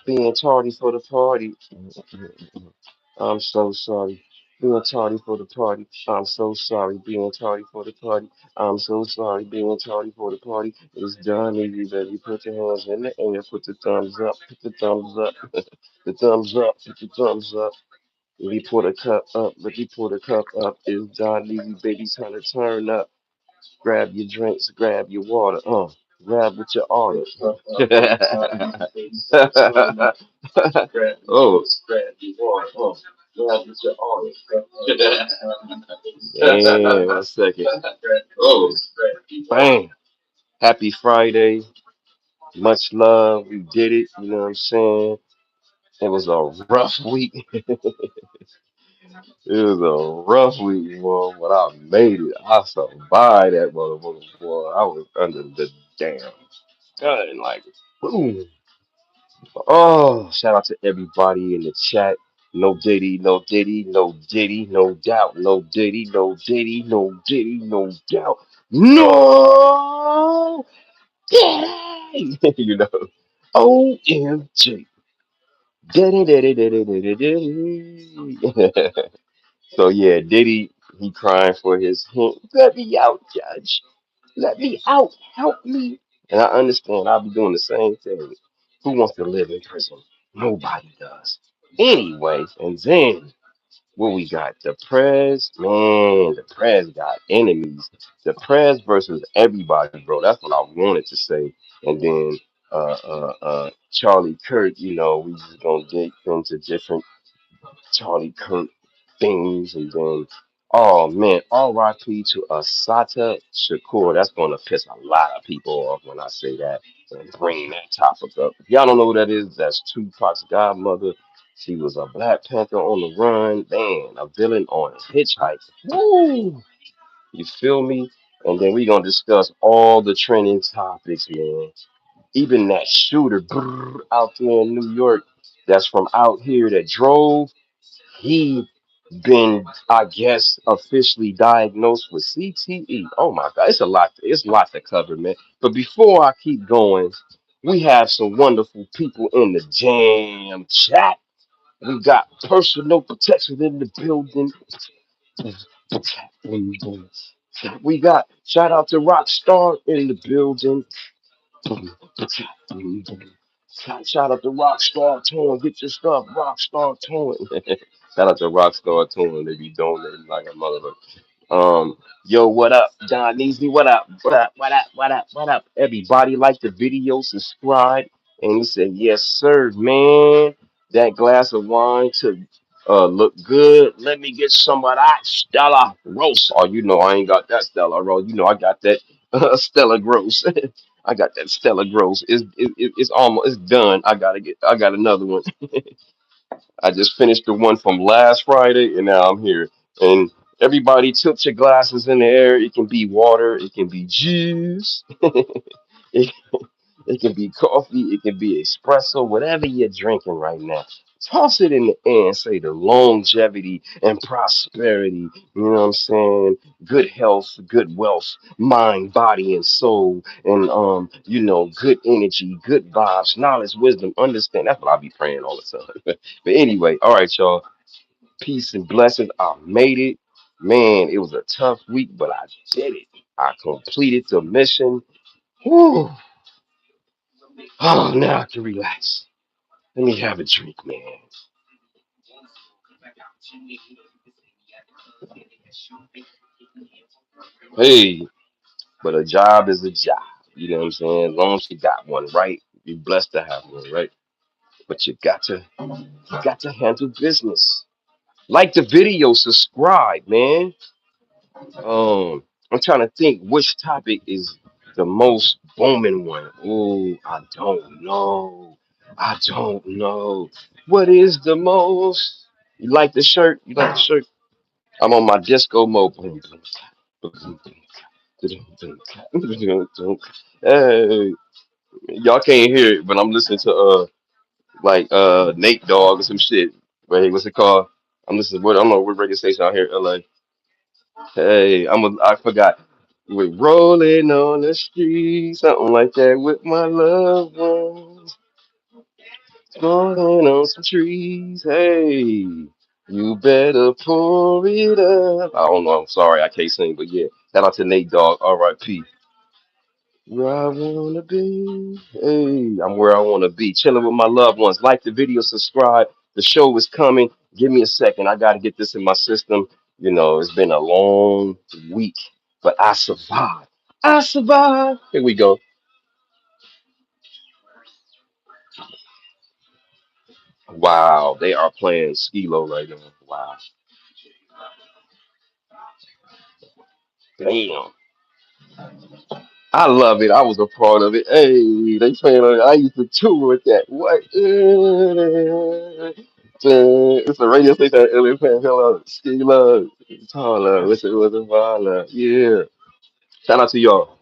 Being tardy for the party. I'm so sorry. Being tardy for the party. I'm so sorry. Being tardy for the party. I'm so sorry. Being tardy for the party. It's done. You better put your hands in the air. Put the thumbs up. Put the thumbs up. The thumbs up. Put the thumbs up. Let me pour the cup up. Let me pour the cup up. It's done. Leave baby time to turn up. Grab your drinks. Grab your water. Grab what you order. Oh. Damn, 1 second. Oh, bang. Happy Friday. Much love. We did it. You know what I'm saying? It was a rough week. It was a rough week, boy, but I made it. I survived that motherfucker, boy. I was under the damn gun, like, boom. Oh, shout out to everybody in the chat. No Diddy, no Diddy, no Diddy, no doubt. No Diddy, no Diddy, no Diddy, no doubt. No Diddy! You know, OMG. Diddy, Diddy, Diddy, Diddy, Diddy. So yeah, Diddy, he crying for his hint. Let me out, Judge. Let me out. Help me. And I understand. I'll be doing the same thing. Who wants to live in prison? Nobody does. Anyway, and then what we got? The Prez, man, the Prez got enemies. The Prez versus everybody, bro. That's what I wanted to say. And then Charlie Kirk, we just gonna get into different Charlie Kirk things, and then man, R.I.P. to Assata Shakur. That's gonna piss a lot of people off when I say that and bring that topic up. If y'all don't know who that is, that's Tupac's godmother. She was a Black Panther on the run, man, a villain on a hitchhike. Woo! You feel me? And then we gonna discuss all the trending topics, man. Even that shooter out there in New York that's from out here that drove. He been, I guess, officially diagnosed with CTE. Oh my God, it's a lot. It's a lot to cover, man. But before I keep going, we have some wonderful people in the jam chat. We got personal protection in the building. We got shout out to Rockstar in the building. Shout out to Rockstar Torn. Get your stuff, Rockstar Torn. Shout out to Rockstar Torn. They be donating like a motherfucker. Yo, what up, Don Easy? What up? What up? What up? What up? What up? Everybody like the video, subscribe. And he said, yes, sir, man. That glass of wine to look good. Let me get some of that Stella Gross. Oh, I ain't got that Stella Gross. I got that Stella Gross. I got that Stella Gross. It's almost it's done. I got another one. I just finished the one from last Friday, and now I'm here. And everybody tilt your glasses in the air. It can be water, it can be juice, it, it can be coffee, it can be espresso, whatever you're drinking right now. Toss it in the air and say the longevity and prosperity. You know what I'm saying? Good health, good wealth, mind, body, and soul, and good energy, good vibes, knowledge, wisdom, understand. That's what I be praying all the time. But anyway, all right, y'all. Peace and blessings. I made it. Man, it was a tough week, but I did it. I completed the mission. Whew. Oh, now I can relax. Let me have a drink, man. Hey, but a job is a job. You know what I'm saying? As long as you got one, right? You're blessed to have one, right? But you got to handle business. Like the video, subscribe, man. I'm trying to think which topic is the most booming one. Oh, I don't know. I don't know. What is the most? You like the shirt? You like the shirt? I'm on my disco mode. Hey, y'all can't hear it, but I'm listening to Nate Dogg or some shit. Wait, what's it called? I'm listening. I don't know what radio station out here in LA. Hey, I forgot. We're rolling on the street, something like that with my loved ones. Smoking on some trees. Hey, you better pour it up. I don't know. I'm sorry. I can't sing, but yeah. Shout out to Nate Dogg. R.I.P. Where I wanna be. Hey, I'm where I wanna be. Chilling with my loved ones. Like the video, subscribe. The show is coming. Give me a second. I gotta get this in my system. You know, it's been a long week, but I survived. I survived. Here we go. Wow, they are playing Skilo right now. Wow. Damn. I love it. I was a part of it. Hey, they playing on it. I used to tour with that. What? It's a radio station that LA playing hello. Ski love. Taller. What's it was a baller. Yeah. Shout out to y'all.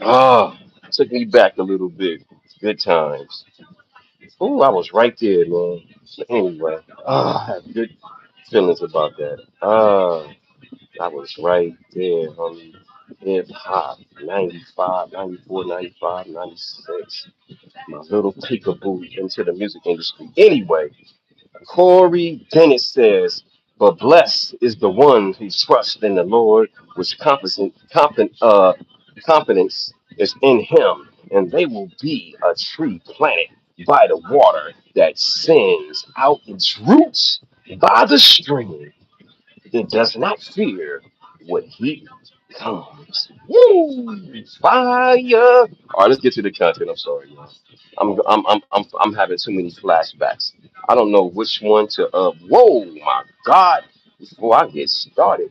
Ah, took me back a little bit. Good times. Oh, I was right there, man. Anyway, I have good feelings about that. I was right there, homie. Hip hop, 95, 94, 95, 96. My little peekaboo into the music industry. Anyway, Corey Bennett says, but blessed is the one who trusts in the Lord, which confidence is in him, and they will be a tree planted by the water that sends out its roots by the stream. It does not fear what heat comes. Woo! Fire! All right, let's get to the content. I'm sorry, y'all. I'm having too many flashbacks. I don't know which one to. Whoa, my God! Before I get started.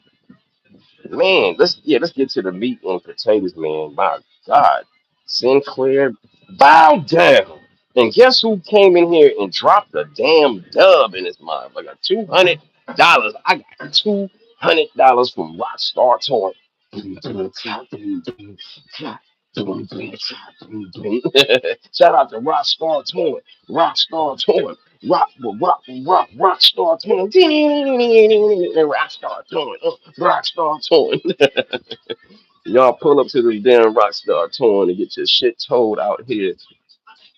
Man, let's get to the meat and potatoes, man. My God, Sinclair, bow down. And guess who came in here and dropped a damn dub in his mind? I got $200. I got $200 from Rockstar Toy. Shout out to Rockstar Toy. Rockstar Toy. Rockstar Toy. Rockstar Toy. Rockstar Toy. Y'all pull up to the damn Rockstar Toy and get your shit told out here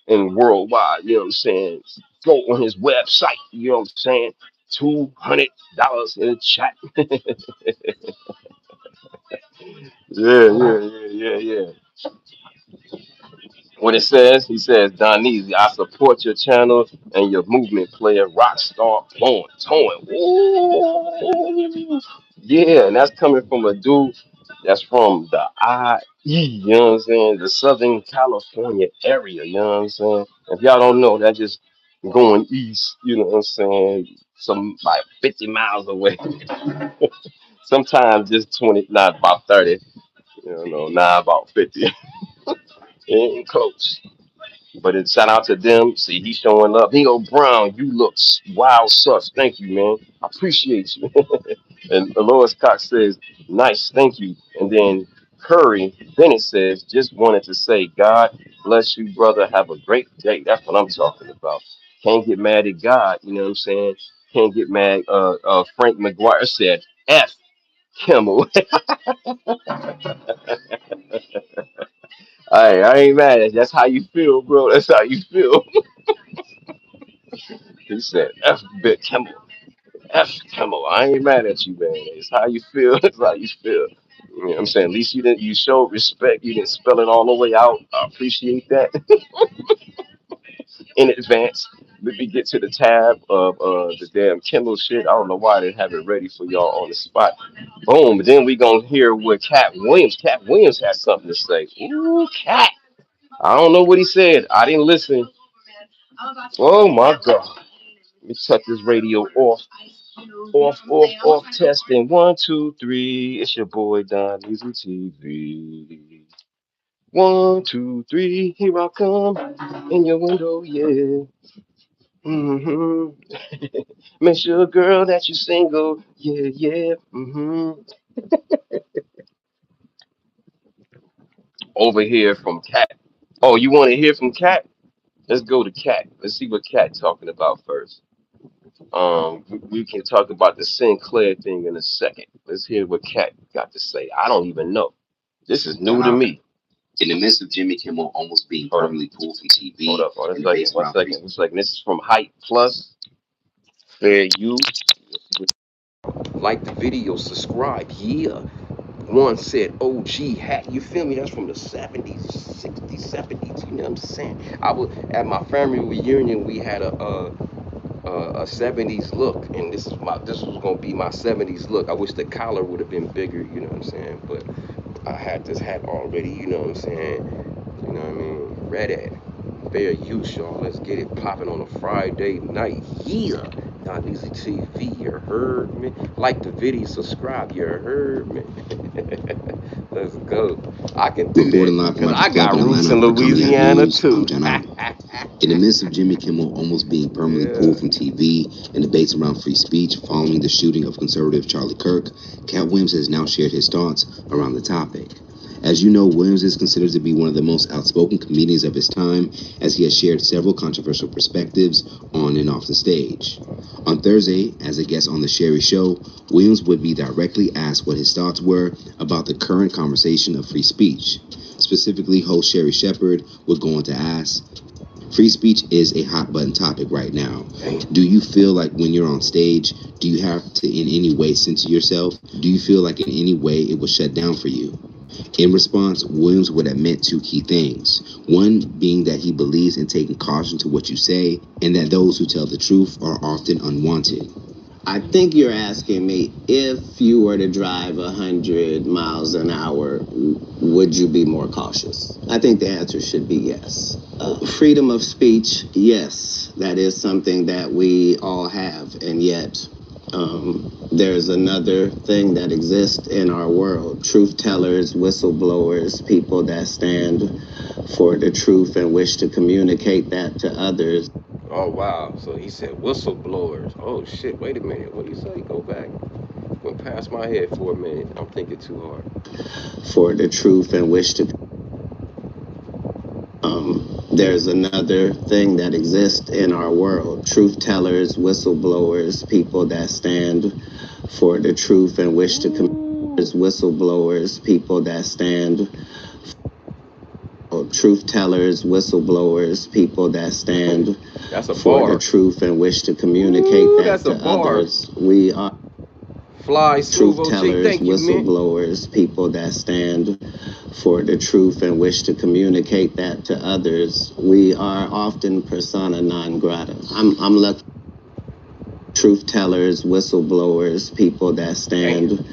and worldwide. You know what I'm saying? Go on his website. You know what I'm saying? $200 in the chat. Yeah. What it says, he says, Donese, I support your channel and your movement player, Rockstar Toying. Ooh. Yeah, and that's coming from a dude that's from the IE, you know what I'm saying? The Southern California area, you know what I'm saying? If y'all don't know, that's just going east, you know what I'm saying? Some like 50 miles away. Sometimes just 20, not about 30, you know, not about 50. Ain't close. But it shout out to them. See, he's showing up. He go, Brown, you look wild sus. Thank you, man. I appreciate you. And Lois Cox says, nice, thank you. And then Curry Bennett says, just wanted to say, God bless you, brother. Have a great day. That's what I'm talking about. Can't get mad at God. You know what I'm saying? Can't get mad. Frank McGuire said, F Kimmel. I ain't mad at you. That's how you feel, bro. That's how you feel. He said, F Big Kimmel. F Kimmel. I ain't mad at you, man. It's how you feel. It's how you feel. You know what I'm saying? At least you showed respect. You didn't spell it all the way out. I appreciate that in advance. Let me get to the tab of the damn Kindle shit. I don't know why I didn't have it ready for y'all on the spot. Boom. But then we gonna hear what Katt Williams. Katt Williams has something to say. Ooh, Cat. I don't know what he said. I didn't listen. Oh my God. Let me cut this radio off. Off, testing. One, two, three. It's your boy Don Easy TV. One, two, three. Here I come in your window, yeah. Make sure, girl, that you single, yeah. Over here from Cat. Oh, you want to hear from Cat? Let's go to Cat. Let's see what Cat talking about first. We can talk about the Sinclair thing in a second. Let's hear what Cat got to say. I don't even know. This is new to me. In the midst of Jimmy Kimmel almost being permanently pulled from TV. Hold up, one second, one second, one second. This is from Hype Plus. Fair use. Like the video, subscribe. Yeah. One said OG hat. You feel me? That's from the 70s, 60s, 70s. You know what I'm saying? I was at my family reunion. We had a 70s look, and this was gonna be my 70s look. I wish the collar would have been bigger. You know what I'm saying? But I had this hat already. You know what I'm saying? You know what I mean? Red hat. Fair use, y'all. Let's get it popping on a Friday night. Yeah. Not Easy TV, you heard me? Like the video, subscribe, you heard me? Let's go. I can do that because I got roots in Louisiana too. In the midst of Jimmy Kimmel almost being permanently pulled from TV and debates around free speech following the shooting of conservative Charlie Kirk, Katt Williams has now shared his thoughts around the topic. As you know, Williams is considered to be one of the most outspoken comedians of his time, as he has shared several controversial perspectives on and off the stage. On Thursday, as a guest on The Sherry Show, Williams would be directly asked what his thoughts were about the current conversation of free speech. Specifically, host Sherry Shepherd would go on to ask, free speech is a hot button topic right now. Do you feel like when you're on stage, do you have to in any way censor yourself? Do you feel like in any way it was shut down for you? In response, Williams would admit two key things. One being that he believes in taking caution to what you say, and that those who tell the truth are often unwanted. I think you're asking me, if you were to drive 100 miles an hour, would you be more cautious? I think the answer should be yes. Freedom of speech, yes, that is something that we all have, and yet there's another thing that exists in our world. Truth tellers, whistleblowers, people that stand for the truth and wish to communicate that to others. Oh, wow. So he said whistleblowers. Oh, shit. Wait a minute. What do you say? Go back. Went past my head for a minute. I'm thinking too hard. For the truth and wish to... There's another thing that exists in our world. Truth tellers, whistleblowers, people that stand for the truth and wish to whistleblowers, people that stand truth tellers, whistleblowers, people that stand for the truth and wish to communicate that to others. We are truth tellers, whistleblowers, people that stand for the truth and wish to communicate that to others. We are often persona non grata. I'm lucky. Truth tellers, whistleblowers, people that stand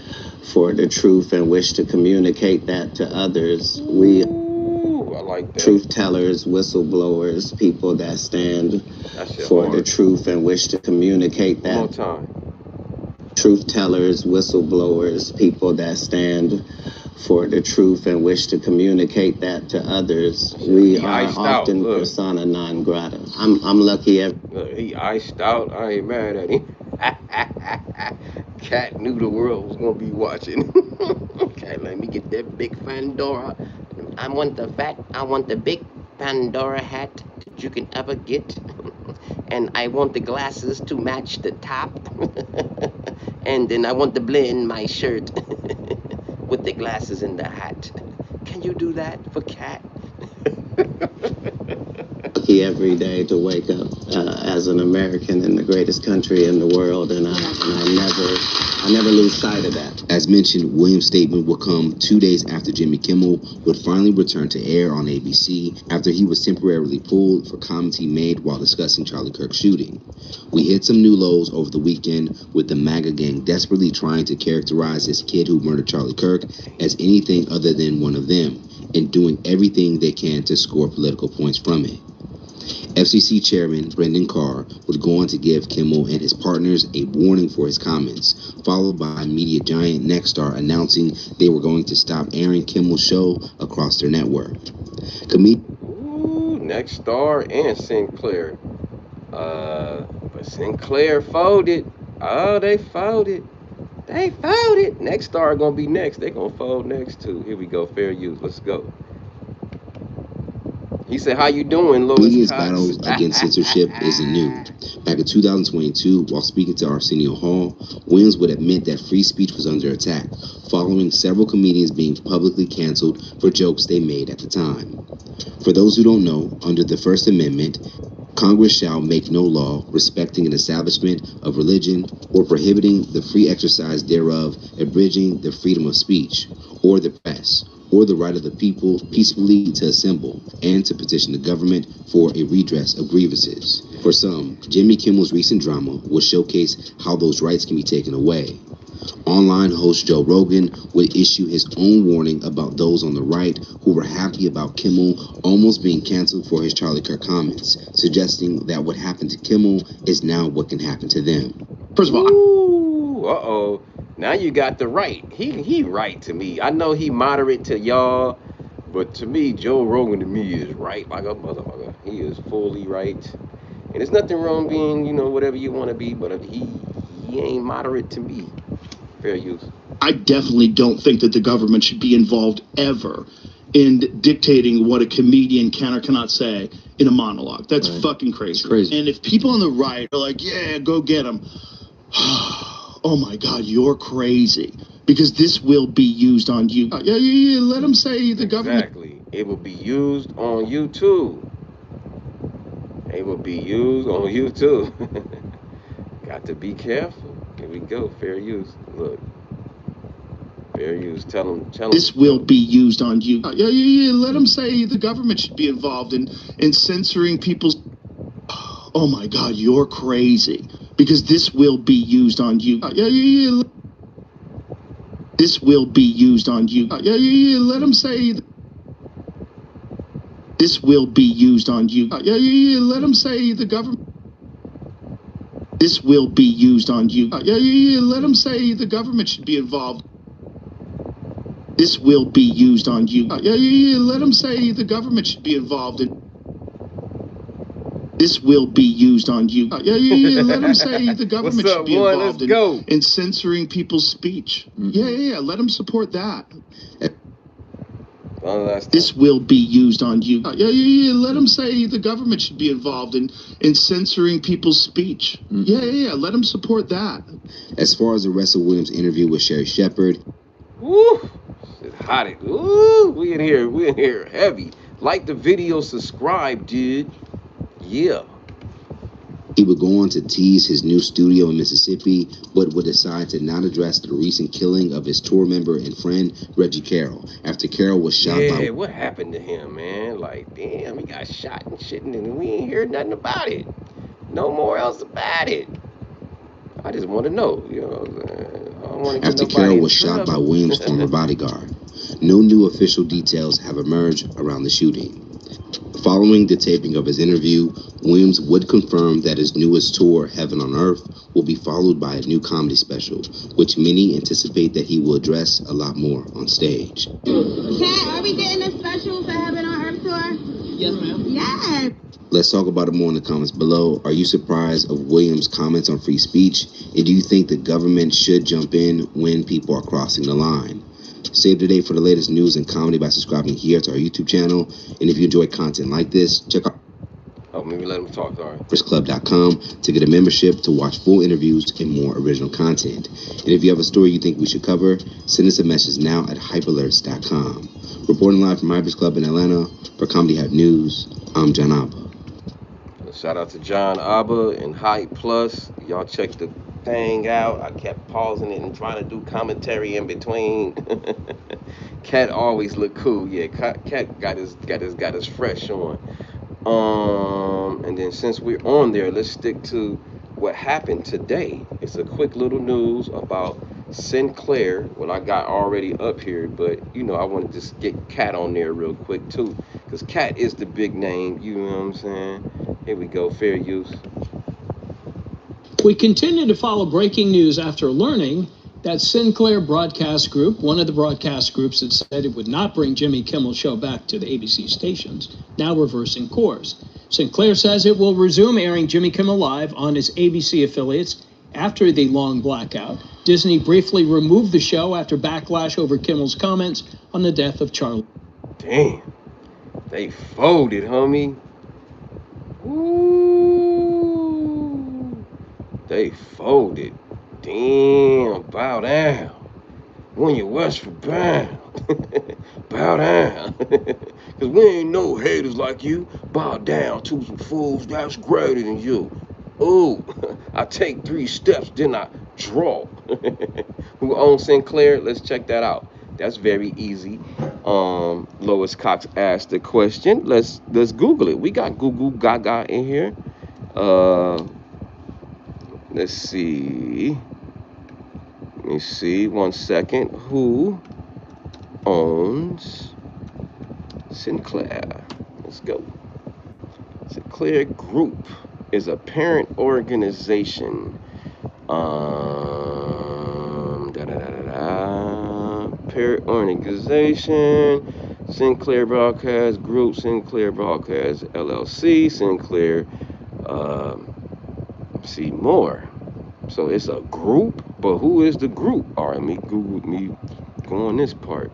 for the truth and wish to communicate that to others. We like truth tellers, whistleblowers, people that stand for the truth and wish to communicate that. One more time. Truth tellers, whistleblowers, people that stand for the truth and wish to communicate that to others. We are often persona non grata. I'm lucky. Look, he iced out. I ain't mad at him. Cat knew the world was gonna be watching. Okay, let me get that big Pandora. I want the big Pandora hat that you can ever get. And I want the glasses to match the top. And then I want the blend my shirt with the glasses and the hat. Can you do that for Cat? Every day to wake up as an American in the greatest country in the world, and I never lose sight of that. As mentioned, Williams' statement would come 2 days after Jimmy Kimmel would finally return to air on ABC after he was temporarily pulled for comments he made while discussing Charlie Kirk's shooting. We hit some new lows over the weekend with the MAGA gang desperately trying to characterize this kid who murdered Charlie Kirk as anything other than one of them, and doing everything they can to score political points from it. FCC Chairman Brendan Carr would go on to give Kimmel and his partners a warning for his comments, followed by media giant Nexstar announcing they were going to stop airing Kimmel's show across their network. Nexstar and Sinclair. But Sinclair folded. Oh, they folded. They folded. Nexstar gonna be next. They gonna fold next too. Here we go. Fair use. Let's go. He said, "How you doing, Lois Media's Cox?" battle against censorship isn't new. Back in 2022, while speaking to Arsenio Hall, Williams would admit that free speech was under attack, following several comedians being publicly canceled for jokes they made at the time. For those who don't know, under the First Amendment, Congress shall make no law respecting an establishment of religion or prohibiting the free exercise thereof, abridging the freedom of speech, or the press, or the right of the people peacefully to assemble and to petition the government for a redress of grievances. For some, Jimmy Kimmel's recent drama will showcase how those rights can be taken away. Online host Joe Rogan would issue his own warning about those on the right who were happy about Kimmel almost being canceled for his Charlie Kirk comments, suggesting that what happened to Kimmel is now what can happen to them. First of all, ooh, uh-oh. Now you got the right. He right to me. I know he moderate to y'all, but to me, Joe Rogan to me is right like a motherfucker. He is fully right. And there's nothing wrong being, you know, whatever you want to be, but he ain't moderate to me. Fair use. I definitely don't think that the government should be involved ever in dictating what a comedian can or cannot say in a monologue. That's fucking crazy. And if people on the right are like, yeah, go get them. Oh my God, you're crazy. Because this will be used on you. Yeah, let them say the government. Exactly. It will be used on you too. It will be used on you too. Got to be careful. Here we go. Fair use. Look. Fair use. Tell them. This will be used on you. Yeah, let them say the government should be involved in censoring people's. Oh my God, you're crazy. Because this will be used on you. Yeah. This will be used on you. Yeah, let them say. This will be used on you. Yeah, let them say the government. This will be used on you. Yeah, let them say the government should be involved. This will be used on you. Yeah, let them say the government should be involved in. This will be used on you. Yeah, let them say the government should be involved in censoring people's speech. Yeah, let them support that. This will be used on you. Yeah, let them say the government should be involved in censoring people's speech. Yeah, let them support that. As far as the rest of Williams' interview with Sherry Shepherd, woo, it's hot. Ooh, we in here heavy. Like the video, subscribe, dude. Yeah. He would go on to tease his new studio in Mississippi, but would decide to not address the recent killing of his tour member and friend, Reggie Carroll, after Carroll was shot by... Yeah, what happened to him, man? Like, damn, he got shot and shit, and we ain't hear nothing about it. No more else about it. I just want to know, you know. I don't want to after Carroll was shot by Williams' former bodyguard. No new official details have emerged around the shooting. Following the taping of his interview, Williams would confirm that his newest tour, Heaven on Earth, will be followed by a new comedy special, which many anticipate that he will address a lot more on stage. Kat, are we getting a special for Heaven on Earth tour? Yes, ma'am. Yes. Let's talk about it more in the comments below. Are you surprised of Williams' comments on free speech? And do you think the government should jump in when people are crossing the line? Save the date for the latest news and comedy by subscribing here to our YouTube channel. And if you enjoy content like this, check out maybe let him talk, sorry. Club.com to get a membership to watch full interviews and more original content. And if you have a story you think we should cover, send us a message now at hypealerts.com. Reporting live from Hypers Club in Atlanta for Comedy Hype News, I'm John Abba. Shout out to John Abba and Hype Plus. Y'all check the thing out. I kept pausing it and trying to do commentary in between. Cat always look cool. Yeah, Cat got his fresh on. And then since we're on there, let's stick to what happened today. It's a quick little news about Sinclair. Well, I got already up here, but you know, I want to just get Cat on there real quick too, because Cat is the big name. You know what I'm saying? Here we go. Fair use. We continue to follow breaking news after learning that Sinclair Broadcast Group, one of the broadcast groups that said it would not bring Jimmy Kimmel's show back to the ABC stations, now reversing course. Sinclair says it will resume airing Jimmy Kimmel Live on its ABC affiliates after the long blackout. Disney briefly removed the show after backlash over Kimmel's comments on the death of Charlie. Damn. They folded, homie. Ooh. They folded. Damn, bow down. When you West for bound. Bow down. Cause we ain't no haters like you. Bow down to some fools that's greater than you. Ooh, I take 3 steps, then I draw. Who owns Sinclair? Let's check that out. That's very easy. Lois Cox asked the question. Let's Google it. We got Google Gaga in here. Let's see. Let me see. 1 second. Who owns Sinclair? Let's go. Sinclair Group is a parent organization. Parent organization. Sinclair Broadcast Group, Sinclair Broadcast LLC, Sinclair. See more. So it's a group, but who is the group? All right, me go on this part.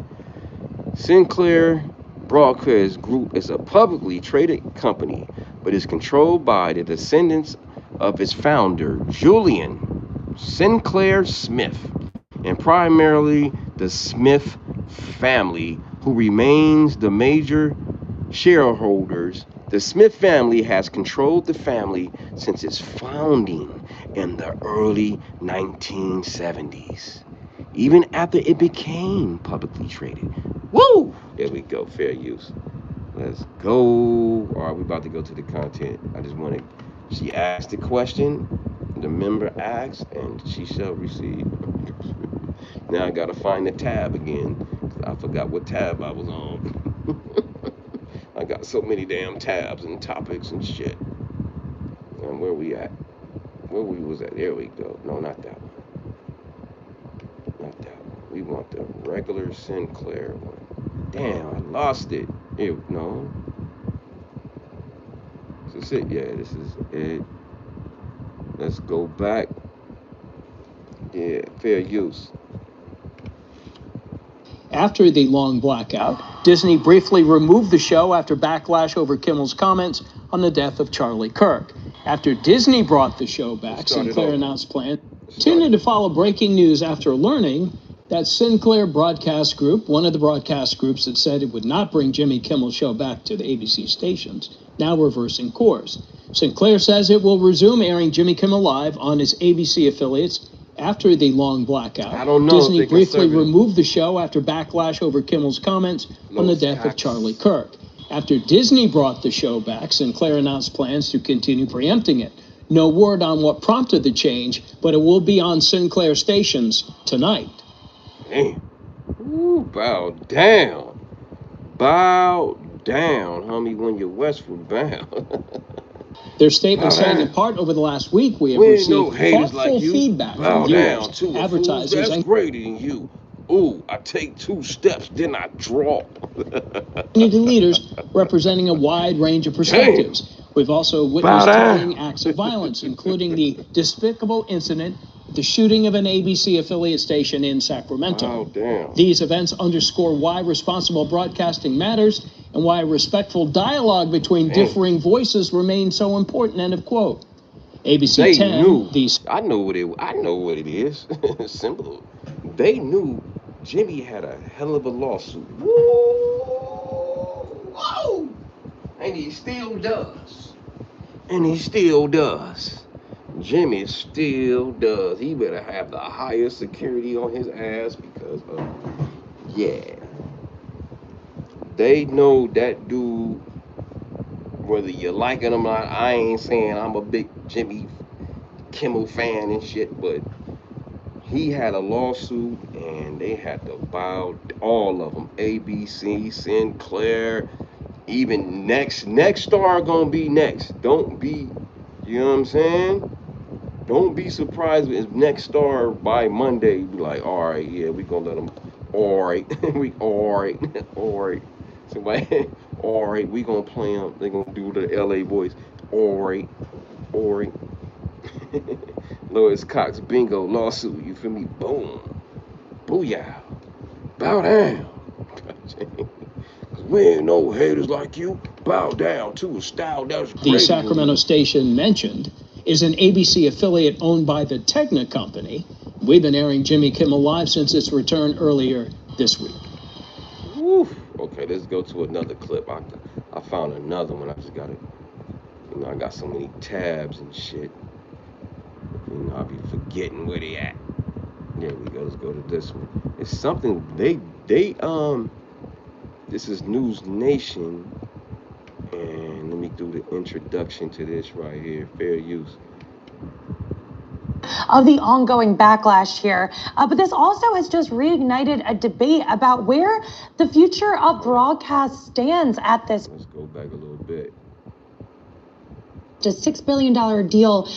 Sinclair Broadcast Group is a publicly traded company, but is controlled by the descendants of its founder, Julian Sinclair Smith, and primarily the Smith family, who remains the major shareholders. The Smith family has controlled the family since its founding in the early 1970s, even after it became publicly traded. Woo! There we go, fair use. Let's go. All right, we about to go to the content. I just wanted, she asked the question, the member asked, and she shall receive. Now I gotta find the tab again. I forgot what tab I was on. I got so many damn tabs and topics and shit. And where we at? Where we was at? There we go. No, not that one. Not that one. We want the regular Sinclair one. Damn, I lost it. No. Is this it? Yeah, this is it. Let's go back. Yeah, fair use. After the long blackout, Disney briefly removed the show after backlash over Kimmel's comments on the death of Charlie Kirk. After Disney brought the show back, Sinclair announced plans continued to follow breaking news after learning that Sinclair Broadcast Group, one of the broadcast groups that said it would not bring Jimmy Kimmel's show back to the ABC stations, now reversing course. Sinclair says it will resume airing Jimmy Kimmel Live on its ABC affiliates after the long blackout. I don't know. Disney briefly removed the show after backlash over Kimmel's comments on the death of Charlie Kirk. After Disney brought the show back, Sinclair announced plans to continue preempting it. No word on what prompted the change, but it will be on Sinclair stations tonight. Damn. Ooh, bow down. Bow down, homie, when you're westward bound. Their statement said, in part, over the last week, we have received thoughtful like feedback from viewers, advertisers, and greater than you. Ooh, I take 2 steps, then I draw. community leaders representing a wide range of perspectives. Damn. We've also witnessed telling acts of violence, including the despicable incident, the shooting of an ABC affiliate station in Sacramento. Oh, damn. These events underscore why responsible broadcasting matters and why respectful dialogue between differing voices remains so important, end of quote. ABC they 10, knew. I know what it is. Simple. They knew Jimmy had a hell of a lawsuit. Whoa! And he still does. Jimmy still does. He better have the highest security on his ass because of, they know that dude, whether you like it or not. I ain't saying I'm a big Jimmy Kimmel fan and shit, but he had a lawsuit and they had to bow, all of them. ABC, Sinclair, even next star gonna be next. Don't be, you know what I'm saying? Don't be surprised if next star by Monday be like, all right, yeah, we gonna let them, all right, all right. Somebody, all right, we gonna play them. They gonna do the LA voice, all right. Lois Cox bingo lawsuit, you feel me? Boom, booyah, bow down. We ain't no haters like you. Bow down to a style that's great. The Sacramento station mentioned is an ABC affiliate owned by the Tegna Company. We've been airing Jimmy Kimmel Live since its return earlier this week. Woof. Okay, let's go to another clip. I found another one. I just got it. You know, I got so many tabs and shit. You know, I'll be forgetting where they at. There we go. Let's go to this one. It's something they this is News Nation, and let me do the introduction to this right here. Fair use. Of the ongoing backlash here. But this also has just reignited a debate about where the future of broadcast stands at this. Let's go back a little bit. A $6 billion deal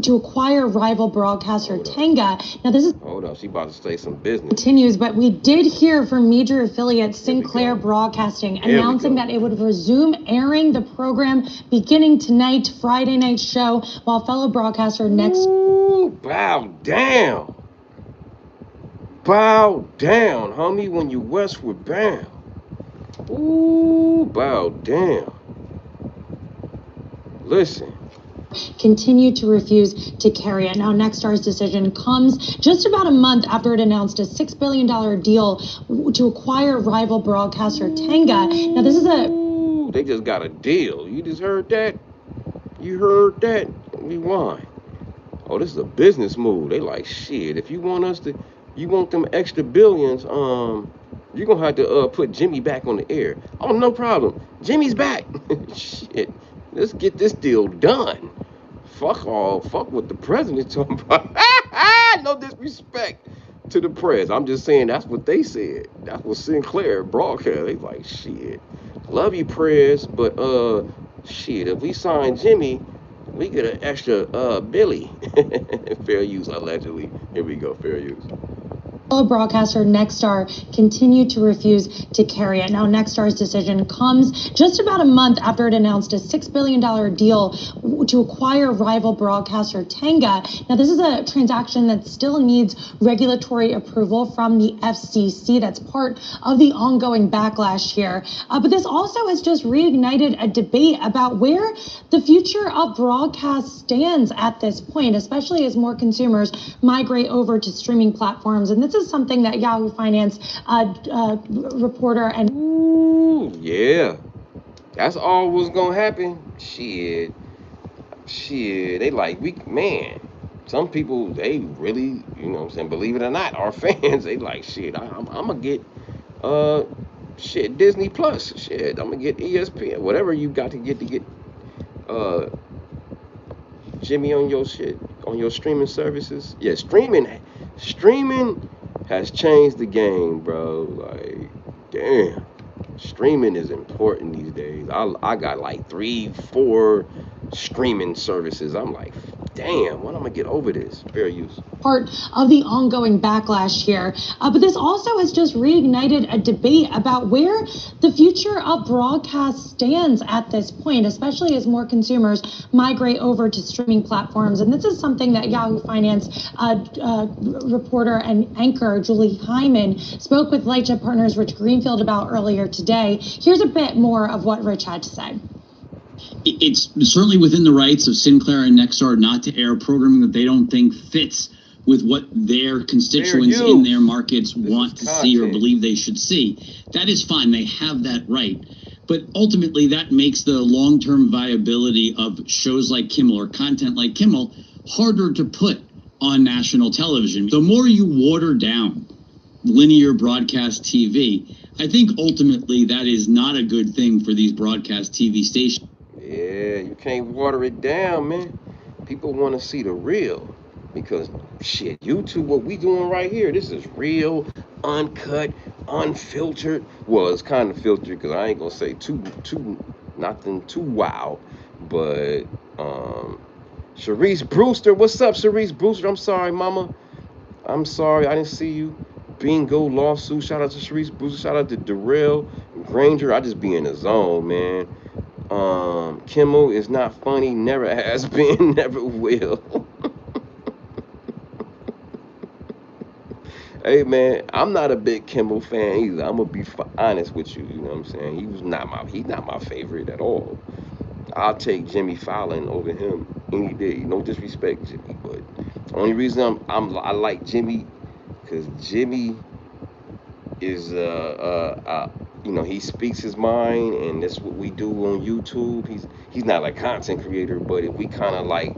to acquire rival broadcaster Tenga. Now this is... Hold on, she about to say some business. Continues, but we did hear from major affiliate Sinclair Broadcasting announcing that it would resume airing the program beginning tonight, Friday night show, while fellow broadcaster next... Ooh, bow down. Bow down, homie, when you westward bound. Ooh, bow down. Listen. Continue to refuse to carry it. Now, Nexstar's decision comes just about a month after it announced a $6 billion deal to acquire rival broadcaster Tenga. Now, this is a... Ooh, they just got a deal. You just heard that? You heard that? Rewind. Oh, this is a business move. They like, shit, if you want us to, you want them extra billions, you're going to have to put Jimmy back on the air. Oh, no problem. Jimmy's back. Shit. Let's get this deal done. Fuck what the president talking about. No disrespect to the Prez. I'm just saying that's what they said. That's what Sinclair broadcast. They like, shit. Love you, Prez, but shit, if we sign Jimmy, we get an extra Billy. Fair use, allegedly. Here we go, fair use. Fellow broadcaster Nexstar continued to refuse to carry it. Now, Nexstar's decision comes just about a month after it announced a $6 billion deal to acquire rival broadcaster Tenga. Now, this is a transaction that still needs regulatory approval from the FCC. That's part of the ongoing backlash here. But this also has just reignited a debate about where the future of broadcast stands at this point, especially as more consumers migrate over to streaming platforms. And this is something that Yahoo Finance reporter and... Ooh, yeah. That's all was gonna happen. Shit. They like, man, some people, they really, you know what I'm saying, believe it or not, our fans, they like, shit, I'm gonna get, Disney Plus, shit, I'm gonna get ESPN, whatever you got to get, Jimmy on your shit, on your streaming services. Yeah, streaming has changed the game, bro. Like, damn, streaming is important these days. I got like 3-4 streaming services. I'm like, damn, when I'm gonna get over this? Fair use. Part of the ongoing backlash here. But this also has just reignited a debate about where the future of broadcast stands at this point, especially as more consumers migrate over to streaming platforms. And this is something that Yahoo Finance reporter and anchor Julie Hyman spoke with Lightship Partners Rich Greenfield about earlier today. Here's a bit more of what Rich had to say. It's certainly within the rights of Sinclair and Nexstar not to air programming that they don't think fits with what their constituents in their markets want to see or believe they should see. That is fine. They have that right. But ultimately, that makes the long-term viability of shows like Kimmel or content like Kimmel harder to put on national television. The more you water down linear broadcast TV, I think ultimately that is not a good thing for these broadcast TV stations. Yeah, you can't water it down, man. People want to see the real. Because, shit, YouTube, what we doing right here, this is real, uncut, unfiltered. Well, it's kind of filtered because I ain't going to say nothing too wild. But, Sharice Brewster, what's up, Sharice Brewster? I'm sorry, mama. I'm sorry, I didn't see you. Bingo lawsuit, shout out to Sharice Brewster, shout out to Darrell Granger. I just be in the zone, man. Kimmel is not funny, never has been, never will. Hey man, I'm not a big Kimmel fan either. I'm gonna be honest with you. You know what I'm saying? He's not my favorite at all. I'll take Jimmy Fallon over him any day. No disrespect, Jimmy, but the only reason I like Jimmy because Jimmy is you know, he speaks his mind, and that's what we do on YouTube. He's not a content creator, but if we kind of like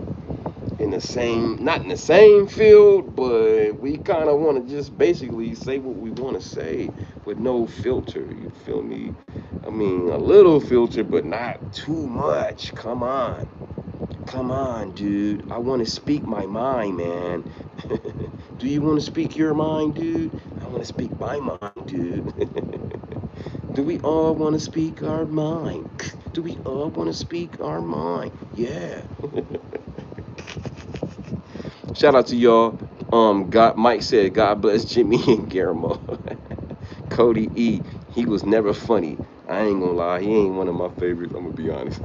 in the same, not in the same field, but we kind of want to just basically say what we want to say with no filter. You feel me? I mean, a little filter, but not too much. Come on, dude. I want to speak my mind, man. Do you want to speak your mind, dude? I want to speak my mind, dude. Do we all want to speak our mind? Do we all want to speak our mind? Yeah. Shout out to y'all. Mike said, God bless Jimmy and Guillermo. Cody E, he was never funny. I ain't gonna lie, he ain't one of my favorites. I'm gonna be honest.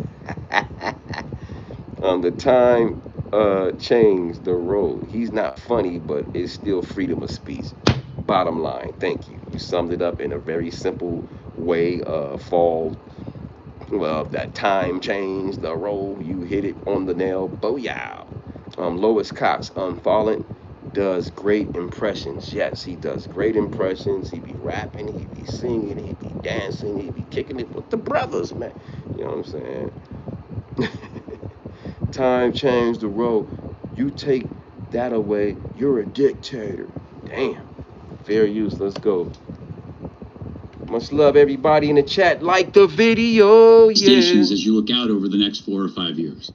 The time changed the road. He's not funny, but it's still freedom of speech. Bottom line, thank you. You summed it up in a very simple way. Fall. Well, that time changed the road. You hit it on the nail. Booyah. Lois Cox, Fallen does great impressions. Yes, he does great impressions. He be rapping, he be singing, he be dancing, he be kicking it with the brothers, man. You know what I'm saying? Time changed the road. You take that away, you're a dictator. Damn. Fair use, let's go. Much love, everybody in the chat. Like the video, yeah. Stations as you look out over the next 4 or 5 years.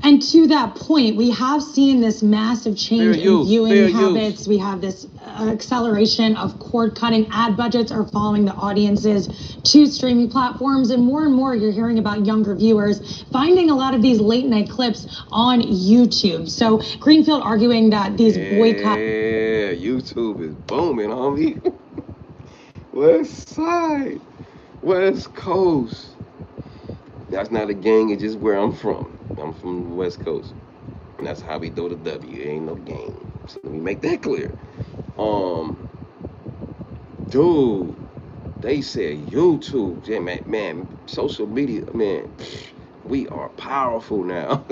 And to that point, we have seen this massive change in viewing habits. We have this acceleration of cord cutting. Ad budgets are following the audiences to streaming platforms. And more you're hearing about younger viewers finding a lot of these late night clips on YouTube. So Greenfield arguing that these boycott. Yeah, YouTube is booming, homie. West Side, West Coast. That's not a gang, it's just where I'm from. I'm from the West Coast. And that's how we do the W. It ain't no gang. So let me make that clear. Dude, they said YouTube. Yeah, man, social media, man, we are powerful now.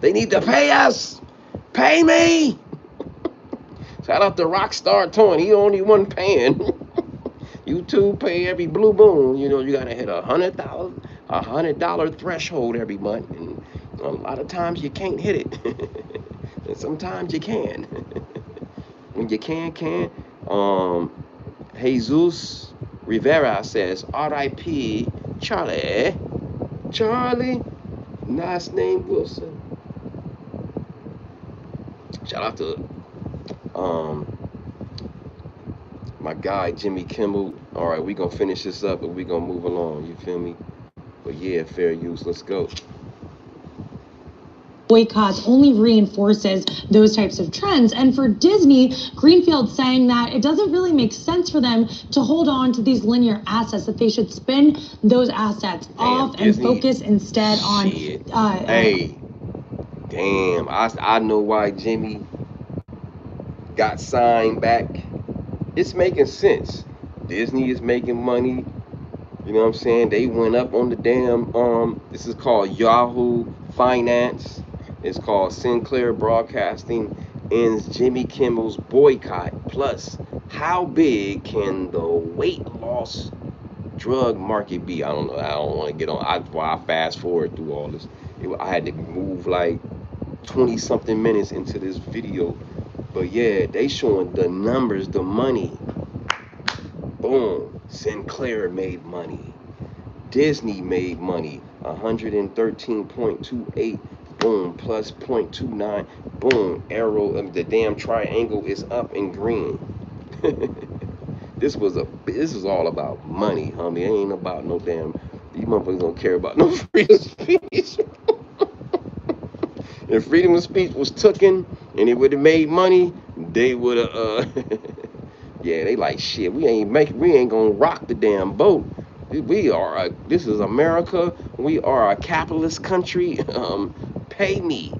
They need to pay us. Pay me. Shout out to Rockstar Toyn. He the only one paying. YouTube pay every blue moon. You know, you gotta hit $100 threshold every month, and a lot of times you can't hit it. And sometimes you can. When you can. Jesus Rivera says, R.I.P. Charlie. Charlie, last name Wilson. Shout out to my guy Jimmy Kimmel. All right, we gonna finish this up, and we gonna move along. You feel me? But yeah, fair use. Let's go. Boycotts only reinforces those types of trends. And for Disney, Greenfield saying that it doesn't really make sense for them to hold on to these linear assets, that they should spin those assets off Disney, and focus instead on. Hey, damn! I know why Jimmy got signed back. It's making sense. Disney is making money. You know what I'm saying? They went up on the damn, this is called Yahoo Finance. It's called Sinclair Broadcasting ends Jimmy Kimmel's boycott. Plus, how big can the weight loss drug market be? I don't know. I don't want to get on. I fast forward through all this. I had to move like 20 something minutes into this video. But yeah, they showing the numbers, the money. Boom. Sinclair made money. Disney made money. 113.28. Boom. Plus 0.29. Boom. Arrow. The damn triangle is up in green. This is all about money, homie. It ain't about no damn. These motherfuckers don't care about no freedom of speech. If freedom of speech was taken and it would have made money, they would have. Yeah, they like shit. We ain't gonna rock the damn boat. This is America. We are a capitalist country. Pay me.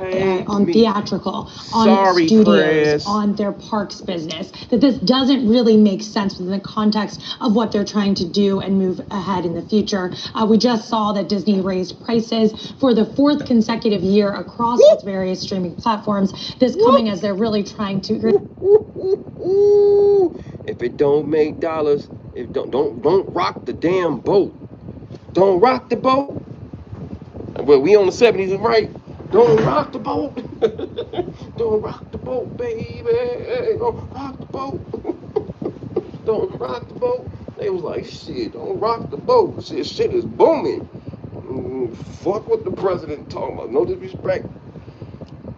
on theatrical, on studios, Prez, on their parks business, that this doesn't really make sense within the context of what they're trying to do and move ahead in the future. We just saw that Disney raised prices for the 4th consecutive year across its various streaming platforms. This coming as they're really trying to. If it don't make dollars, if don't rock the damn boat. Don't rock the boat. Well, we on the 70s, right? Don't rock the boat. Don't rock the boat, baby. Don't rock the boat. Don't rock the boat. They was like, shit, don't rock the boat. Shit is booming. Fuck what the president talking about. No disrespect.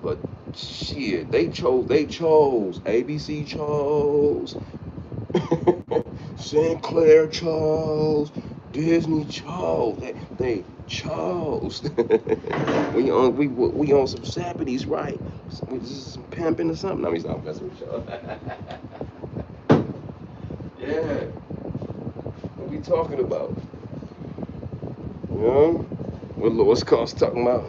But shit, they chose. ABC chose. Sinclair chose. Disney chose. They chose. we on some sappities, right? This is some pimping or something. No, he's not messing with y'all. Yeah. What we talking about? You know? What Lois Cost talking about?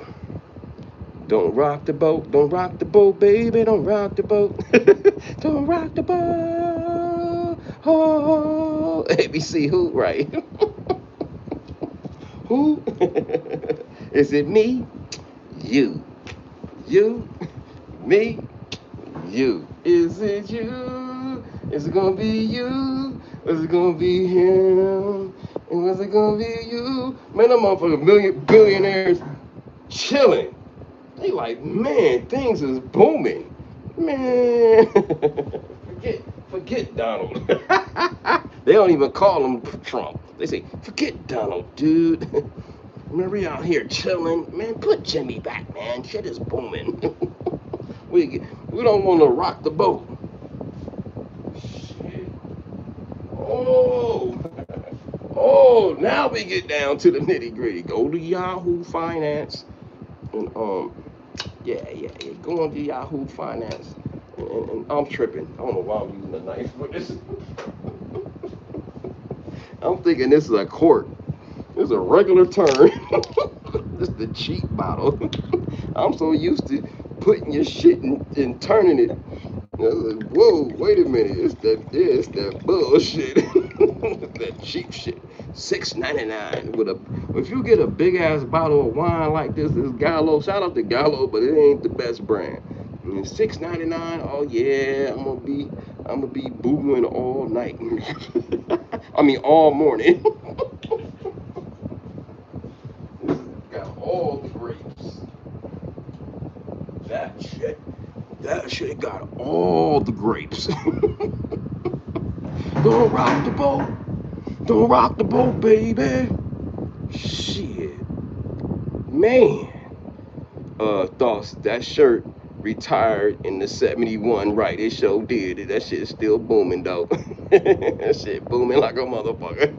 Don't rock the boat. Don't rock the boat, baby. Don't rock the boat. Don't rock the boat. Oh, ABC who, right? Who? Is it me? You. You? Me? You. Is it you? Is it gonna be you? Is it gonna be him? And was it gonna be you? Man, them motherfucking billionaires chilling. They like, man, things is booming. Man, forget Donald. They don't even call him Trump. They say, forget Donald, dude. Remember, we out here chilling. Man, put Jimmy back, man. Shit is booming. we don't want to rock the boat. Shit. Oh, now we get down to the nitty gritty. Go to Yahoo Finance and yeah. Go on to Yahoo Finance and I'm tripping. I don't know why I'm using a knife for this. I'm thinking this is a court. This is a regular turn. This is the cheap bottle. I'm so used to putting your shit and turning it. Like, whoa, wait a minute. It's that bullshit. That cheap shit. $6.99 if you get a big ass bottle of wine like this Gallo, shout out to Gallo, but it ain't the best brand. And $6.99, oh yeah, I'm gonna be booing all night. I mean all morning. Got all the grapes. That shit got all the grapes. Don't rock the boat. Don't rock the boat, baby. Shit. Man. Thoughts, that shirt retired in the 71, right? It sure did. That shit is still booming, though. That shit booming like a motherfucker.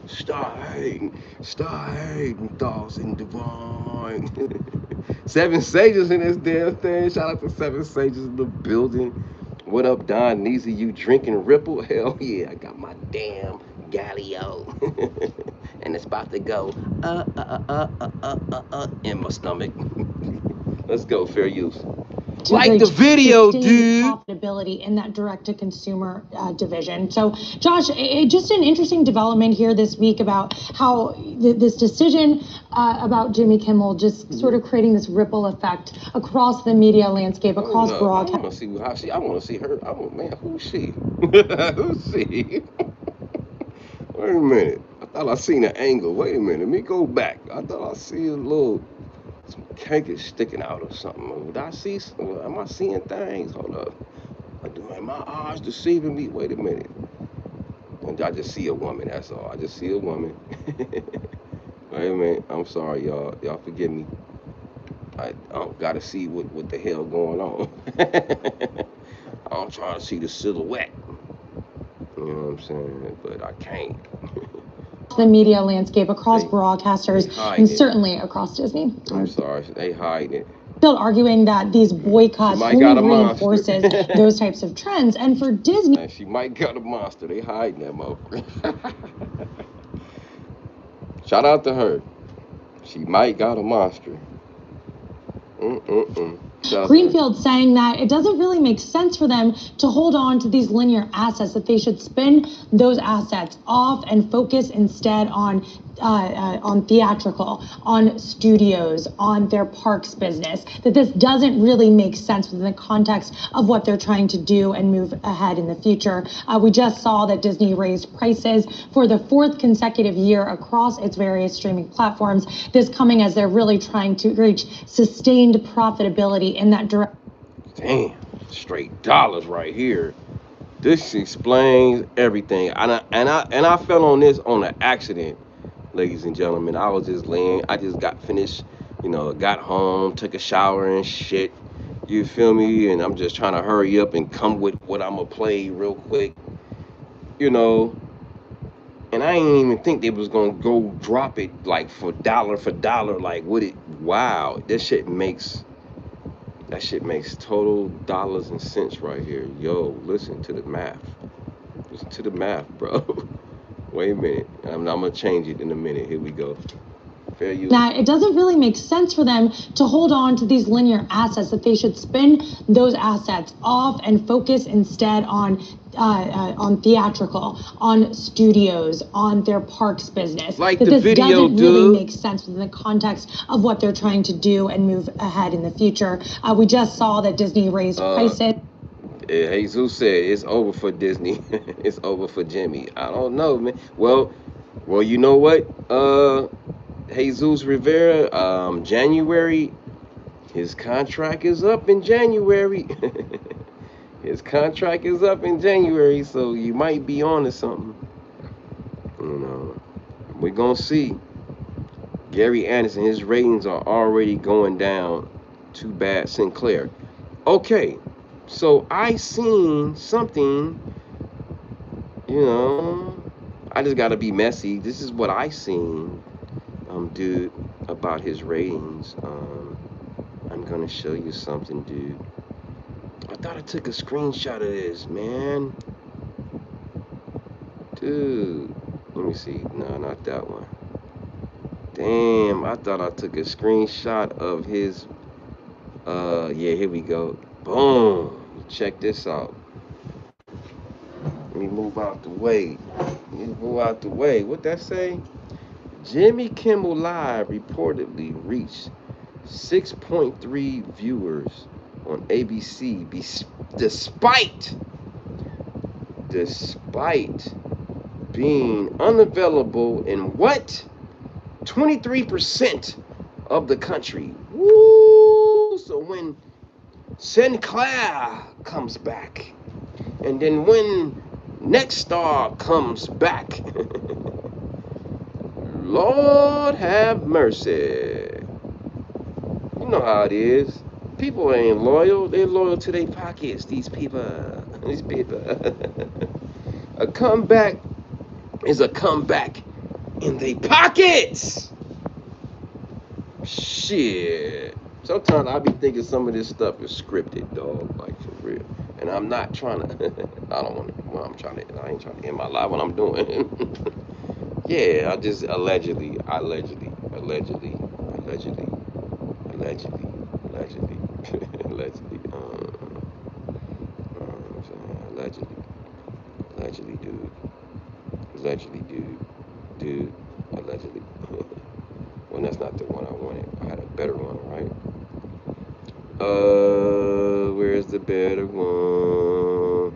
Start hating, thoughts and divine. 7 Sages in this damn thing. Shout out to 7 Sages in the building. What up, Don Neezy? You drinking Ripple? Hell yeah, I got my damn Galileo. And it's about to go in my stomach. Let's go, fair use. Like the video, dude. Profitability in that direct-to-consumer division. So, Josh, just an interesting development here this week about how this decision about Jimmy Kimmel just sort of creating this ripple effect across the media landscape, across broadcast. I want to see how she. I want to see her. Man, who's she? Who's she? Wait a minute. I thought I seen an angle. Wait a minute. Let me go back. I thought I see some cake is sticking out or something. Did I see? Am I seeing things? Hold up. Am my eyes deceiving me? Wait a minute. I just see a woman. That's all. I just see a woman. Wait a minute. I'm sorry, y'all. Y'all forgive me. I don't gotta see what the hell going on. I'm trying to see the silhouette. You know what I'm saying? But I can't. The media landscape across broadcasters and certainly across Disney. I'm sorry, they hide it. Still arguing that these boycotts only reinforces those types of trends. And for Disney, she might got a monster. They hiding that motherfucker. Shout out to her. She might got a monster. Greenfield saying that it doesn't really make sense for them to hold on to these linear assets, that they should spin those assets off and focus instead on theatrical, on studios, on their parks business, that this doesn't really make sense within the context of what they're trying to do and move ahead in the future. We just saw that Disney raised prices for the 4th consecutive year across its various streaming platforms, this coming as they're really trying to reach sustained profitability in that direction. Damn, straight dollars right here. This explains everything. And I fell on this on an accident, ladies and gentlemen. I was just laying. I just got finished, got home, took a shower and shit. You feel me? And I'm just trying to hurry up and come with what I'm gonna play real quick. And I didn't even think they was gonna go drop it like for dollar, like what it. Wow, that shit makes total dollars and cents right here. Yo, listen to the math. Listen to the math, bro. Wait a minute. I'm gonna change it in a minute. Here we go. Fair use. That it doesn't really make sense for them to hold on to these linear assets, that they should spin those assets off and focus instead on theatrical, on studios, on their parks business. Like that the this video, doesn't really make sense within the context of what they're trying to do and move ahead in the future. We just saw that Disney raised prices. Jesus said it's over for Disney. It's over for Jimmy. I don't know, man. Well, you know what? Jesus Rivera, January, his contract is up in January. His contract is up in January, so you might be on to something. We're gonna see. Gary Anderson, his ratings are already going down. Too bad, Sinclair. Okay, so I seen something, I just gotta be messy. This is what I seen, dude, about his ratings. I'm gonna show you something, dude. I thought I took a screenshot of this, man. Dude, let me see. No, not that one. Damn, I thought I took a screenshot of his, yeah, here we go. Boom. Check this out. Let me move out the way. What that say? Jimmy Kimmel Live reportedly reached 6.3 viewers on ABC despite being unavailable in what? 23% of the country. Woo! So when Sinclair comes back, and then when Nexstar comes back, Lord have mercy. You know how it is. People ain't loyal. They're loyal to their pockets, these people. A comeback is a comeback in their pockets. Shit. Sometimes I be thinking some of this stuff is scripted, dog. Like, for real. And I'm not trying to, I ain't trying to end my life when I'm doing. Yeah, I just allegedly. Allegedly. Dude, allegedly. Well, that's not the one I wanted. I had a better one, right? Where's the better one?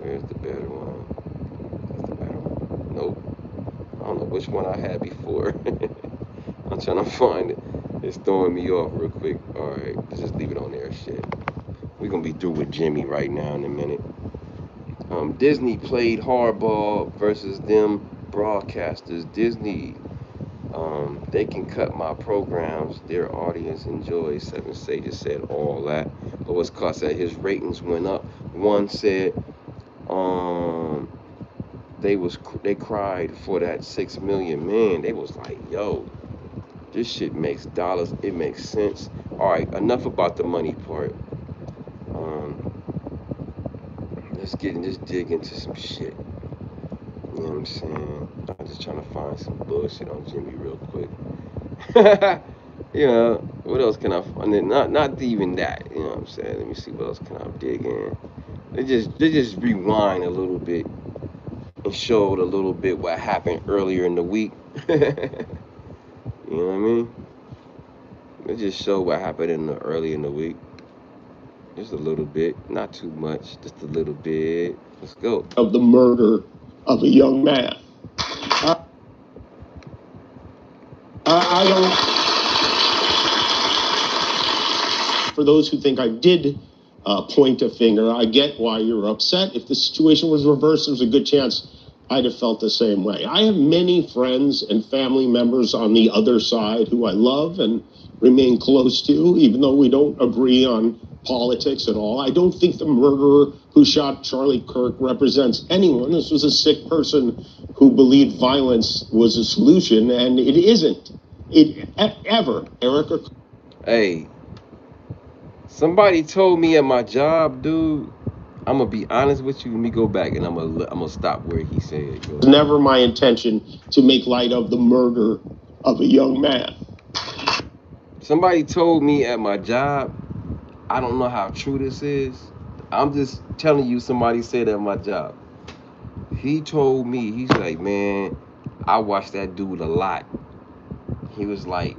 That's the better one. Nope. I don't know which one I had before. I'm trying to find it. It's throwing me off real quick. Alright, let's just leave it on there. Shit. We're gonna be through with Jimmy right now in a minute. Disney played hardball versus them broadcasters. Disney, they can cut my programs. Their audience enjoys. Seven Sages said all that. Lois Clark said his ratings went up. One said, they cried for that 6 million. Man, they was like, yo, this shit makes dollars. It makes sense. All right, enough about the money part. Let's dig into some shit. You know what I'm saying? I'm just trying to find some bullshit on Jimmy real quick. Yeah, what else can I find? Not even that. You know what I'm saying? Let me see what else can I dig in. They just rewind a little bit and showed a little bit what happened earlier in the week. You know what I mean? They just show what happened early in the week. Just a little bit, not too much, just a little bit. Let's go. Of the murder of a young man. I don't. For those who think I did point a finger, I get why you're upset. If the situation was reversed, there's a good chance I'd have felt the same way. I have many friends and family members on the other side who I love and remain close to, even though we don't agree on politics at all. I don't think the murderer who shot Charlie Kirk represents anyone. This was a sick person who believed violence was a solution, and it isn't. Ever, Erica. Hey, somebody told me at my job, dude. I'm gonna be honest with you. Let me go back and I'm gonna stop where he said. It's never my intention to make light of the murder of a young man. Somebody told me at my job. I don't know how true this is. I'm just telling you. Somebody said at my job. He told me. He's like, man, I watched that dude a lot. He was like,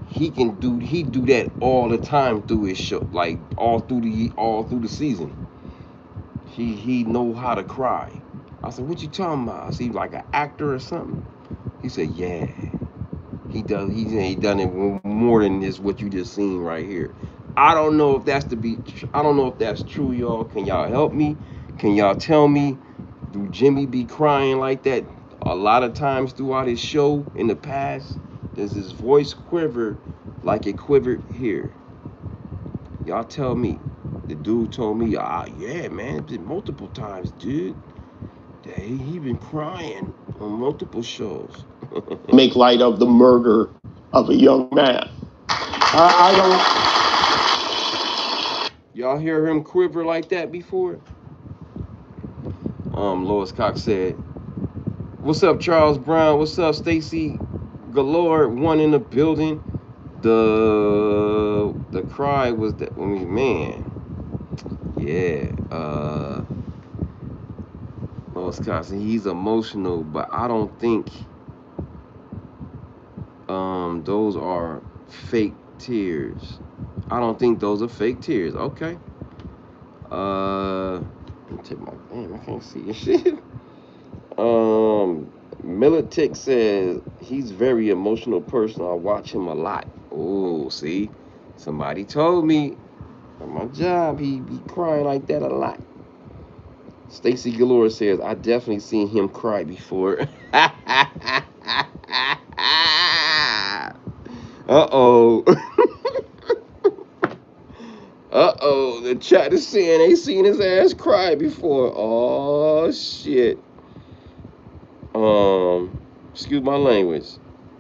he do that all the time through his show, like all through the season. He know how to cry. I said, what you talking about? I see like an actor or something. He said, yeah, he does. He done it more than this what you just seen right here. I don't know if that's I don't know if that's true, y'all. Can y'all help me? Can y'all tell me? Do Jimmy be crying like that a lot of times throughout his show in the past? Does his voice quiver like it quivered here? Y'all tell me. The dude told me, yeah, man, it's been multiple times, dude. He been crying on multiple shows. Make light of the murder of a young man. I don't. Y'all hear him quiver like that before? Lois Cox said, "What's up, Charles Brown? What's up, Stacy Galore? One in the building." The cry was that. I mean, man, yeah. Lois Cox, he's emotional, but I don't think those are fake tears. I don't think those are fake tears. Okay. Let me take my damn. I can't see shit. Militic says he's very emotional person. I watch him a lot. Oh, see, somebody told me at my job he be crying like that a lot. Stacy Galore says I definitely seen him cry before. Uh-oh. Uh-oh. The chat is saying they seen his ass cry before. Oh, shit. Excuse my language.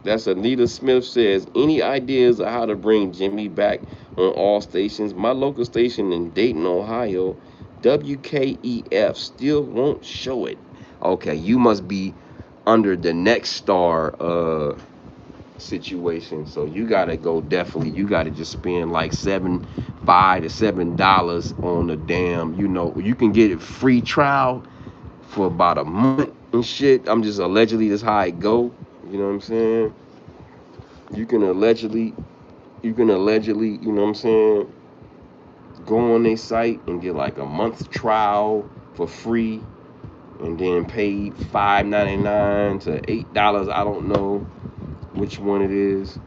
That's Anita Smith says, any ideas of how to bring Jimmy back on all stations? My local station in Dayton, Ohio, WKEF, still won't show it. Okay, you must be under the Next Star situation. So you gotta go definitely. You gotta just spend like $5 to $7 on the damn. You know, you can get a free trial for about a month and shit. I'm just allegedly that's how it go. You know what I'm saying? You can allegedly, you know what I'm saying, go on their site and get like a month trial for free and then pay $5.99 to $8. I don't know which one it is.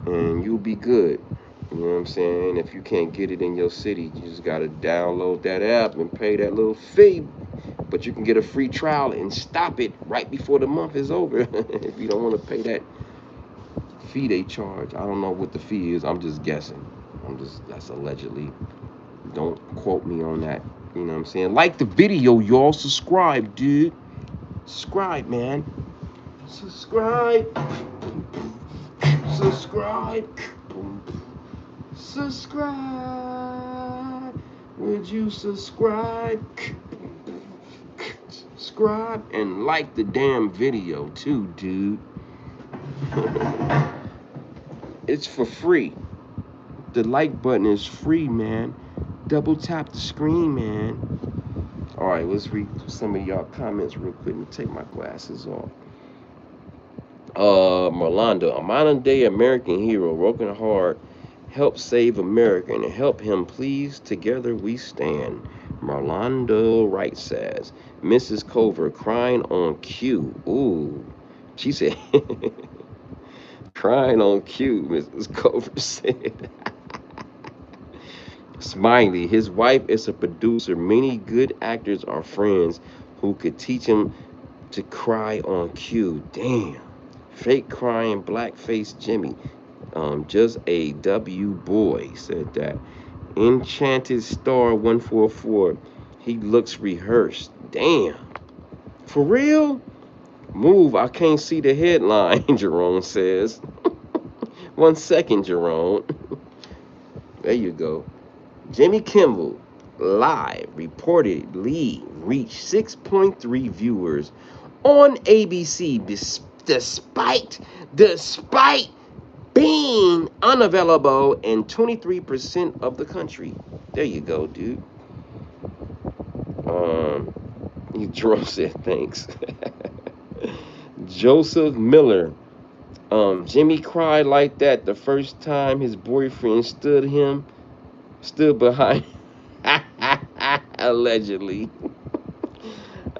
And you'll be good. You know what I'm saying? If you can't get it in your city, you just gotta download that app and pay that little fee. But you can get a free trial and stop it right before the month is over if you don't want to pay that fee they charge. I don't know what the fee is. I'm just guessing. That's allegedly. Don't quote me on that. You know what I'm saying? Like the video, y'all. Subscribe, dude. Subscribe, man. Subscribe. Subscribe. Subscribe. Would you subscribe? Subscribe and like the damn video too, dude. It's for free. The like button is free, man. Double tap the screen, man. All right, let's read some of y'all comments real quick and take my glasses off. Merlando, a modern-day American hero, working hard, help save America and help him, please. Together we stand. Merlando Wright says, Mrs. Cover crying on cue. Ooh, she said, crying on cue. Mrs. Cover said. Smiley, his wife is a producer. Many good actors are friends who could teach him to cry on cue. Damn. Fake crying blackface Jimmy. Just a W boy said that. Enchanted Star 144. He looks rehearsed. Damn. For real? Move, I can't see the headline, Jerome says. 1 second, Jerome. There you go. Jimmy Kimmel live reportedly reached 6.3 viewers on ABC despite being unavailable in 23% of the country. There you go, dude. Jerome said thanks. Joseph Miller. Jimmy cried like that the first time his boyfriend stood behind allegedly.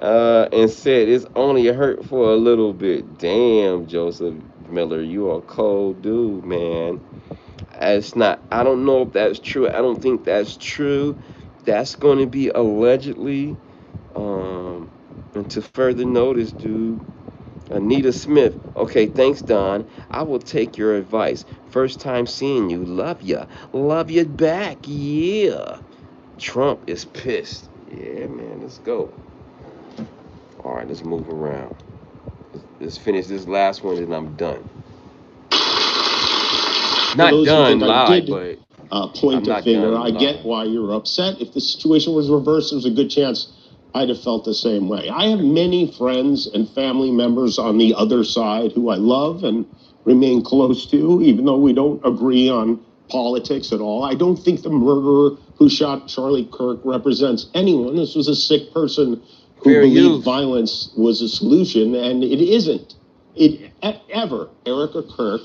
And said it's only hurt for a little bit. Damn, Joseph Miller, you are a cold dude, man. It's not. I don't know if that's true. I don't think that's true. That's going to be allegedly. And to further notice, dude. Anita Smith. Okay, thanks, Don. I will take your advice. First time seeing you. Love ya. Love you back. Yeah. Trump is pissed. Yeah, man. Let's go. All right, let's move around. Let's finish this last one, and I'm done. Not done live, but point a finger. I get why you're upset. If the situation was reversed, there's a good chance I'd have felt the same way. I have many friends and family members on the other side who I love and remain close to, even though we don't agree on politics at all. I don't think the murderer who shot Charlie Kirk represents anyone. This was a sick person who believed violence was a solution, and it isn't. Erica Kirk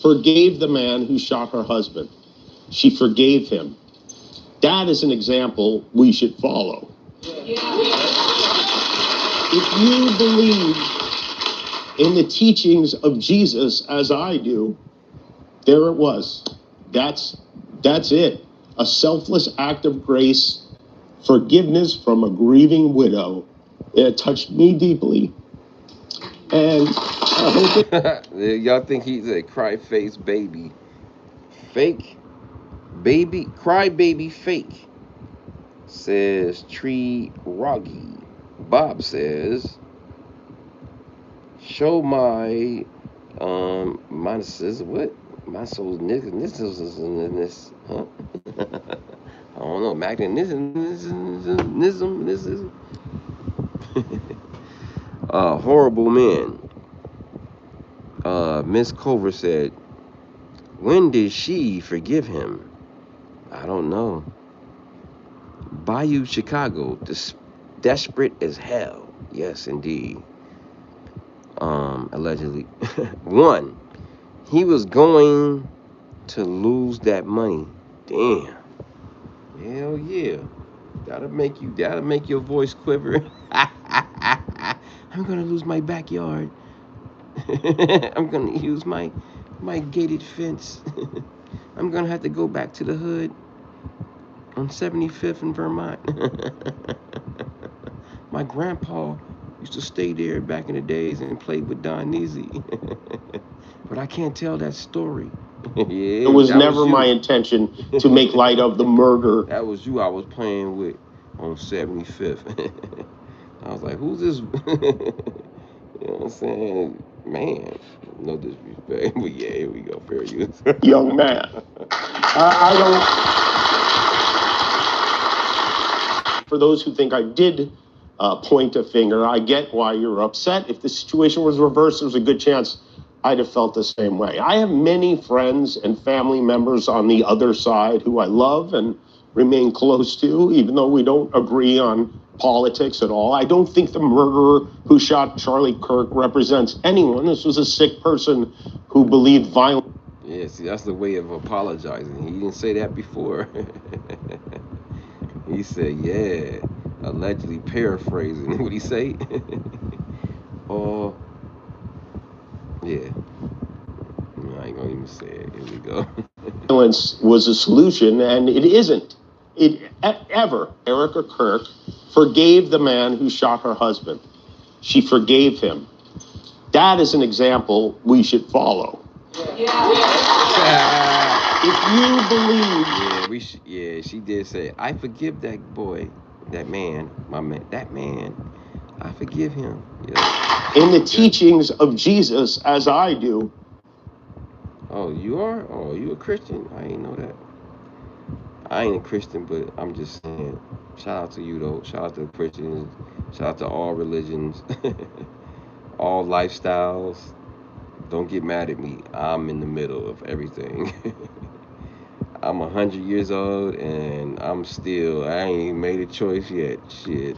forgave the man who shot her husband. She forgave him. That is an example we should follow. If you believe in the teachings of Jesus as I do, there it was. That's it. A selfless act of grace, forgiveness from a grieving widow. It touched me deeply. And I hope y'all think he's a cry-face baby. Fake baby, cry baby fake, says Tree Roggy. Bob says, show my what? My soul's nigga, huh? I don't know, magnetism. Horrible men. Miss Culver said, when did she forgive him? I don't know. Bayou, Chicago, desperate as hell. Yes, indeed. Allegedly. 1, he was going to lose that money. Damn. Hell yeah. That'll make your voice quiver. I'm gonna lose my backyard. I'm gonna use my gated fence. I'm gonna have to go back to the hood on 75th in Vermont. My grandpa used to stay there back in the days and play with Don Neasy. But I can't tell that story. Yeah, it was never my intention to make light of the murder. That was you I was playing with on 75th. I was like, who's this? You know what I'm saying? Man, no disrespect. But yeah, here we go. Fair use. Young man. I don't... For those who think I did point a finger, I get why you're upset. If the situation was reversed, there's a good chance I'd have felt the same way. I have many friends and family members on the other side who I love and remain close to, even though we don't agree on politics at all. I don't think the murderer who shot Charlie Kirk represents anyone. This was a sick person who believed violence. Yeah, see, that's the way of apologizing. He didn't say that before. He said, yeah, allegedly paraphrasing. What'd he say? Yeah. I ain't gonna even say it. Here we go. Violence was a solution, and it isn't. Ever. Erica Kirk forgave the man who shot her husband. She forgave him. That is an example we should follow. If you believe... Yeah, she did say, I forgive that boy, that man, I forgive him. Yeah. In the teachings of Jesus, as I do. Oh, you are? Oh, you a Christian? I ain't know that. I ain't a Christian, but I'm just saying, shout out to you, though. Shout out to Christians. Shout out to all religions. All lifestyles. Don't get mad at me. I'm in the middle of everything. I'm 100 years old, and I ain't even made a choice yet. Shit.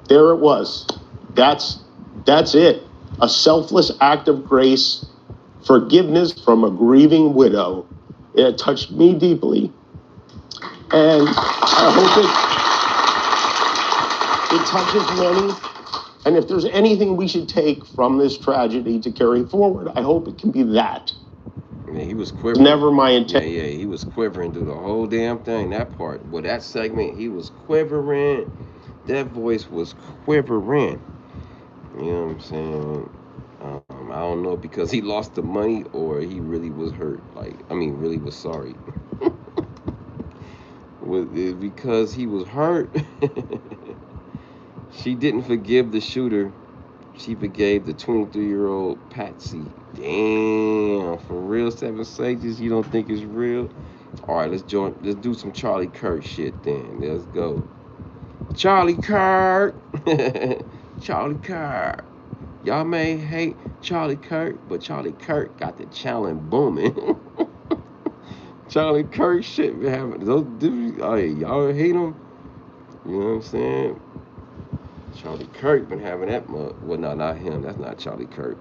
There it was. That's it. A selfless act of grace, forgiveness from a grieving widow. It touched me deeply, and I hope it touches many. And if there's anything we should take from this tragedy to carry forward, I hope it can be that. Yeah, he was quivering. Never my intent. Yeah, he was quivering through the whole damn thing. That part, well, that segment, he was quivering. That voice was quivering. You know what I'm saying? I don't know, because he lost the money or he really was hurt. Really was sorry. Because he was hurt. She didn't forgive the shooter. She forgave the 23-year-old Patsy. Damn, for real, 7 Sages, you don't think it's real? All right, let's do some Charlie Kirk shit then. Let's go. Charlie Kirk. Charlie Kirk. Y'all may hate Charlie Kirk, but Charlie Kirk got the challenge booming. Charlie Kirk shit been having those dudes. Oh, y'all hate him? You know what I'm saying? Charlie Kirk been having that mug. Well, no, not him. That's not Charlie Kirk.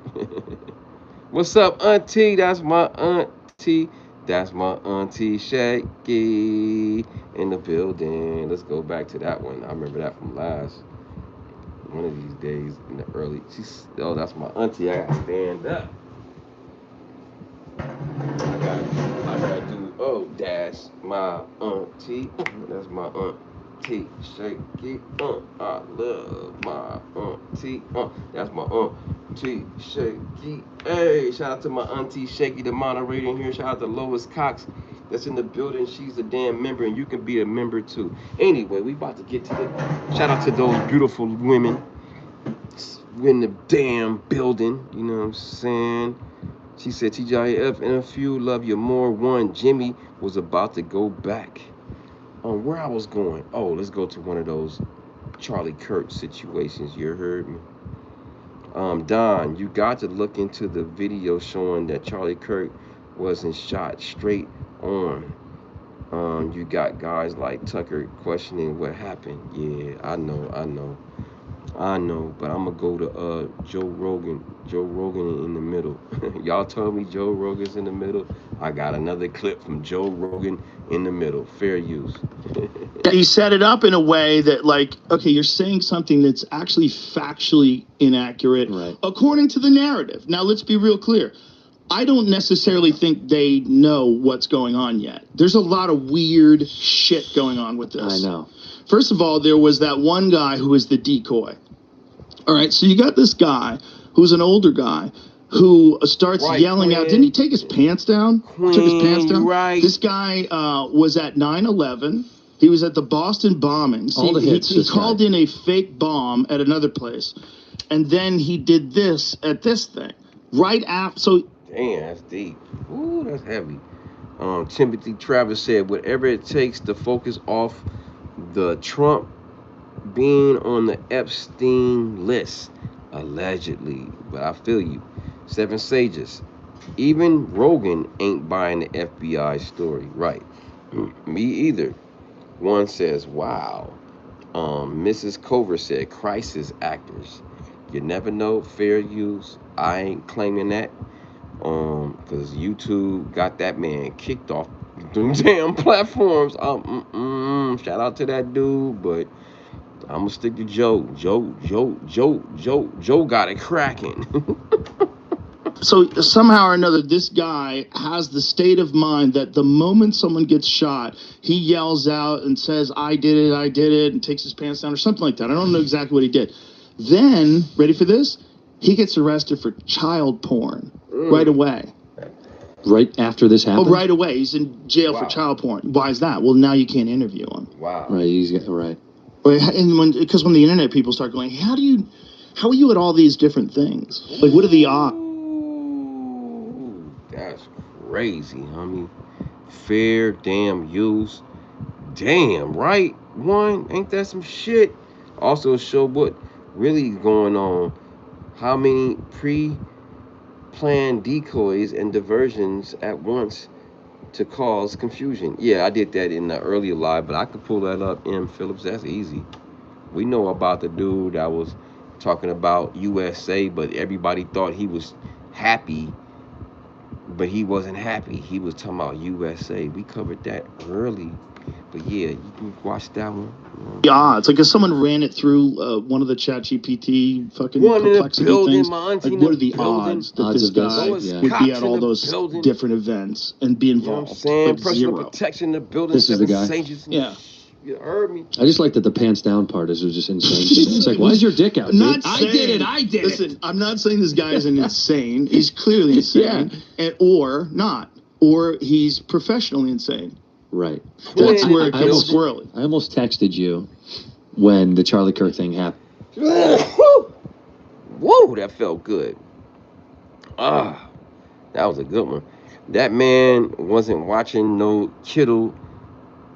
What's up, auntie? That's my auntie. That's my auntie Shaky in the building. Let's go back to that one. I remember that from one of these days in the early. That's my auntie. I gotta stand up. I gotta do. Oh, that's my auntie. That's my auntie Shaky. I love my auntie. That's my auntie Shaky. Hey, shout out to my auntie Shaky, the moderator in here. Shout out to Lois Cox that's in the building. She's a damn member, and you can be a member too. Anyway, we about to get to the shout out to those beautiful women in the damn building. You know what I'm saying? She said, TGIF and a few love you more. One, Jimmy was about to go back on where I was going. Oh, let's go to one of those Charlie Kirk situations. You heard me? Don, you got to look into the video showing that Charlie Kirk wasn't shot straight on. You got guys like Tucker questioning what happened. Yeah, I know, but I'm gonna go to Joe Rogan in the middle. Y'all told me Joe Rogan's in the middle. I got another clip from Joe Rogan in the middle. Fair use. He set it up in a way that, like, okay, you're saying something that's actually factually inaccurate, right, according to the narrative. Now, let's be real clear. I don't necessarily think they know what's going on yet. There's a lot of weird shit going on with this. I know. First of all, there was that one guy who was the decoy. All right, so you got this guy who's an older guy who starts yelling out. Didn't he take his pants down? Took his pants down? Right. This guy was at 9/11. He was at the Boston bombings. All the hits, he called in a fake bomb at another place. And then he did this at this thing. Right after. So. Damn, that's deep. Ooh, that's heavy. Timothy Travis said, whatever it takes to focus off the Trump being on the Epstein list, allegedly. But I feel you. Seven Sages. Even Rogan ain't buying the FBI story. Right. Me either. One says, wow. Mrs. Cover said, crisis actors. You never know, fair use. I ain't claiming that. Because YouTube got that man kicked off them damn platforms. Shout out to that dude, but I'm gonna stick to Joe. Joe got it cracking. So somehow or another, this guy has the state of mind that the moment someone gets shot, he yells out and says, I did it, and takes his pants down or something like that. I don't know exactly what he did. Then, ready for this? He gets arrested for child porn right away. Right after this happened? Oh, right away. He's in jail for child porn. Why is that? Well, now you can't interview him. Wow. Right, right. And because when the internet people start going, how are you at all these different things? Like, what are the odds? That's crazy, homie. Fair damn use. Damn, right? One, ain't that some shit? Also show what really going on. How many pre-planned decoys and diversions at once to cause confusion. Yeah, I did that in the earlier live, but I could pull that up, M. Phillips. That's easy. We know about the dude that was talking about USA, but everybody thought he was happy. But he wasn't happy. He was talking about USA. We covered that early. But yeah, you can watch that one. Yeah, it's like if someone ran it through one of the ChatGPT fucking perplexity things. Like, what are the odds that this guy would be at all those different events and be involved? You know what I'm saying? Like Personal zero. protection in the building. This is the guy. Yeah. You heard me. I just like that the pants down part is just insane. It's like, why is your dick out? I did it. Listen, I'm not saying this guy is an insane. He's clearly insane. Or not. Or he's professionally insane. Right. That's where it gets squirrely. I almost texted you when the Charlie Kirk thing happened. Whoa, that felt good. That was a good one. That man wasn't watching no Kittle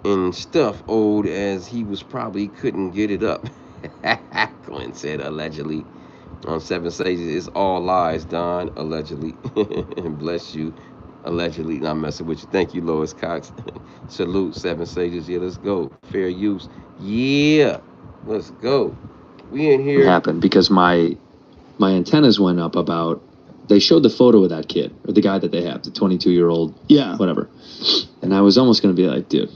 and stuff old as he was probably couldn't get it up. Glenn said allegedly on Seven Sages. It's all lies, Don. Allegedly. And bless you. Allegedly. Not messing with you. Thank you, Lois Cox. Salute, Seven Sages. Yeah, let's go. Fair use. Yeah. Let's go. We in here. What happened? Because my antennas went up about. They showed the photo of that kid, or the guy that they have, the 22-year-old. Yeah. Whatever. And I was almost going to be like, dude.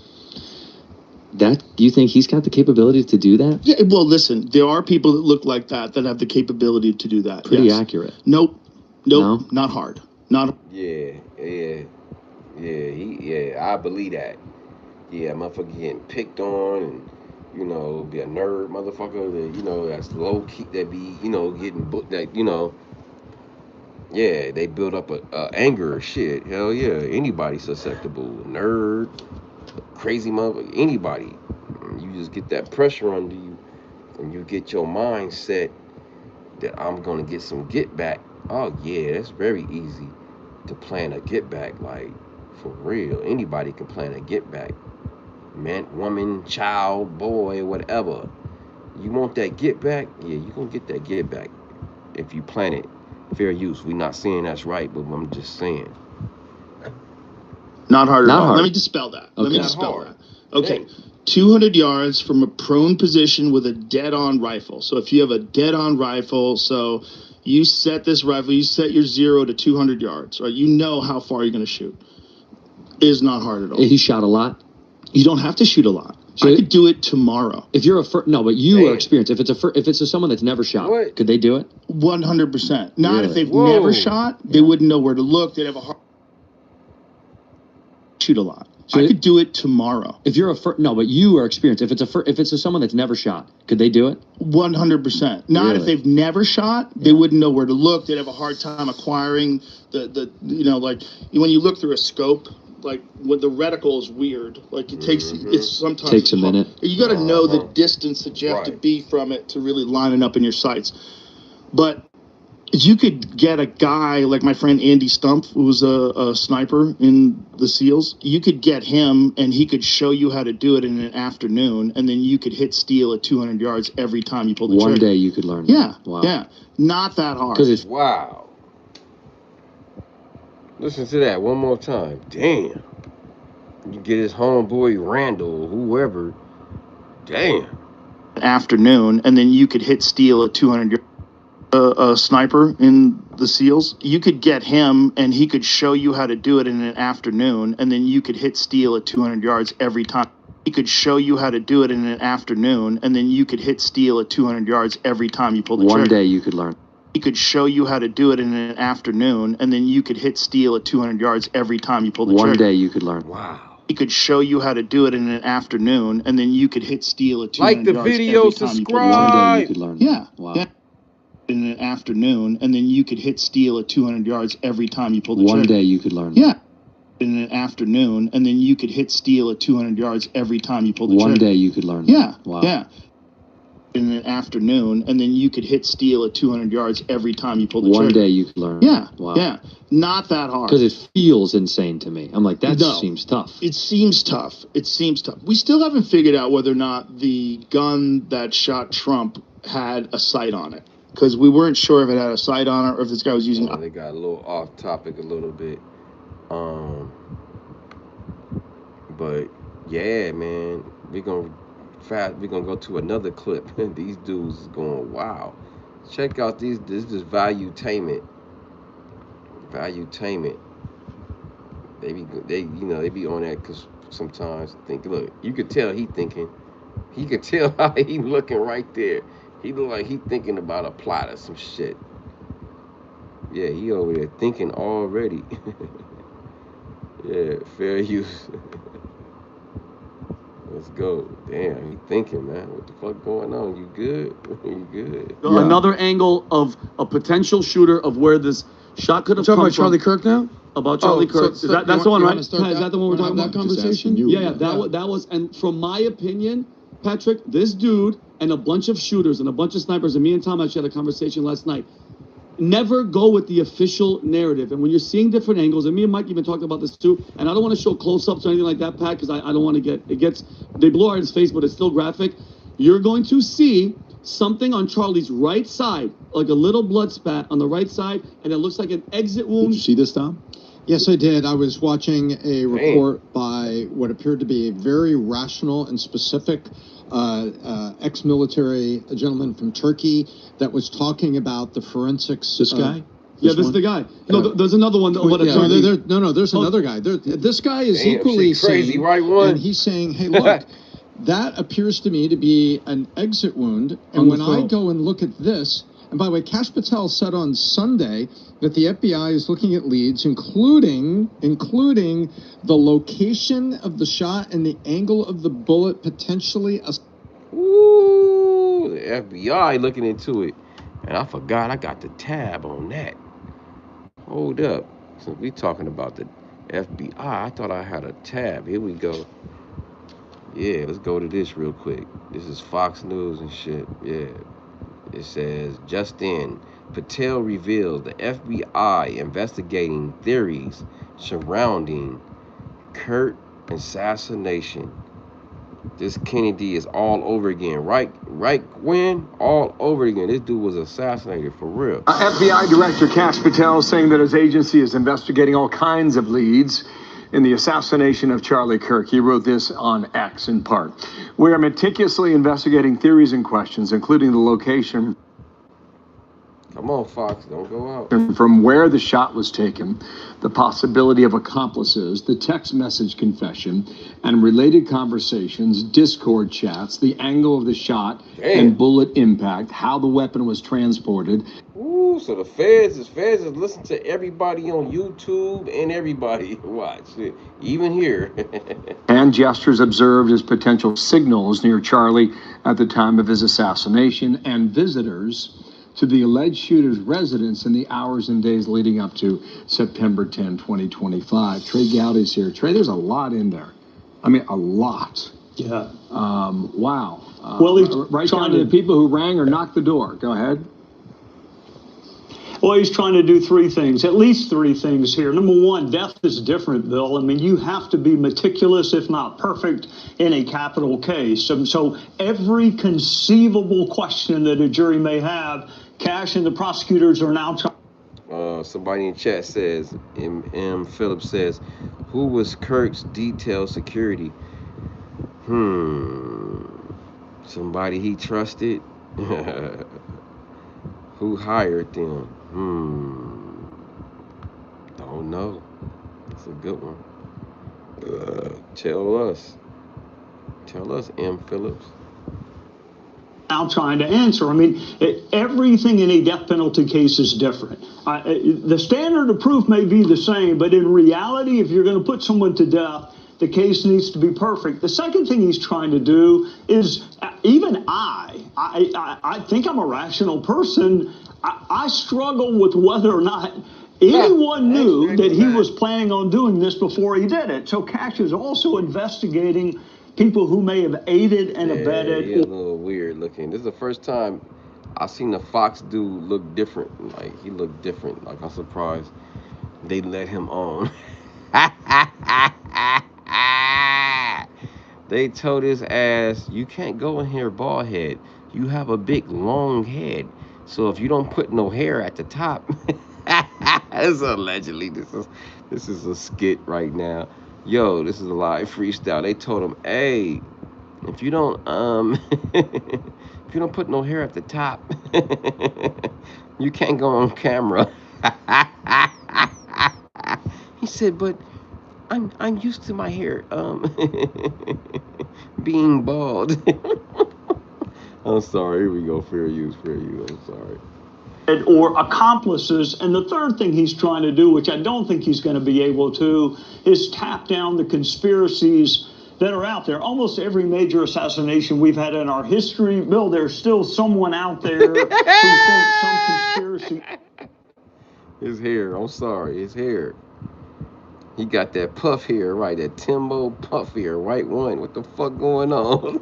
Do you think he's got the capability to do that? Yeah, well, listen, there are people that look like that have the capability to do that. Pretty accurate. Nope, no? Not hard. Not. Yeah, I believe that. Yeah, motherfucker getting picked on and, you know, be a nerd motherfucker that, you know, that's low key, that be, you know, getting booked, that, you know, yeah, they build up a anger or shit. Hell yeah, anybody susceptible. Nerd, crazy motherfucker, anybody. You just get that pressure under you and you get your mindset that I'm gonna get some get back. Oh yeah, it's very easy to plan a get back, like for real. Anybody can plan a get back. Man, woman, child, boy, whatever. You want that get back? Yeah, you gonna get that get back if you plan it. Fair use. We're not saying that's right, but I'm just saying. Not hard at all. Let me dispel that. Okay. Let me dispel that. Okay. 200 yards from a prone position with a dead-on rifle. So if you have a dead-on rifle, so you set this rifle, you set your 0 to 200 yards, right? You know how far you're going to shoot. It is not hard at all. He shot a lot? You don't have to shoot a lot. So I could do it tomorrow. If you're but you are experienced. If it's someone that's never shot, could they do it? 100%. Not if they've never shot. They wouldn't know where to look. They'd have a hard shoot a lot. So I could do it tomorrow. If you're but you are experienced. If it's someone that's never shot, could they do it? 100%. Not if they've never shot. They wouldn't know where to look. They'd have a hard time acquiring the you know, like when you look through a scope. Like when the reticle is weird, like it takes it's sometimes takes a minute. You got to know the distance that you have to be from it to really line it up in your sights. But you could get a guy like my friend Andy Stump, who was a sniper in the SEALs. You could get him, and he could show you how to do it in an afternoon, and then you could hit steel at 200 yards every time you pull the trigger. One day you could learn. Yeah, wow. Yeah, not that hard. Wow. Listen to that one more time. Damn. You get his homeboy Randall, whoever. Damn. Afternoon, and then you could hit Steele at 200 yards. A sniper in the SEALs, you could get him and he could show you how to do it in an afternoon, and then you could hit Steele at 200 yards every time. He could show you how to do it in an afternoon, and then you could hit Steele at 200 yards every time you pull the trigger. One day you could learn. He could show you how to do it in an afternoon, and then you could hit Steele at 200 yards every time you pull the trigger. One day you could learn. Wow. He could show you how to do it in an afternoon, and then you could hit Steele at 200 yards. Like the video, subscribe. One day you could learn. Yeah. Wow. Yeah. In an afternoon, and then you could hit Steele at 200 yards every time you pull the trigger. One day you could learn. Yeah. In an afternoon, and then you could hit Steele at 200 yards every time you pull the trigger. One day you could learn. Yeah. Wow. Yeah. In an afternoon, and then you could hit Steele at 200 yards every time you pull the trigger. One day you could learn. Yeah. Wow. Yeah. Not that hard. Because it feels insane to me. I'm like, that seems tough. It seems tough. It seems tough. We still haven't figured out whether or not the gun that shot Trump had a sight on it. Because we weren't sure if it had a sight on it or if this guy was using... They got a little off topic a little bit. But yeah, man, we're gonna go to another clip. These dudes is going wow. Check out this is valuetainment. They be on that because sometimes think, look, you could tell he thinking. He could tell how he looking right there. He look like he thinking about a plot or some shit. Yeah, he over there thinking already. Yeah, fair use. Let's go. Damn, he thinking, man. What the fuck going on? You good? You good? Yeah. Another angle of a potential shooter of where this shot could have come from. Talking about Charlie Kirk now? About Charlie Kirk. That's the one, right? Is that the one we're talking about? Conversation? Yeah, that was. And from my opinion, Patrick, this dude and a bunch of shooters and a bunch of snipers, and me and Tom actually had a conversation last night. Never go with the official narrative. And when you're seeing different angles, and me and Mike even talked about this too, and I don't want to show close-ups or anything like that, Pat, because I don't want to they blow out his face, but it's still graphic. You're going to see something on Charlie's right side, like a little blood spat on the right side, and it looks like an exit wound. Did you see this, Tom? Yes, I did. I was watching a report by what appeared to be a very rational and specific ex-military gentleman from Turkey that was talking about the forensics. This guy? This is the guy. No, there's another one. There's another guy. This guy is equally crazy, sane, right one? and he's saying, hey, look, that appears to me to be an exit wound, and when I go and look at this, and by the way, Kash Patel said on Sunday that the FBI is looking at leads, including the location of the shot and the angle of the bullet, potentially. Ooh, the FBI looking into it. And I forgot I got the tab on that. Hold up. Since we talking about the FBI, I thought I had a tab. Here we go. Yeah, let's go to this real quick. This is Fox News and shit. Yeah. It says, just in, Patel reveals the FBI investigating theories surrounding Kirk assassination. This Kennedy is all over again. Right, Gwen? All over again. This dude was assassinated for real. FBI Director Kash Patel saying that his agency is investigating all kinds of leads in the assassination of Charlie Kirk. He wrote this on X in part. We are meticulously investigating theories and questions, including the location. Come on, Fox, don't go out. From where the shot was taken, the possibility of accomplices, the text message confession, and related conversations, Discord chats, the angle of the shot and bullet impact, how the weapon was transported. Ooh, so the feds is listening to everybody on YouTube and everybody watch it, even here. And gestures observed as potential signals near Charlie at the time of his assassination, and visitors to the alleged shooter's residence in the hours and days leading up to September 10, 2025. Trey Gowdy's here. Trey, there's a lot in there. I mean, a lot. Yeah. Wow. Well, he's right trying down to to the people who rang or knocked the door. Go ahead. Well, he's trying to do three things, at least three things here. Number one, death is different, Bill. I mean, you have to be meticulous, if not perfect, in a capital case. So every conceivable question that a jury may have, Kash and the prosecutors are now trying. Somebody in chat says, M. Phillips says, who was Kirk's detailed security? Somebody he trusted? Who hired them? Don't know. That's a good one. Tell us, M. Phillips. Now trying to answer. I mean, everything in a death penalty case is different. The standard of proof may be the same, but in reality, if you're going to put someone to death, the case needs to be perfect. The second thing he's trying to do is, even I think I'm a rational person. I struggle with whether or not anyone knew that he was planning on doing this before he did it. So Cash is also investigating people who may have aided and abetted. Yeah, a little weird looking. This is the first time I seen the Fox dude look different. Like, he looked different. Like, I'm surprised they let him on. They told his ass, you can't go in here bald head. You have a big long head. So if you don't put no hair at the top. This allegedly, this is a skit right now. Yo, this is a live freestyle. They told him, hey, if you don't if you don't put no hair at the top, you can't go on camera. He said, but I'm used to my hair being bald. I'm sorry. Here we go. Fair use. I'm sorry. Or accomplices. And the third thing he's trying to do, which I don't think he's going to be able to, is tap down the conspiracies that are out there. Almost every major assassination we've had in our history, Bill, there's still someone out there who thinks some conspiracy. His hair, I'm sorry, his hair. He got that puff hair, right? That Timbo puff hair, right one. What the fuck going on?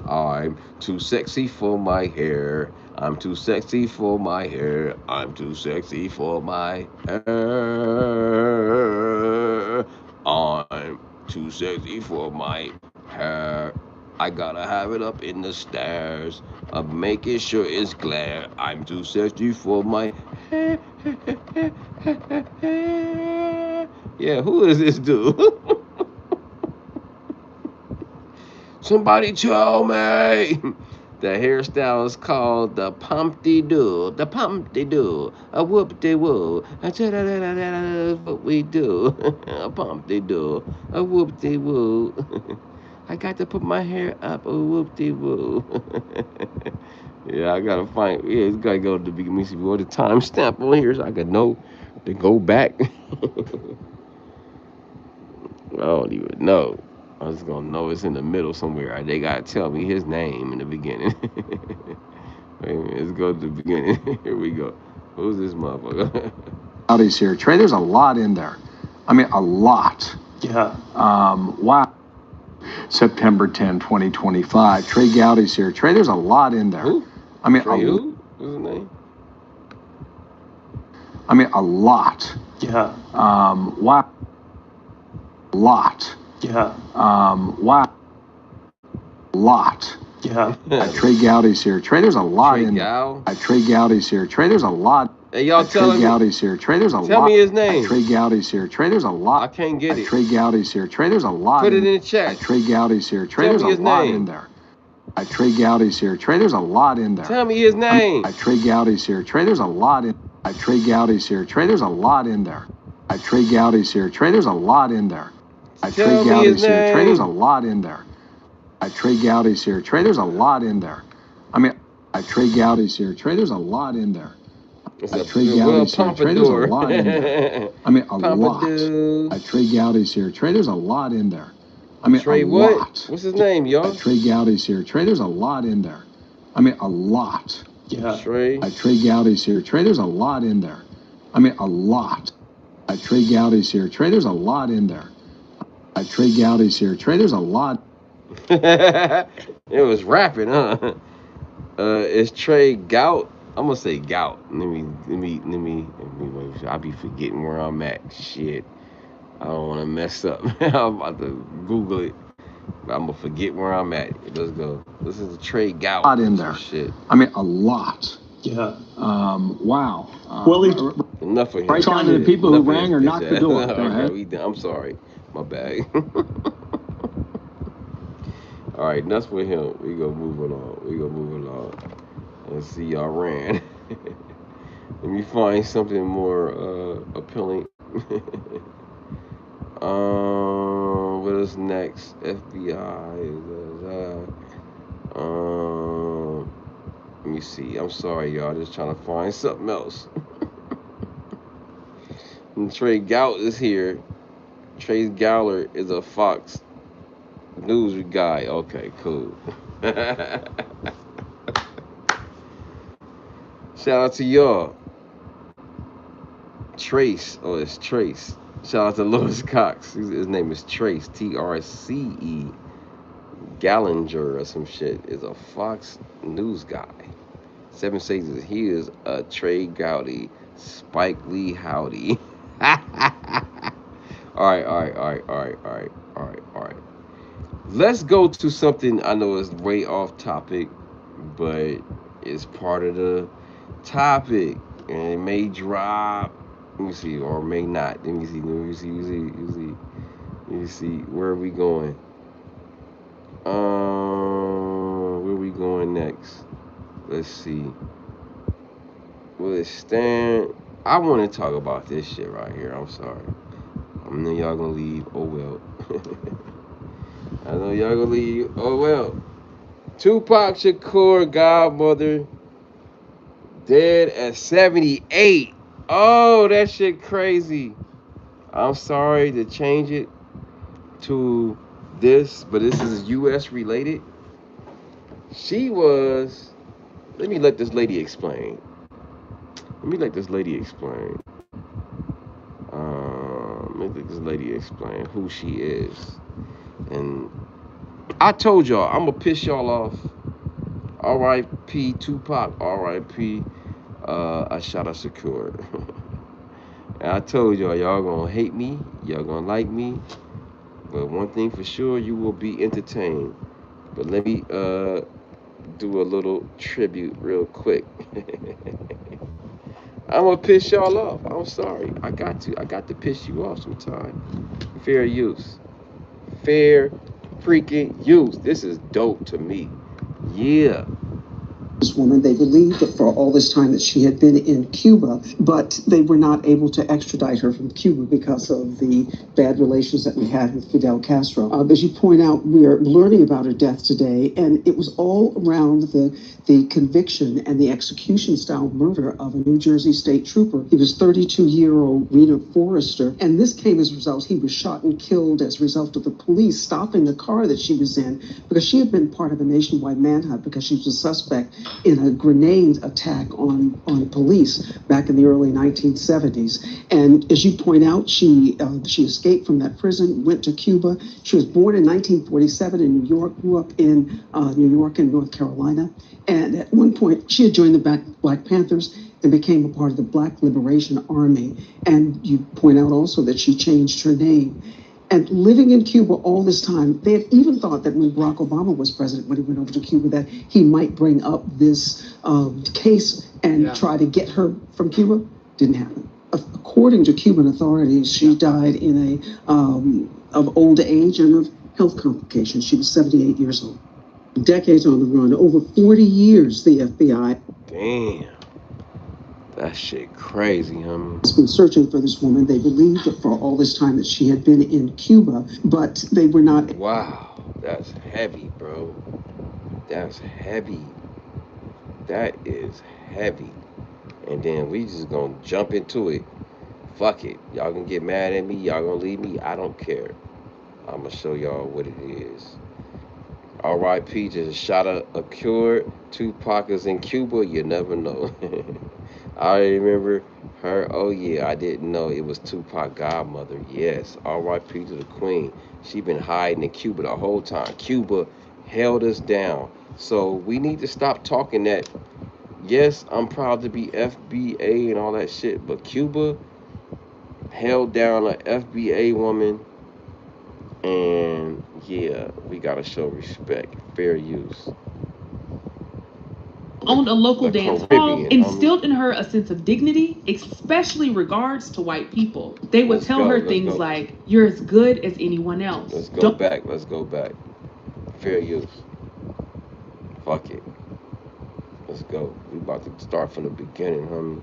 I'm too sexy for my hair. I'm too sexy for my hair. I'm too sexy for my hair. I'm too sexy for my hair. I gotta have it up in the stairs. I'm making sure it's clear. I'm too sexy for my hair. Yeah, who is this dude? Somebody tell me. The hairstyle is called the pump-de-doo. The pump-de-doo. A whoop-de-woo. That's what we do. A pump-de-doo. A whoop-de-woo. I got to put my hair up. A whoop-de-woo. Yeah, I gotta find. Yeah, it's gotta go to the beginning. Let me see what the time stamp on here so I can know to go back. I don't even know. I was gonna know it's in the middle somewhere. They gotta tell me his name in the beginning. Wait a minute, let's go to the beginning. Here we go. Who's this motherfucker? Out here, Trey. There's a lot in there. I mean, a lot. Yeah. Wow. September 10, 2025. Trey Gowdy's here. Trey, there's a lot in there. Who? I mean, Trey who? What's his name? I mean, a lot. Yeah. Wow. A lot. Yeah. Wow. Lot. Yeah. Trey Gowdy's here. Trey, there's a lot Trey in Gow? there. Trey Gowdy's here. Trey, there's a lot. Hey, y'all tell Trey me. Gowdy's here. Trey, there's a lot. Tell me his name. Trey Gowdy's here. Trey, there's a lot. I can't get it. Trey Gowdy's here. Trey, there's a lot. Put it in the chat. Trey Gowdy's here. Trey, Tell there's me a his lot name. in there. Trey Gowdy's here. Trey, there's a lot in there. Tell me his name. Trey Gowdy's here. Trey, there's a lot in. Trey Gowdy's here. Trey, there's a lot in there. Trey Gowdy's here. Trey, there's a lot in there. Trey Gowdy's here. Trey, there's a lot in there. Trey Gowdy's here. Trey, there's a lot in there. I mean, Trey Gowdy's here. Trey, there's a lot in there. Trey Gowdy's here. Trey, there's a lot in there. I mean, a lot. Trey Gowdy's here. Trey, there's a lot in there. I mean, Trey a what? lot. What's his name, y'all? Trey Gowdy's here. Trey, there's a lot in there. I mean, a lot. Yeah. Trey. Trey Gowdy's here. Trey, there's a lot in there. I mean, a lot. Trey Gowdy's here. Trey, there's a lot in there. Trey Gowdy's here. Trey, there's a lot. It was rapping, huh? It's Trey Gout. I'm gonna say Gout. Let me. I be forgetting where I'm at. Shit. I don't want to mess up. I'm about to Google it. But I'm gonna forget where I'm at. Let's go. This is Trey Gout. A lot in there. Shit. I mean, a lot. Yeah. Wow. Well, enough of him. Right down to the people who rang or knocked the door. Go ahead. I'm sorry. My bad. All right, enough with him. We gonna move along. Let's see, y'all ran. Let me find something more appealing. What is next? FBI. Let me see. I'm sorry, y'all. Just trying to find something else. And Trey Gout is here. Trey Gowler is a Fox News guy. Okay, cool. Shout out to y'all. Trace. Oh, it's Trace. Shout out to Louis Cox. His name is Trace. T-R-C-E. Gallinger or some shit. Is a Fox News guy. 7 says he is a Trey Gowdy. Spike Lee Howdy. All right. Let's go to something I know is way off topic, but it's part of the topic, and it may drop. Let me see, or may not. Let me see. Where are we going? Where are we going next? Let's see. Will it stand? I want to talk about this shit right here. I'm sorry. I know y'all gonna leave. Oh well. I know y'all gonna leave. Oh well. Tupac Shakur godmother dead at 78. Oh, that shit crazy. I'm sorry to change it to this, but this is U.S. related. She was. Let me let this lady explain. Let me let this lady explain who she is. And I told y'all, I'm gonna piss y'all off. R.I.P. Tupac. R.I.P. Assata Shakur. And I told y'all gonna hate me. Y'all gonna like me. But one thing for sure, you will be entertained. But let me do a little tribute real quick. I'm gonna piss y'all off. I'm sorry. I got to piss you off sometime. Fair use. Fair freaking use. This is dope to me. Yeah. This woman, they believed that for all this time that she had been in Cuba, but they were not able to extradite her from Cuba because of the bad relations that we had with Fidel Castro. As you point out, we are learning about her death today, and it was all around the conviction and the execution-style murder of a New Jersey state trooper. He was 32-year-old Rena Forrester, and this came as a result. He was shot and killed as a result of the police stopping the car that she was in because she had been part of a nationwide manhunt because she was a suspect in a grenade attack on police back in the early 1970s. And as you point out, she escaped from that prison, went to Cuba. She was born in 1947 in New York, grew up in New York and North Carolina. And at one point, she had joined the Black Panthers and became a part of the Black Liberation Army. And you point out also that she changed her name. And living in Cuba all this time, they had even thought that when Barack Obama was president, when he went over to Cuba, that he might bring up this case and try to get her from Cuba. Didn't happen. According to Cuban authorities, she died in of old age and of health complications. She was 78 years old. Decades on the run, over 40 years, the FBI. Damn. That shit crazy, homie. Has been searching for this woman. They believed that for all this time that she had been in Cuba, but they were not. Wow, that's heavy, bro. That's heavy. That is heavy. And then we just gonna jump into it. Fuck it. Y'all gonna get mad at me. Y'all gonna leave me. I don't care. I'm gonna show y'all what it is. R.I.P. just shot a cure. Tupac is in Cuba. You never know. I remember her. Oh yeah, I didn't know it was Tupac godmother. Yes. R.I.P. to the queen. She been hiding in Cuba the whole time. Cuba held us down. So we need to stop talking that. Yes, I'm proud to be FBA and all that shit, but Cuba held down an FBA woman. And yeah, we gotta show respect, fair use. owned a local dance hall, instilled in her a sense of dignity, especially regards to white people. They would tell her things like, "You're as good as anyone else." Let's go back. Let's go back. Fair use. Fuck it. Let's go. We about to start from the beginning, homie.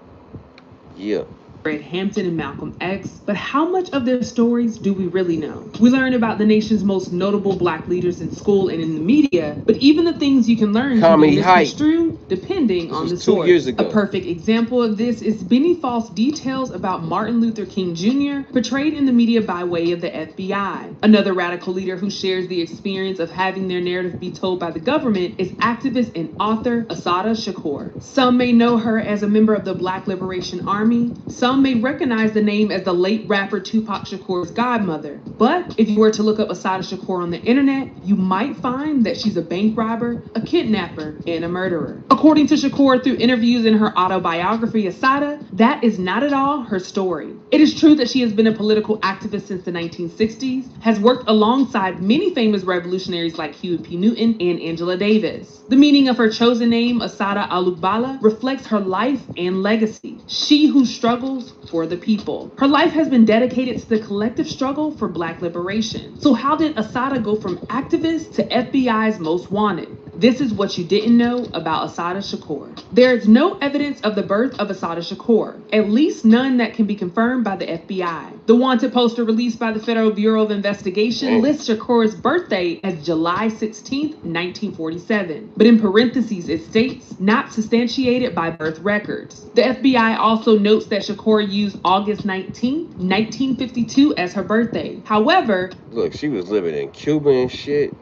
Yeah. Fred Hampton and Malcolm X, but how much of their stories do we really know? We learn about the nation's most notable black leaders in school and in the media, but even the things you can learn can be misconstrued depending on the source. 2 years ago. A perfect example of this is many false details about Martin Luther King Jr. portrayed in the media by way of the FBI. Another radical leader who shares the experience of having their narrative be told by the government is activist and author Assata Shakur. Some may know her as a member of the Black Liberation Army. Some may recognize the name as the late rapper Tupac Shakur's godmother. But if you were to look up Assata Shakur on the internet, you might find that she's a bank robber, a kidnapper, and a murderer. According to Shakur, through interviews in her autobiography, Assata, that is not at all her story. It is true that she has been a political activist since the 1960s, has worked alongside many famous revolutionaries like Huey P. Newton and Angela Davis. The meaning of her chosen name, Assata Alukbala, reflects her life and legacy. She who struggles for the people. Her life has been dedicated to the collective struggle for Black liberation. So how did Assata go from activist to FBI's most wanted? This is what you didn't know about Assata Shakur. There is no evidence of the birth of Assata Shakur, at least none that can be confirmed by the FBI. The wanted poster released by the Federal Bureau of Investigation lists Shakur's birthday as July 16, 1947. But in parentheses, it states, not substantiated by birth records. The FBI also notes that Shakur used August 19, 1952 as her birthday. However, look, she was living in Cuba and shit.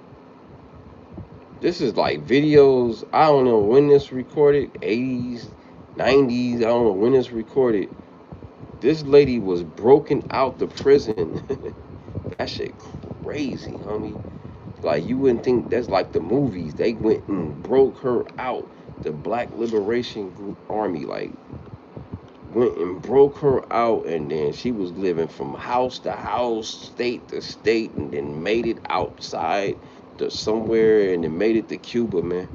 This is like videos, I don't know when this recorded, 80s, 90s, I don't know when this recorded. This lady was broken out the prison. That shit crazy, homie. Like, you wouldn't think that's like the movies. They went and broke her out. The Black Liberation Group Army, like, went and broke her out, and then she was living from house to house, state to state, and then made it outside to somewhere, and then made it to Cuba, man.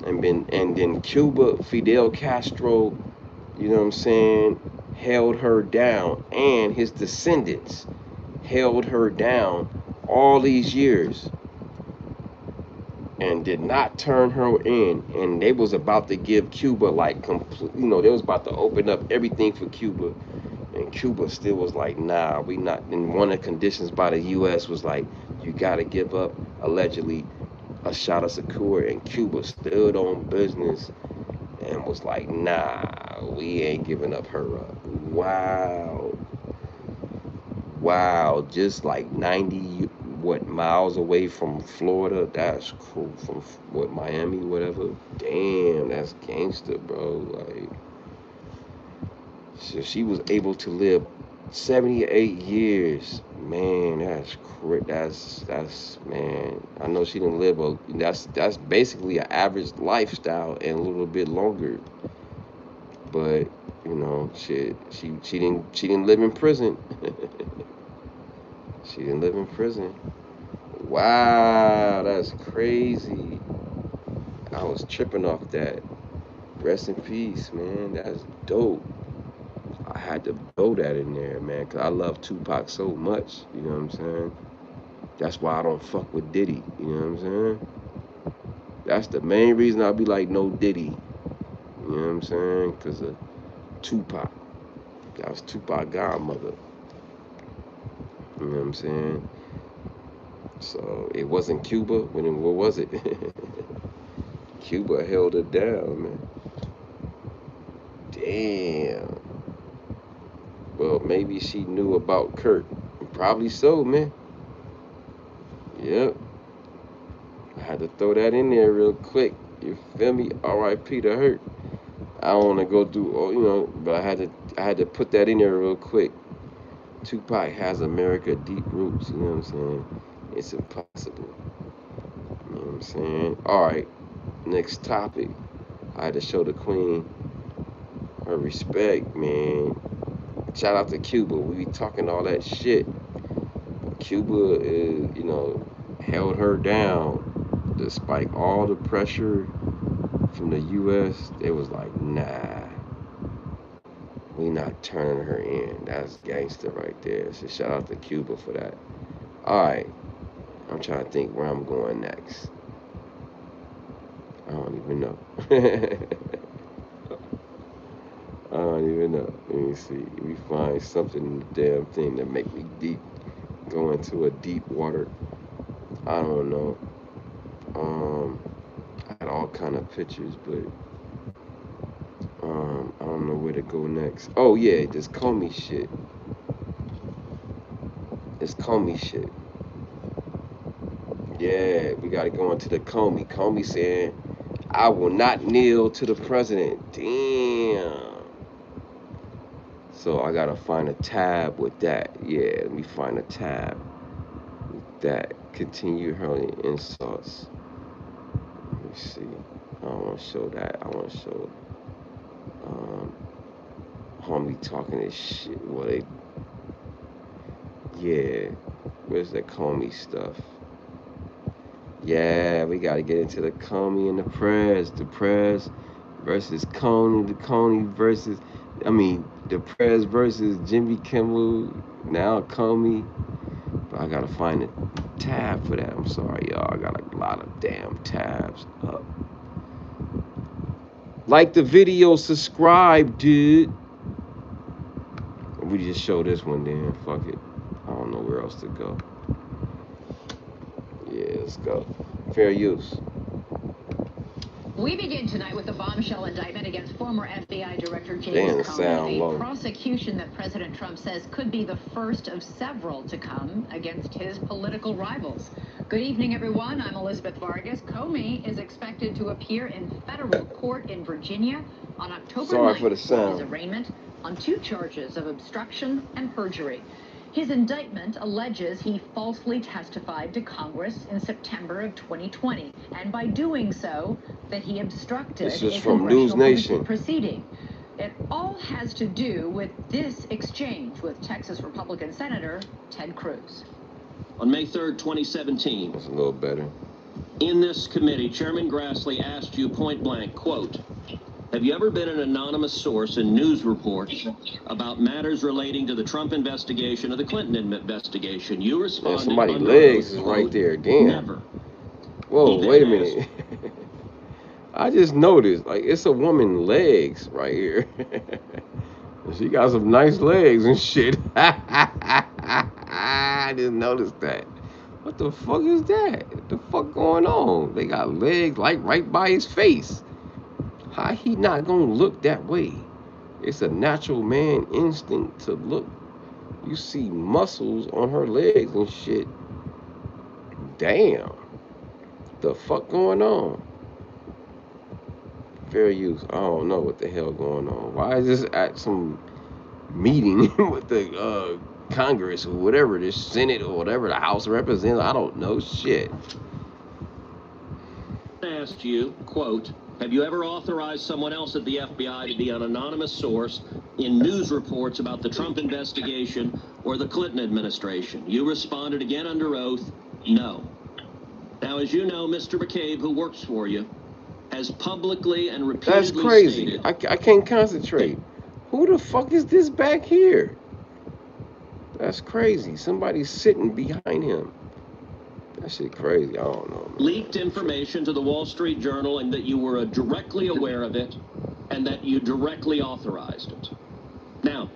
And then Cuba, Fidel Castro, you know what I'm saying, held her down, and his descendants held her down all these years and did not turn her in. And they was about to give Cuba like complete, you know, they was about to open up everything for Cuba, and Cuba still was like, nah, we not. And one of the conditions by the U.S. was like, you gotta give up allegedly Assata Shakur, and Cuba stood on business and was like, nah, we ain't giving up her up. Wow, just like 90 miles away from Florida. That's cool. From what, Miami, whatever. Damn, that's gangster, bro. Like, so she was able to live 78 years. Man, that's man. I know she didn't live that's basically an average lifestyle and a little bit longer. But you know, shit, she didn't live in prison. She didn't live in prison. Wow, that's crazy. I was tripping off that. Rest in peace, man. That's dope. I had to throw that in there, man, because I love Tupac so much. You know what I'm saying? That's why I don't fuck with Diddy. You know what I'm saying? That's the main reason I'll be like, no Diddy. You know what I'm saying? Because of Tupac. That was Tupac's godmother. You know what I'm saying? So it wasn't Cuba. What was it? Cuba held it down, man. Damn. Well, maybe she knew about Kirk. Probably so, man. Yep. I had to throw that in there real quick. You feel me? R.I.P. to Hurt. I don't want to go through, you know, but I had to put that in there real quick. Tupac has America deep roots. You know what I'm saying? It's impossible. You know what I'm saying? All right. Next topic. I had to show the queen her respect, man. Shout out to Cuba. We be talking all that shit. Cuba is, you know, held her down despite all the pressure from the U.S., they was like, nah, we not turning her in. That's gangster right there. So shout out to Cuba for that. All right, I'm trying to think where I'm going next. I don't even know. I don't even know. Let me see. We find something in the damn thing that make me deep, go into a deep water. I don't know. I had all kind of pictures, but I don't know where to go next. Oh yeah, this Comey shit. This Comey shit. Yeah, we gotta go into the Comey. Comey saying, I will not kneel to the president. Damn. So I gotta find a tab with that. Yeah, let me find a tab with that. Continue hurling insults. Let me see. I don't want to show that. I want to show homie talking this shit. Well, they, yeah. Where's the Comey stuff? Yeah, we gotta get into the Comey and the Prez. The Prez versus Comey. The Comey versus, the Prez versus Jimmy Kimmel. Now Comey. But I gotta find a tab for that. I'm sorry, y'all. I got a lot of damn tabs up. Like the video, subscribe, dude. We just show this one then. Fuck it. I don't know where else to go. Yeah, let's go. Fair use. We begin tonight with a bombshell indictment against former FBI Director James Comey, a prosecution that President Trump says could be the first of several to come against his political rivals. Good evening, everyone. I'm Elizabeth Vargas. Comey is expected to appear in federal court in Virginia on October 9th for his arraignment on 2 charges of obstruction and perjury. His indictment alleges he falsely testified to Congress in September of 2020, and by doing so, that he obstructed a congressional proceeding. It all has to do with this exchange with Texas Republican Senator Ted Cruz. On May 3rd, 2017. That's a little better. In this committee, Chairman Grassley asked you point blank, quote, have you ever been an anonymous source in news reports about matters relating to the Trump investigation or the Clinton investigation? You responded, somebody's legs is right there. Damn. Never. Whoa, wait a minute. I just noticed, like, it's a woman's legs right here. She got some nice legs and shit. I didn't notice that. What the fuck is that? What the fuck going on? They got legs like right by his face. How he not gonna look that way? It's a natural man instinct to look. You see muscles on her legs and shit. Damn. The fuck going on? Fair use. I don't know what the hell going on. Why is this at some meeting with the Congress or whatever, the Senate or whatever, the House of Representatives? I don't know shit. I asked you, quote, have you ever authorized someone else at the FBI to be an anonymous source in news reports about the Trump investigation or the Clinton administration? You responded again under oath, no. Now, as you know, Mr. McCabe, who works for you, has publicly and repeatedly That's crazy. stated... I can't concentrate. Who the fuck is this back here? That's crazy. Somebody's sitting behind him. That shit crazy. I don't know, man. Leaked information to the Wall Street Journal and that you were directly aware of it and that you directly authorized it. Now,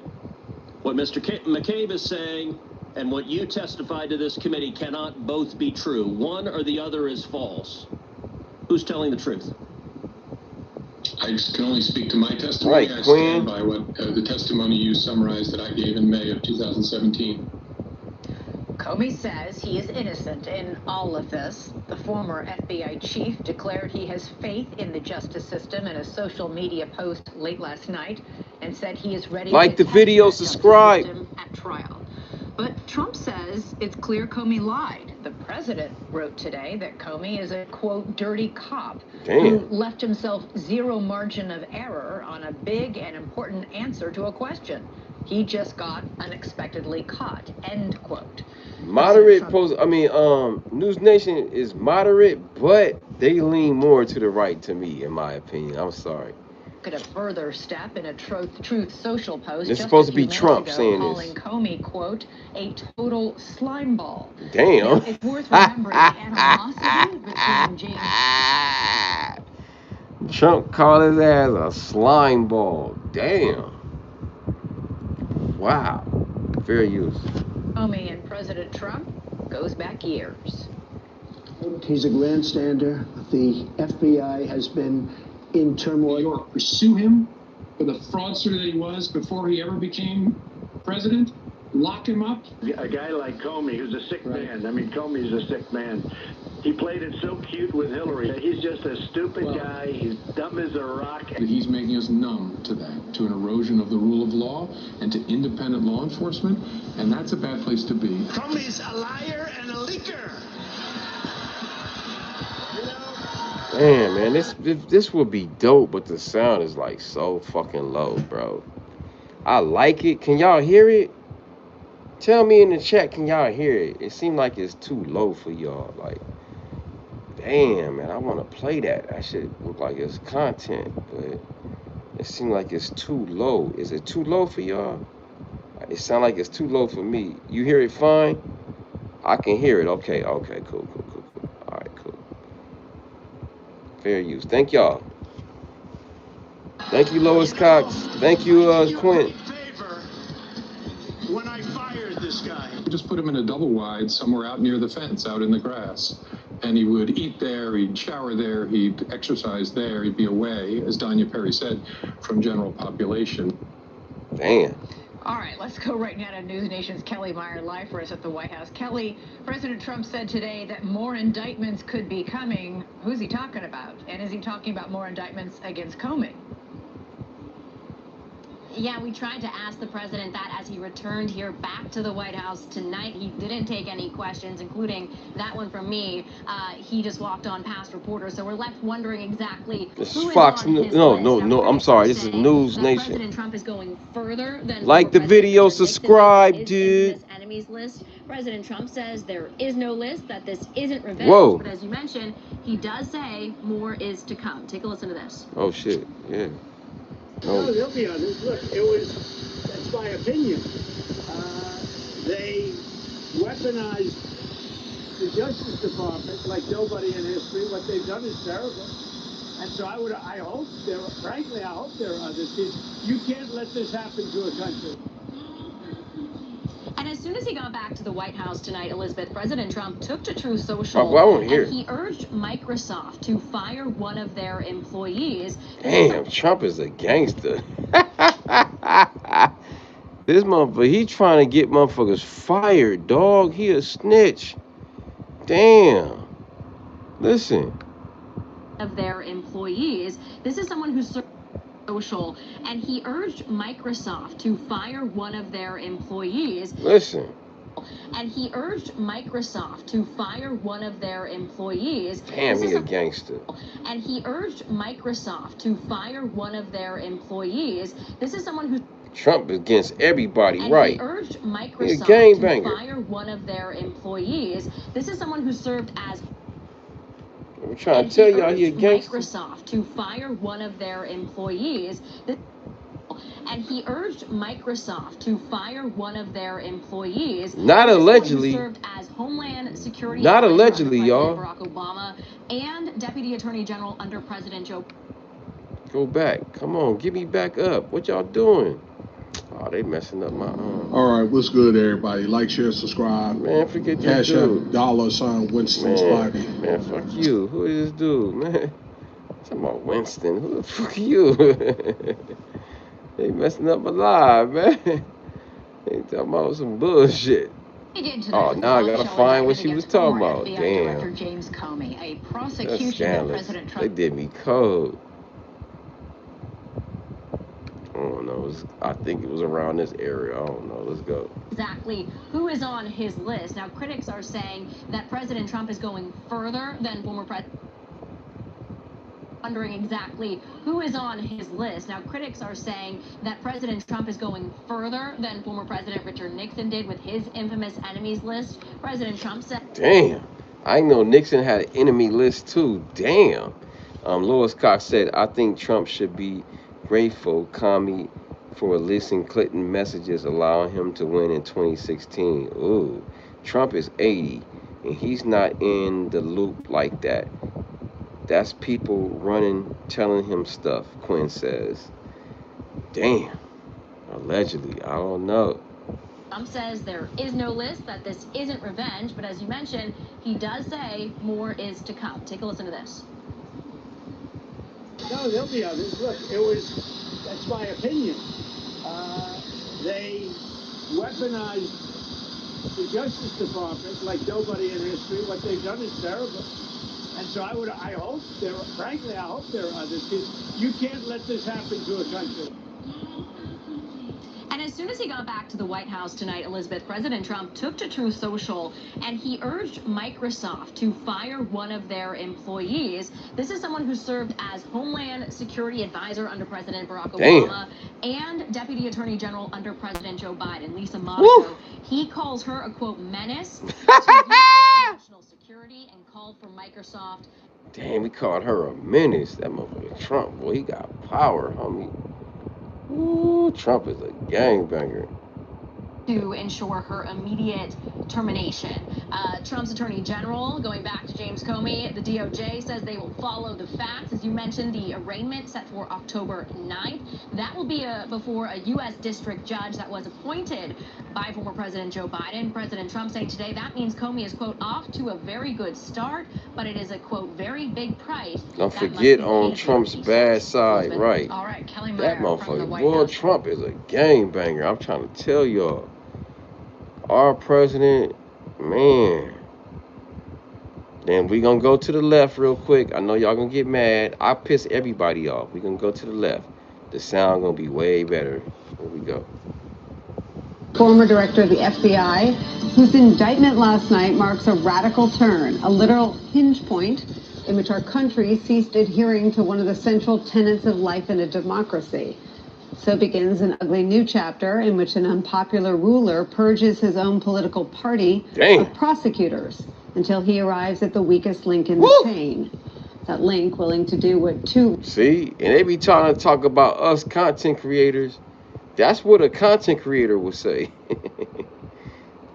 what Mr. McCabe is saying and what you testified to this committee cannot both be true. One or the other is false. Who's telling the truth? I can only speak to my testimony. Right, I stand by what the testimony you summarized that I gave in May of 2017. Comey says he is innocent in all of this. The former FBI chief declared he has faith in the justice system in a social media post late last night and said he is ready like to the video, subscribe at trial. But Trump says it's clear Comey lied. The president wrote today that Comey is a, quote, dirty cop who left himself zero margin of error on a big and important answer to a question. He just got unexpectedly caught, end quote. Moderate post. News Nation is moderate, but They lean more to the right to me, in my opinion. I'm sorry. At a further step in a Truth Social post. It's supposed to be Trump saying calling this. Comey, quote, a total slime ball. Damn. Now, it's worth remembering the animosity between James. Trump called his ass a slime ball. Damn. Wow. Fair use. Comey and President Trump goes back years. He's a grandstander. The FBI has been in turmoil. New York pursue him for the fraudster that he was before he ever became president, lock him up. A guy like Comey, who's a sick man. I mean, Comey's a sick man. He played it so cute with Hillary. He's just a stupid guy. He's dumb as a rock. He's making us numb to that, to an erosion of the rule of law and to independent law enforcement, and that's a bad place to be. Comey's a liar and a leaker. Damn, man, this would be dope, but the sound is like so fucking low, bro. I like it. Can y'all hear it? Tell me in the chat, can y'all hear it? It seems like it's too low for y'all. Like, damn, man, I want to play that. That shit look like it's content, but it seems like it's too low. Is it too low for y'all? It sounds like it's too low for me. You hear it fine? I can hear it. Okay, cool. All right, cool. Fair use. Thank y'all. Thank you, Lois Cox. Thank you, Quint. When I fired this guy. Just put him in a double wide somewhere out near the fence, out in the grass. And he would eat there, he'd shower there, he'd exercise there, he'd be away, as Danya Perry said, from general population. Damn. All right, let's go right now to News Nation's Kelly Meyer live for us at the White House. Kelly, President Trump said today that more indictments could be coming. Who's he talking about? And is he talking about more indictments against Comey? Yeah, we tried to ask the president that as he returned here back to the White House tonight. He didn't take any questions, including that one from me. He just walked on past reporters, so we're left wondering exactly this who is Fox is on his no, list. I'm sorry. This is News Nation. President Trump is going further than like the video, subscribe, dude. Enemies list. President Trump says there is no list, that this isn't revenge. Whoa. But as you mentioned, he does say more is to come. Take a listen to this. Oh shit, yeah. No, there'll be others. Look, that's my opinion. They weaponized the Justice Department like nobody in history. What they've done is terrible. And so I hope there are others. You can't let this happen to a country. And as soon as he got back to the White House tonight, Elizabeth, President Trump took to Truth Social and he urged Microsoft to fire one of their employees. Damn, Trump is a gangster. This motherfucker, he trying to get motherfuckers fired, dog. He a snitch. Damn. Listen. Of their employees. This is someone who served Social, and he urged Microsoft to fire one of their employees. Listen. And he urged Microsoft to fire one of their employees. Damn, he a gangster. And he urged Microsoft to fire one of their employees. This is someone who Trump is against everybody, and right? He urged Microsoft to fire one of their employees. This is someone who served as I'm trying to tell y'all he a gangster. Microsoft to fire one of their employees. And he urged Microsoft to fire one of their employees. Not allegedly. Served as Homeland Security. Not allegedly, y'all. Barack Obama and Deputy Attorney General under President Joe. Go back. Come on, get me back up. What y'all doing? Oh, they messing up my arm. All right, what's good, everybody? Like, share, subscribe. Man, forget this Cash dude. App, $, Winston Spivey. Man, fuck you. Who is this dude, man? Talking about Winston. Who the fuck are you? They messing up my life, man. They talking about some bullshit. Oh, now I gotta find what she was talking about. Damn. James Comey, a prosecution that President Trump. They did me cold. I don't know. I think it was around this area. I don't know. Let's go. Exactly who is on his list. Now, critics are saying that President Trump is going further than former president. Wondering exactly who is on his list. Now, critics are saying that President Trump is going further than former President Richard Nixon did with his infamous enemies list. President Trump said... Damn. I know Nixon had an enemy list too. Damn. Lois Cox said, I think Trump should be grateful, Comey, for releasing Clinton messages allowing him to win in 2016. Ooh. Trump is 80, and he's not in the loop like that. That's people running, telling him stuff, Quinn says. Damn. Allegedly. I don't know. Trump says there is no list, that this isn't revenge, but as you mentioned, he does say more is to come. Take a listen to this. No, there'll be others. Look, that's my opinion. They weaponized the Justice Department like nobody in history. What they've done is terrible. And so I hope there are others, because you can't let this happen to a country. And as soon as he got back to the White House tonight, Elizabeth, President Trump took to Truth Social and he urged Microsoft to fire one of their employees. This is someone who served as Homeland Security Advisor under President Barack Obama and Deputy Attorney General under President Joe Biden, Lisa Monaco. He calls her a, quote, menace to national security and called for Microsoft. Damn, we called her a menace. That motherfucker Trump, boy, he got power, homie. Ooh, Trump is a gangbanger. To ensure her immediate termination. Trump's Attorney General, going back to James Comey, the DOJ says they will follow the facts. As you mentioned, the arraignment set for October 9th. That will be before a U.S. district judge that was appointed by former President Joe Biden. President Trump saying today that means Comey is, quote, off to a very good start, but it is a, quote, very big price. Don't forget on Trump's bad side, right? All right, Kelly that Meyer motherfucker, boy, Trump is a gangbanger. I'm trying to tell y'all. Our president, man. Then we gonna go to the left real quick. I know y'all gonna get mad. I piss everybody off. We gonna go to the left. The sound gonna be way better. Here we go. Former director of the FBI, whose indictment last night marks a radical turn, a literal hinge point in which our country ceased adhering to one of the central tenets of life in a democracy. So begins an ugly new chapter in which an unpopular ruler purges his own political party of prosecutors until he arrives at the weakest link in the chain. That link willing to do what two... See? And they be trying to talk about us content creators. That's what a content creator would say.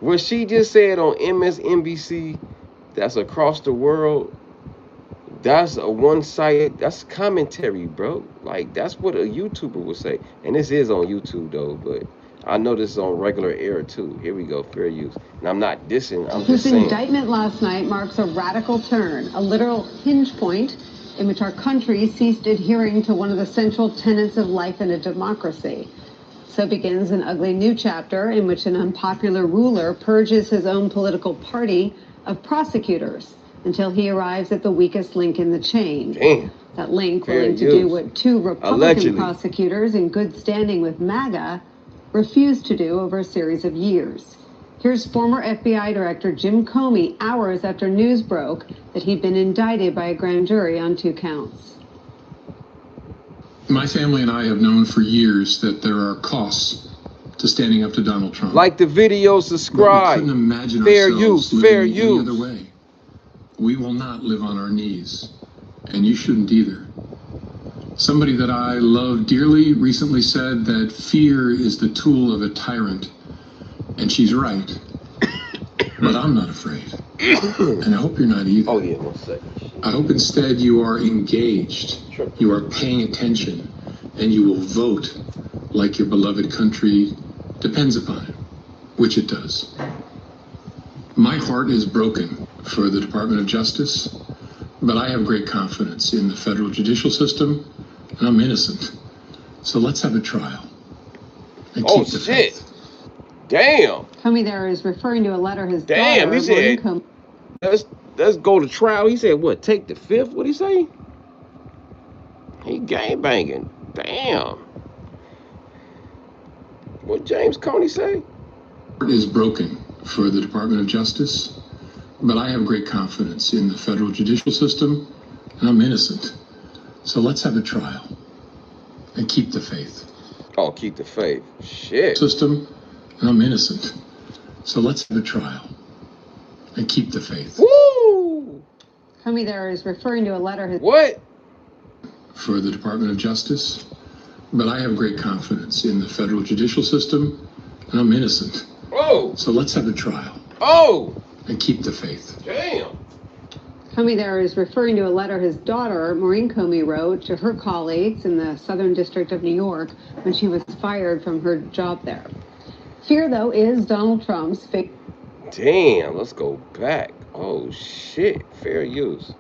What she just said on MSNBC, that's across the world, that's a one-sided, that's commentary, bro. Like, that's what a YouTuber would say. And this is on YouTube, though, but I know this is on regular air, too. Here we go, fair use. And I'm not dissing, I'm just saying. His indictment last night marks a radical turn, a literal hinge point in which our country ceased adhering to one of the central tenets of life in a democracy. So begins an ugly new chapter in which an unpopular ruler purges his own political party of prosecutors until he arrives at the weakest link in the chain. Damn. That link willing to do what two Republican prosecutors in good standing with MAGA refused to do over a series of years. Here's former FBI Director Jim Comey hours after news broke that he'd been indicted by a grand jury on 2 counts. My family and I have known for years that there are costs to standing up to Donald Trump. Like the video, subscribe. We couldn't imagine fair ourselves use, fair living use. any other way. We will not live on our knees, and you shouldn't either. Somebody that I love dearly recently said that fear is the tool of a tyrant, and she's right. But I'm not afraid, and I hope you're not either. Oh yeah, 1 second. I hope instead you are engaged, you are paying attention, and you will vote like your beloved country depends upon it, which it does. My heart is broken for the Department of Justice, but I have great confidence in the federal judicial system, and I'm innocent. So let's have a trial. And keep the faith. Damn. Comey there is referring to a letter his Damn, daughter... he said, let's go to trial. He said, what, take the fifth? What'd he say? He gangbanging. Damn. What James Comey say? Heart is broken for the Department of Justice, but I have great confidence in the federal judicial system, and I'm innocent. So let's have a trial and keep the faith. Oh, keep the faith. Shit. System, and I'm innocent. So let's have a trial and keep the faith. Woo! Comey there is referring to a letter. What? For the Department of Justice, but I have great confidence in the federal judicial system, and I'm innocent. Oh. So let's have a trial. Oh. And keep the faith. Damn. Comey there is referring to a letter his daughter, Maureen Comey, wrote to her colleagues in the Southern District of New York when she was fired from her job there. Fear, though, is Donald Trump's fake. Damn, let's go back. Oh, shit. Fair use.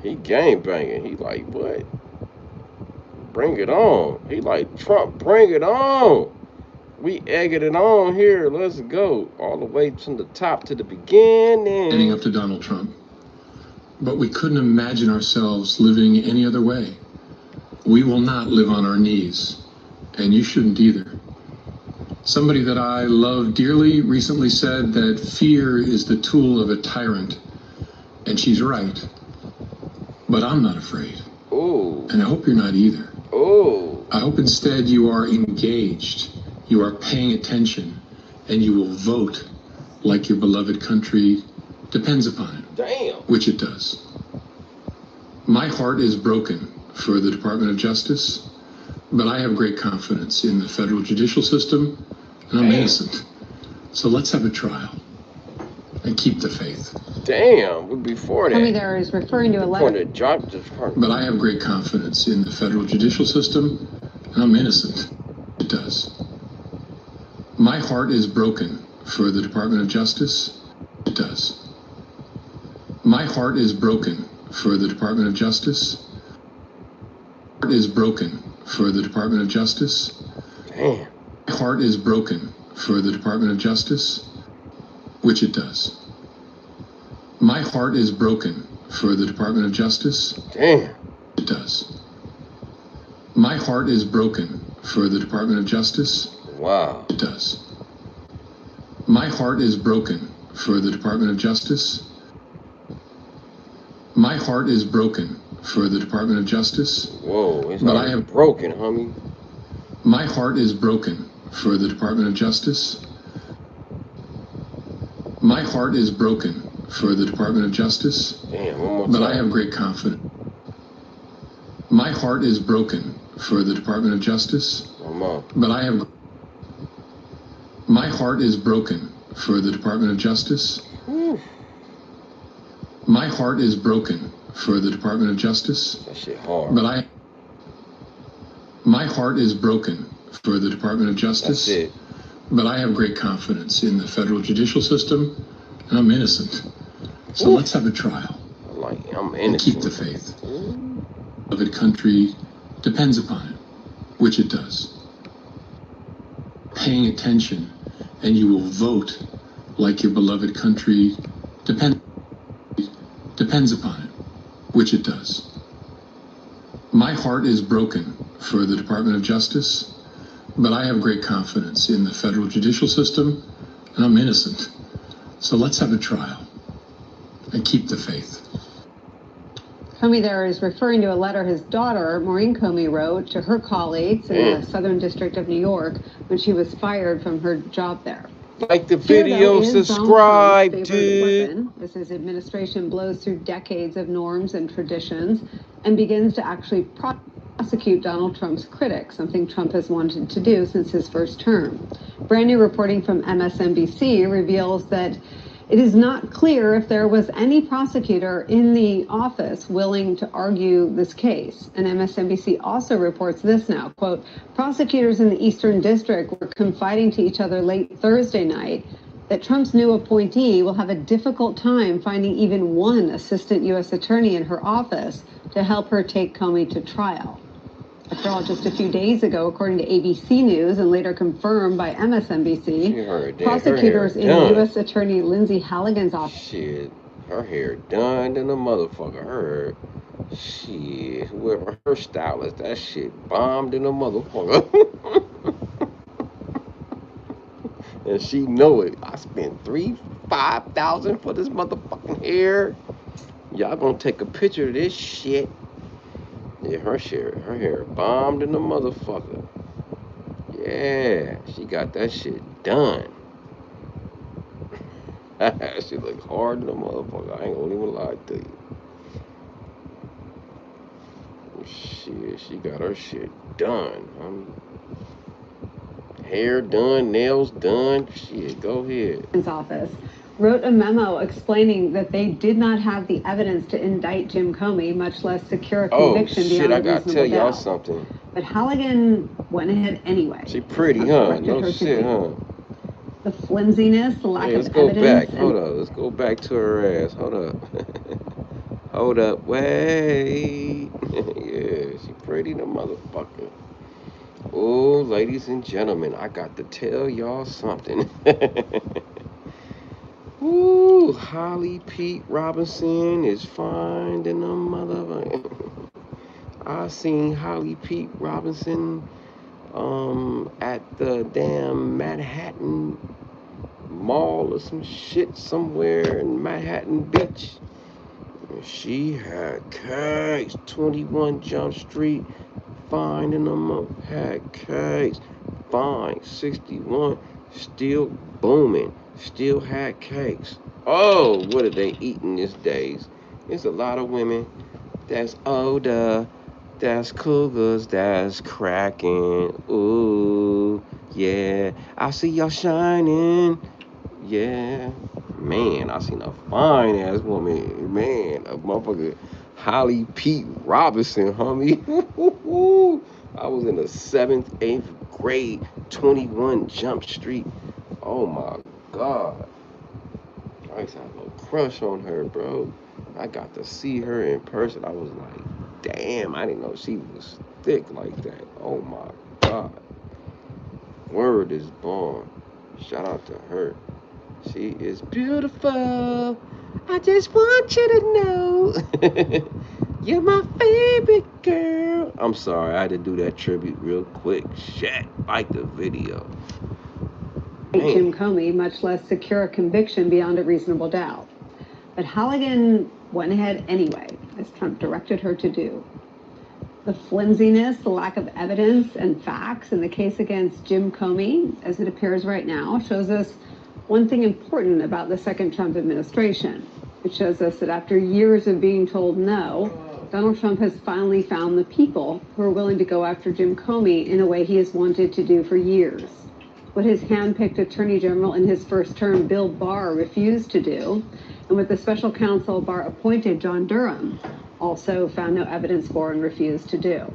He gang banging. He like, what? Bring it on. He like, Trump, bring it on. We egging it on here. Let's go. All the way from the top to the beginning. Standing up to Donald Trump. But we couldn't imagine ourselves living any other way. We will not live on our knees. And you shouldn't either. Somebody that I love dearly recently said that fear is the tool of a tyrant. And she's right. But I'm not afraid. Ooh. And I hope you're not either. Ooh. I hope instead you are engaged. You are paying attention. And you will vote like your beloved country depends upon it. Damn. Which it does. My heart is broken for the Department of Justice. But I have great confidence in the federal judicial system. And I'm innocent. So let's have a trial. And keep the faith. Damn, before that. Comey there is referring to a letter. But I have great confidence in the federal judicial system, and I'm innocent. It does. My heart is broken for the Department of Justice. It does. My heart is broken for the Department of Justice. My heart is broken for the Department of Justice. Damn. My heart is broken for the Department of Justice, which it does. My heart is broken for the Department of Justice. Damn. It does. My heart is broken for the Department of Justice. Wow. It does. My heart is broken for the Department of Justice. My heart is broken for the Department of Justice. Whoa, it's but I have broken, homie. My heart is broken for the Department of Justice. My heart is broken for the Department of Justice. Damn, one more but time. I have great confidence. My heart is broken for the Department of Justice. But I have. My heart is broken for the Department of Justice. My heart is broken for the Department of Justice. That shit hard. But I. My heart is broken for the Department of Justice. That's it. But I have great confidence in the federal judicial system, and I'm innocent. So let's have a trial. I'm innocent. And keep the faith. Beloved country depends upon it, which it does. Paying attention, and you will vote like your beloved country depends upon it, which it does. My heart is broken for the Department of Justice, but I have great confidence in the federal judicial system, and I'm innocent. So let's have a trial and keep the faith. Comey there is referring to a letter his daughter, Maureen Comey, wrote to her colleagues in the Southern District of New York when she was fired from her job there. Like the video, subscribe, dude. As his administration blows through decades of norms and traditions and begins to actually prosecute Donald Trump's critics, something Trump has wanted to do since his first term. Brand new reporting from MSNBC reveals that it is not clear if there was any prosecutor in the office willing to argue this case. And MSNBC also reports this now, quote, prosecutors in the Eastern District were confiding to each other late Thursday night that Trump's new appointee will have a difficult time finding even one assistant U.S. attorney in her office to help her take Comey to trial. After all, just a few days ago, according to ABC News and later confirmed by MSNBC, prosecutors in U.S. Attorney Lindsay Halligan's office. Shit, her hair done than a motherfucker. Her, shit, whoever her stylist, that shit bombed in a motherfucker. And she know it. I spent $5,000 for this motherfucking hair. Y'all gonna take a picture of this shit. Yeah, her hair bombed in the motherfucker. Yeah, she got that shit done. She look hard in the motherfucker. I ain't gonna even lie to you. Shit, she got her shit done. Hair done, nails done. Shit, go ahead. His office wrote a memo explaining that they did not have the evidence to indict Jim Comey, much less secure a conviction beyond a reasonable doubt. I gotta tell y'all something. But Halligan went ahead anyway. She pretty, huh? No shit, huh? The flimsiness, the lack of evidence. Let's go back. Hold up. Let's go back to her ass. Hold up. Hold up. Wait. Yeah, she pretty, the motherfucker. Oh, ladies and gentlemen, I got to tell y'all something. Ooh, Holly Pete Robinson is fine than a motherfucker. I seen Holly Pete Robinson at the damn Manhattan Mall or some shit somewhere in Manhattan Beach. She had cakes, 21 Jump Street, fine in them, had cakes, fine, 61, still booming, still had cakes. Oh, what are they eating these days? There's a lot of women that's older, that's cougars, that's cracking. Ooh, yeah, I see y'all shining. Yeah, man, I seen a fine ass woman, man, a motherfucker, Holly Pete Robinson, homie. I was in the 7th, 8th grade, 21 Jump Street. Oh my God. I used to have a little crush on her, bro. I got to see her in person. I was like, damn, I didn't know she was thick like that. Oh my God. Word is born. Shout out to her. She is beautiful. I just want you to know you're my favorite girl. I'm sorry, I had to do that tribute real quick. Shit, like the video. Jim Comey, much less secure a conviction beyond a reasonable doubt. But Halligan went ahead anyway, as Trump directed her to do. The flimsiness, the lack of evidence and facts in the case against Jim Comey, as it appears right now, shows us one thing important about the second Trump administration. It shows us that after years of being told no, Donald Trump has finally found the people who are willing to go after Jim Comey in a way he has wanted to do for years. What his hand-picked Attorney General in his first term, Bill Barr, refused to do, and what the special counsel Barr appointed, John Durham, also found no evidence for and refused to do.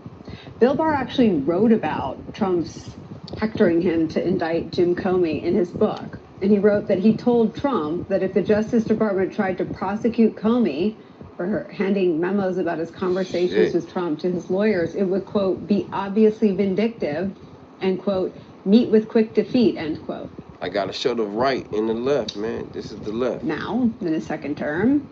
Bill Barr actually wrote about Trump's hectoring him to indict Jim Comey in his book. And he wrote that he told Trump that if the Justice Department tried to prosecute Comey for handing memos about his conversations with Trump to his lawyers, it would, quote, be obviously vindictive and, quote, meet with quick defeat, end quote. I gotta show the right and the left, man. This is the left. Now, in his second term,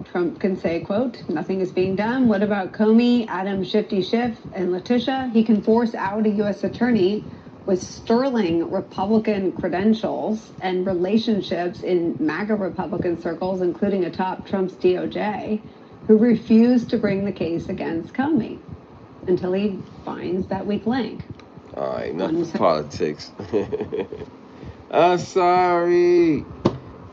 Trump can say, quote, nothing is being done. What about Comey, Adam Shifty Schiff, and Letitia? He can force out a U.S. attorney with sterling Republican credentials and relationships in MAGA Republican circles, including atop Trump's DOJ, who refused to bring the case against Comey until he finds that weak link. All right, enough politics. I'm sorry.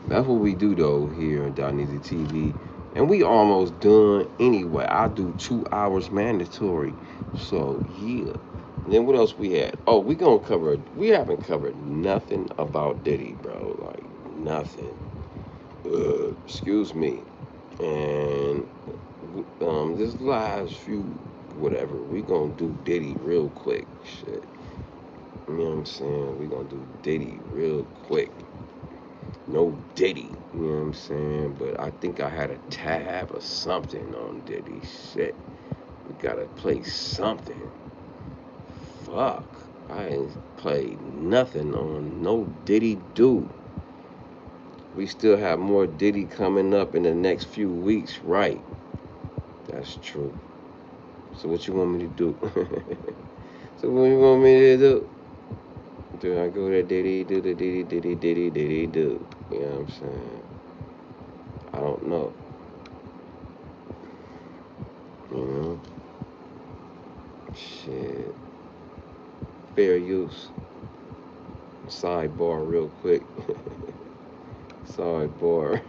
That's what we do, though, here on Dionysus TV. And we almost done anyway. I do 2 hours mandatory. So, yeah. And then what else we had? Oh, we haven't covered nothing about Diddy, bro. Like, nothing. Excuse me. And this last few, whatever, we gonna do Diddy real quick. Shit. You know what I'm saying? We gonna do Diddy real quick. No Diddy, you know what I'm saying? But I think I had a tab or something on Diddy. Shit. We gotta play something. Fuck. I ain't played nothing on no Diddy do. We still have more Diddy coming up in the next few weeks, right? That's true. So what you want me to do? So what you want me to do? Do I go to Diddy do the Diddy Diddy Diddy Diddy do? You know what I'm saying? I don't know. You know? Shit. Fair use. Sidebar real quick. Sorry, boy.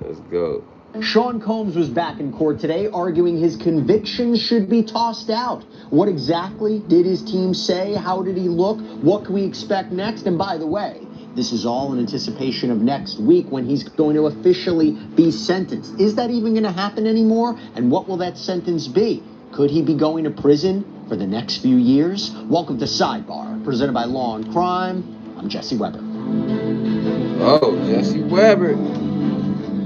Let's go. Sean Combs was back in court today arguing his convictions should be tossed out. What exactly did his team say? How did he look? What can we expect next? And by the way, this is all in anticipation of next week when he's going to officially be sentenced. Is that even going to happen anymore? And what will that sentence be? Could he be going to prison for the next few years? Welcome to Sidebar, presented by Law and Crime. I'm Jesse Weber. Oh, Jesse Weber.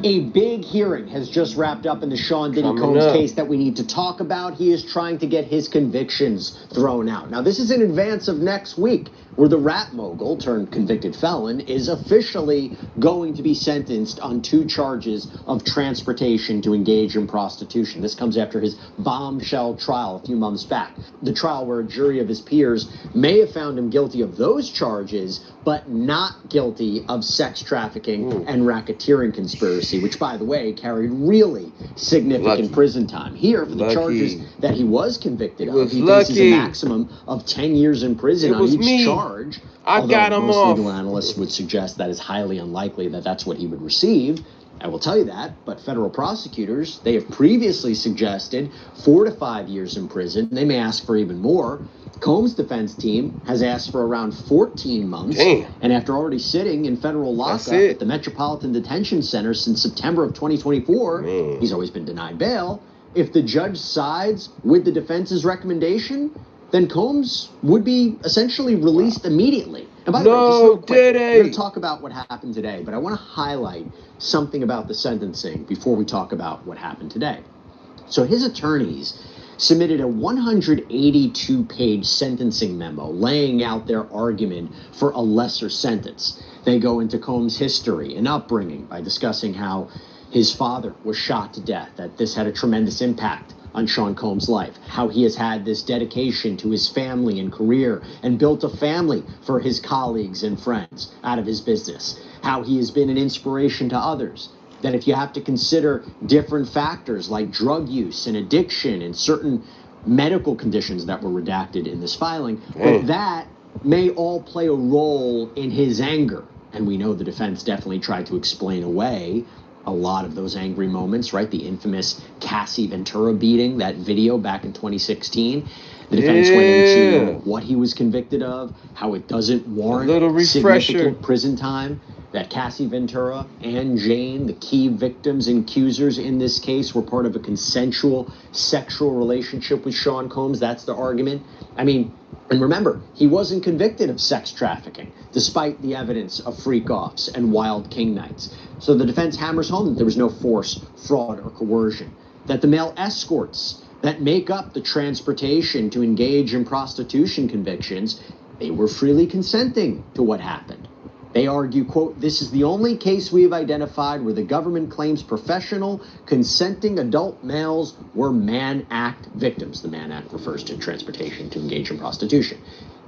A big hearing has just wrapped up in the Sean Diddy Combs case that we need to talk about. He is trying to get his convictions thrown out. Now, this is in advance of next week, where the rap mogul turned convicted felon is officially going to be sentenced on 2 charges of transportation to engage in prostitution. This comes after his bombshell trial a few months back. The trial where a jury of his peers may have found him guilty of those charges, but not guilty of sex trafficking and racketeering conspiracy, which, by the way, carried really significant prison time. Here, for the charges that he was convicted of, he faces a maximum of 10 years in prison on each charge. I got him off. Legal analysts would suggest that is highly unlikely that that's what he would receive. I will tell you that, but federal prosecutors, they have previously suggested 4 to 5 years in prison. They may ask for even more. Combs' defense team has asked for around 14 months. Damn. And after already sitting in federal lockup at the Metropolitan Detention Center since September of 2024, he's always been denied bail. If the judge sides with the defense's recommendation, then Combs would be essentially released immediately. And by the way, just real quick, we're going to talk about what happened today, but I want to highlight something about the sentencing before we talk about what happened today. So his attorneys submitted a 182-page sentencing memo laying out their argument for a lesser sentence. They go into Combs' history and upbringing by discussing how his father was shot to death, that this had a tremendous impact on Sean Combs' life, how he has had this dedication to his family and career and built a family for his colleagues and friends out of his business, how he has been an inspiration to others, that if you have to consider different factors like drug use and addiction and certain medical conditions that were redacted in this filing, but that may all play a role in his anger. And we know the defense definitely tried to explain away a lot of those angry moments, right? The infamous Cassie Ventura beating, that video back in 2016. The defense went into what he was convicted of, how it doesn't warrant significant prison time, that Cassie Ventura and Jane, the key victims and accusers in this case, were part of a consensual sexual relationship with Sean Combs. That's the argument. I mean, and remember, he wasn't convicted of sex trafficking, despite the evidence of freak-offs and wild king nights. So the defense hammers home that there was no force, fraud, or coercion, that the male escorts that make up the transportation to engage in prostitution convictions, they were freely consenting to what happened. They argue, quote, "This is the only case we have identified where the government claims professional, consenting adult males were Mann Act victims." The Mann Act refers to transportation to engage in prostitution.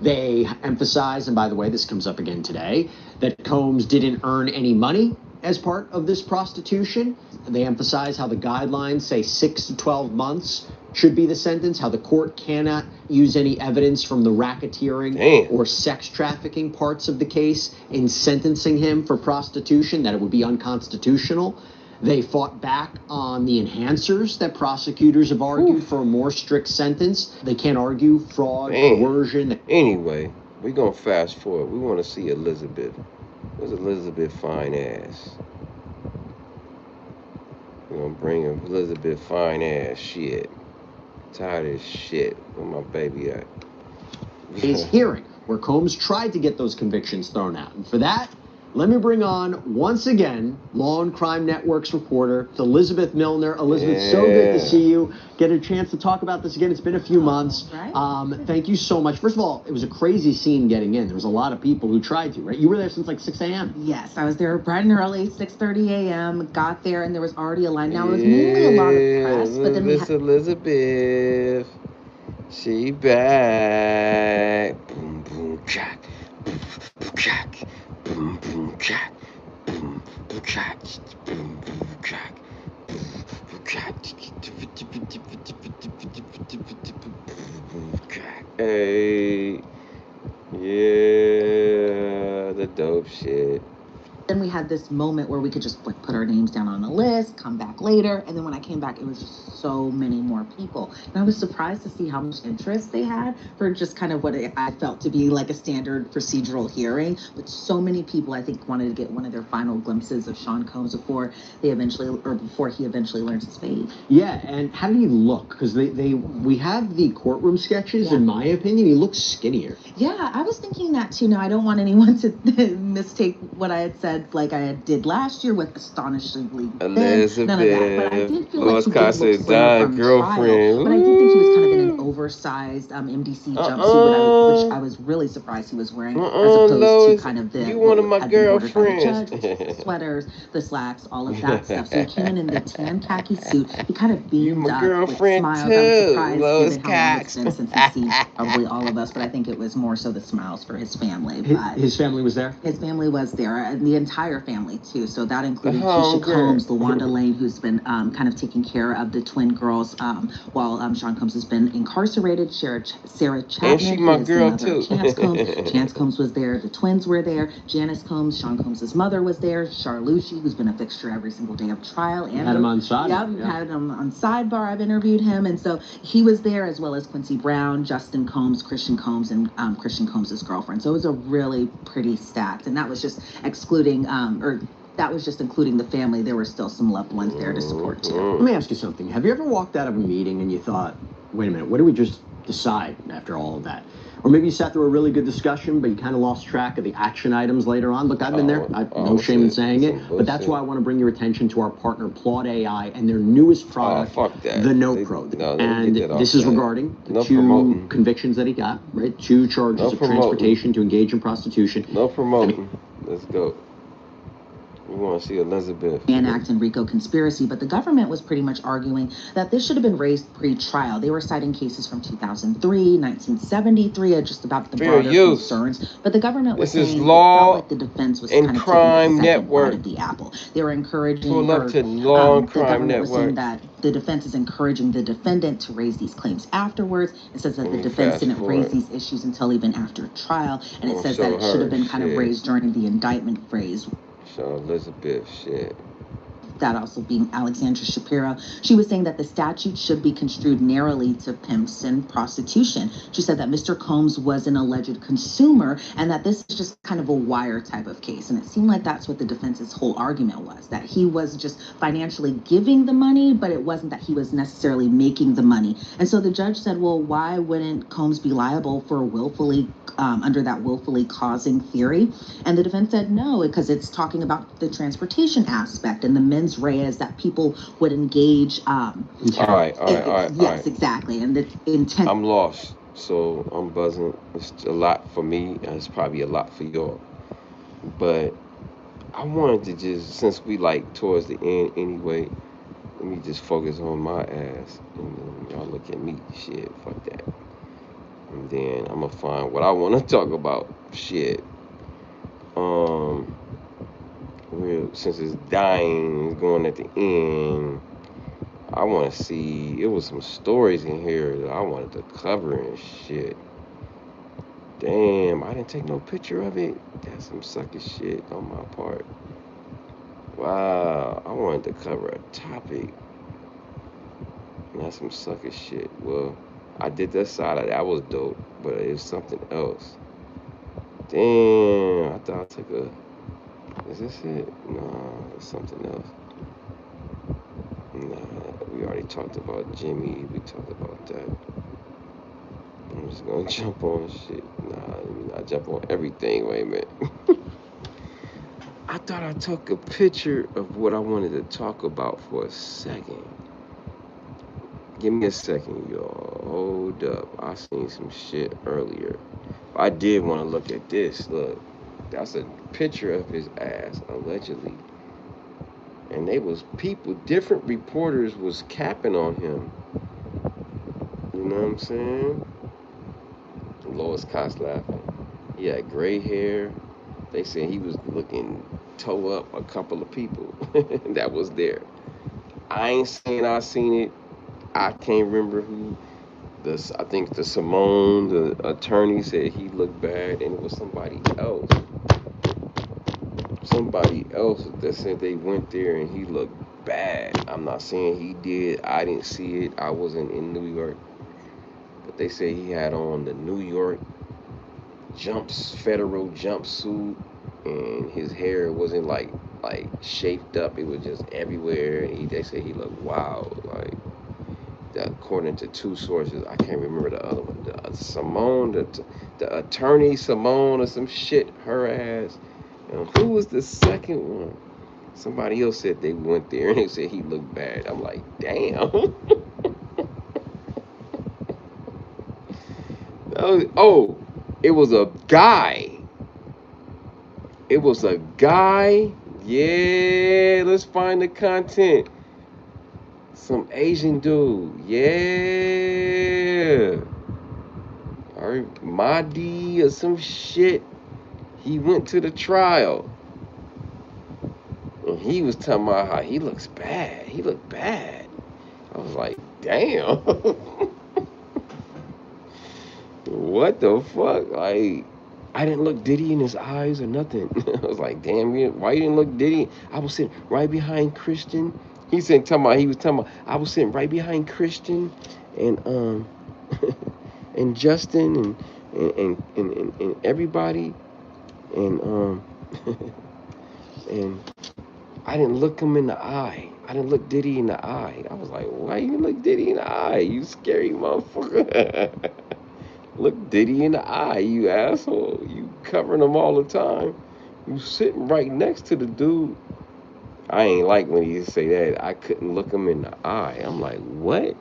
They emphasize, and by the way, this comes up again today, that Combs didn't earn any money as part of this prostitution. They emphasize how the guidelines say 6 to 12 months should be the sentence, how the court cannot use any evidence from the racketeering or sex trafficking parts of the case in sentencing him for prostitution, that it would be unconstitutional. They fought back on the enhancers that prosecutors have argued for a more strict sentence. They can't argue fraud, coercion. Anyway, we're going to fast forward. We want to see Elizabeth. Where's Elizabeth fine ass? We're going to bring Elizabeth fine ass shit. Tired of this shit. Where my baby at? His hearing, where Combs tried to get those convictions thrown out. And for that, let me bring on, once again, Law and Crime Network's reporter, Elizabeth Milner. Elizabeth, so good to see you. Get a chance to talk about this again. It's been a few months. Thank you so much. First of all, it was a crazy scene getting in. There was a lot of people who tried to, right? You were there since like 6 a.m. Yes, I was there bright and early, 6:30 a.m. Got there, and there was already a line. Now, it was mainly a lot of press, but then we had... Elizabeth, she back. Boom, boom, jack. Boom, boom, jack. Boom, boom, jack. Boom, boom, jack. Boom, boom, jack. Boom, jack. Hey, yeah, the dope shit. Then we had this moment where we could just like put our names down on the list, come back later. And then when I came back, it was just so many more people. And I was surprised to see how much interest they had for just kind of what I felt to be like a standard procedural hearing. But so many people, I think, wanted to get one of their final glimpses of Sean Combs before he eventually learns his fate. Yeah, and how did he look? Because we have the courtroom sketches. In my opinion, he looks skinnier. Yeah, I was thinking that too. Now, I don't want anyone to mistake what I had said like I did last year with astonishingly thin. Elizabeth, None of that. But I did feel like he did look Casa's slimmer from girlfriend. trial. But I did think he was kind of in an oversized MDC jumpsuit, which I was really surprised he was wearing, as opposed to kind of the you one of my girlfriends. Sweaters, the slacks, all of that stuff. So he came in the tan khaki suit. He kind of beamed up with smiles. I was surprised given how long it's been since he's seen probably all of us, but I think it was more so the smiles for his family. His family was there? His family was there, and the entire family too. So that included Keisha Combs, LaWanda Lane, who's been kind of taking care of the twin girls while Sean Combs has been incarcerated. Sarah Chapman, and she my girl too. Chance Combs was there. The twins were there. Janice Combs, Sean Combs' mother, was there. Charlucci, who's been a fixture every single day of trial. And had him on side. Yeah, we've had him on sidebar. I've interviewed him, and so he was there, as well as Quincy Brown, Justin Combs, Christian Combs, and Christian Combs' girlfriend. So it was a really pretty stacked, and that was just excluding that was just including the family. There were still some loved ones there to support too. Let me ask you something. Have you ever walked out of a meeting and you thought, wait a minute, what did we just decide after all of that? Or maybe you sat through a really good discussion, but you kind of lost track of the action items later on. Look, I've been there. No shame in saying it. But that's why I want to bring your attention to our partner, Plaude AI, and their newest product, the Note Pro. And this is regarding the two convictions that he got, right? 2 charges of transportation to engage in prostitution. No promoting. Let's go. We want to see Elizabeth. Act and RICO conspiracy, but the government was pretty much arguing that this should have been raised pre-trial. They were citing cases from 2003, 1973, just about the broader concerns. But the government was saying that the defense was kind of taking a second bite of the apple. They were encouraging the government was saying that the defense is encouraging the defendant to raise these claims afterwards. It says that the defense didn't raise these issues until even after trial, and it says that it should have been kind of raised during the indictment phase. Elizabeth, shit. That also being Alexandra Shapiro. She was saying that the statute should be construed narrowly to pimps and prostitution. She said that Mr. Combs was an alleged consumer and that this is just kind of a wire type of case. And it seemed like that's what the defense's whole argument was, that he was just financially giving the money, but it wasn't that he was necessarily making the money. And so the judge said, well, why wouldn't Combs be liable for willfully, under that willfully causing theory? And the defense said no, because it's talking about the transportation aspect and the mens rea that people would engage. All right. Yes, exactly. And the intent. I'm lost, so I'm buzzing. It's a lot for me. It's probably a lot for y'all. But I wanted to just, since we like towards the end anyway, let me just focus on my ass. And then y'all look at me. Shit, fuck that. And then I'm gonna find what I want to talk about. Shit. Since it's dying, it's going at the end, I want to see, it was some stories in here that I wanted to cover and shit. Damn, I didn't take no picture of it. That's some sucker shit on my part. Wow, I wanted to cover a topic. And that's some sucker shit. Well, I did that side of that. That was dope, but it was something else. Damn, I thought I took a... Is this it? No, it's something else. Nah, we already talked about Jimmy. We talked about that. I'm just gonna jump on shit. Nah, let me not jump on everything. Wait a minute. I thought I took a picture of what I wanted to talk about for a second. Give me a second, y'all. Hold up. I seen some shit earlier. I did want to look at this. Look. That's a picture of his ass, allegedly. And they was people, different reporters was capping on him. You know what I'm saying? Lois Cox laughing. He had gray hair. They said he was looking toe up a couple of people that was there. I ain't saying I seen it. I can't remember who. I think the Simone, the attorney, said he looked bad, and it was somebody else. somebody else that said they went there and he looked bad. I'm not saying he did. I didn't see it. I wasn't in New York. But they say he had on the New York federal jumpsuit, and his hair wasn't like shaped up. It was just everywhere. And they say he looked wild. Like, that, according to two sources, I can't remember the other one. Simone, the attorney Simone or some shit. Her ass. And who was the second one? Somebody else said they went there and they said he looked bad. I'm like, damn. Oh, it was a guy. It was a guy. Yeah, let's find the content. Some Asian dude. Yeah. Or Mahdi or some shit. He went to the trial. And he was talking about how he looks bad. He looked bad. I was like, damn. What the fuck? Like, I didn't look Diddy in his eyes or nothing. I was like, damn, why you didn't look Diddy? I was sitting right behind Christian. He was talking about, I was sitting right behind Christian and and Justin and everybody. And and I didn't look him in the eye. I didn't look Diddy in the eye. I was like, why you look Diddy in the eye? You scary motherfucker. Look Diddy in the eye, you asshole. You covering him all the time. You sitting right next to the dude. I ain't like when he say that. I couldn't look him in the eye. I'm like, what?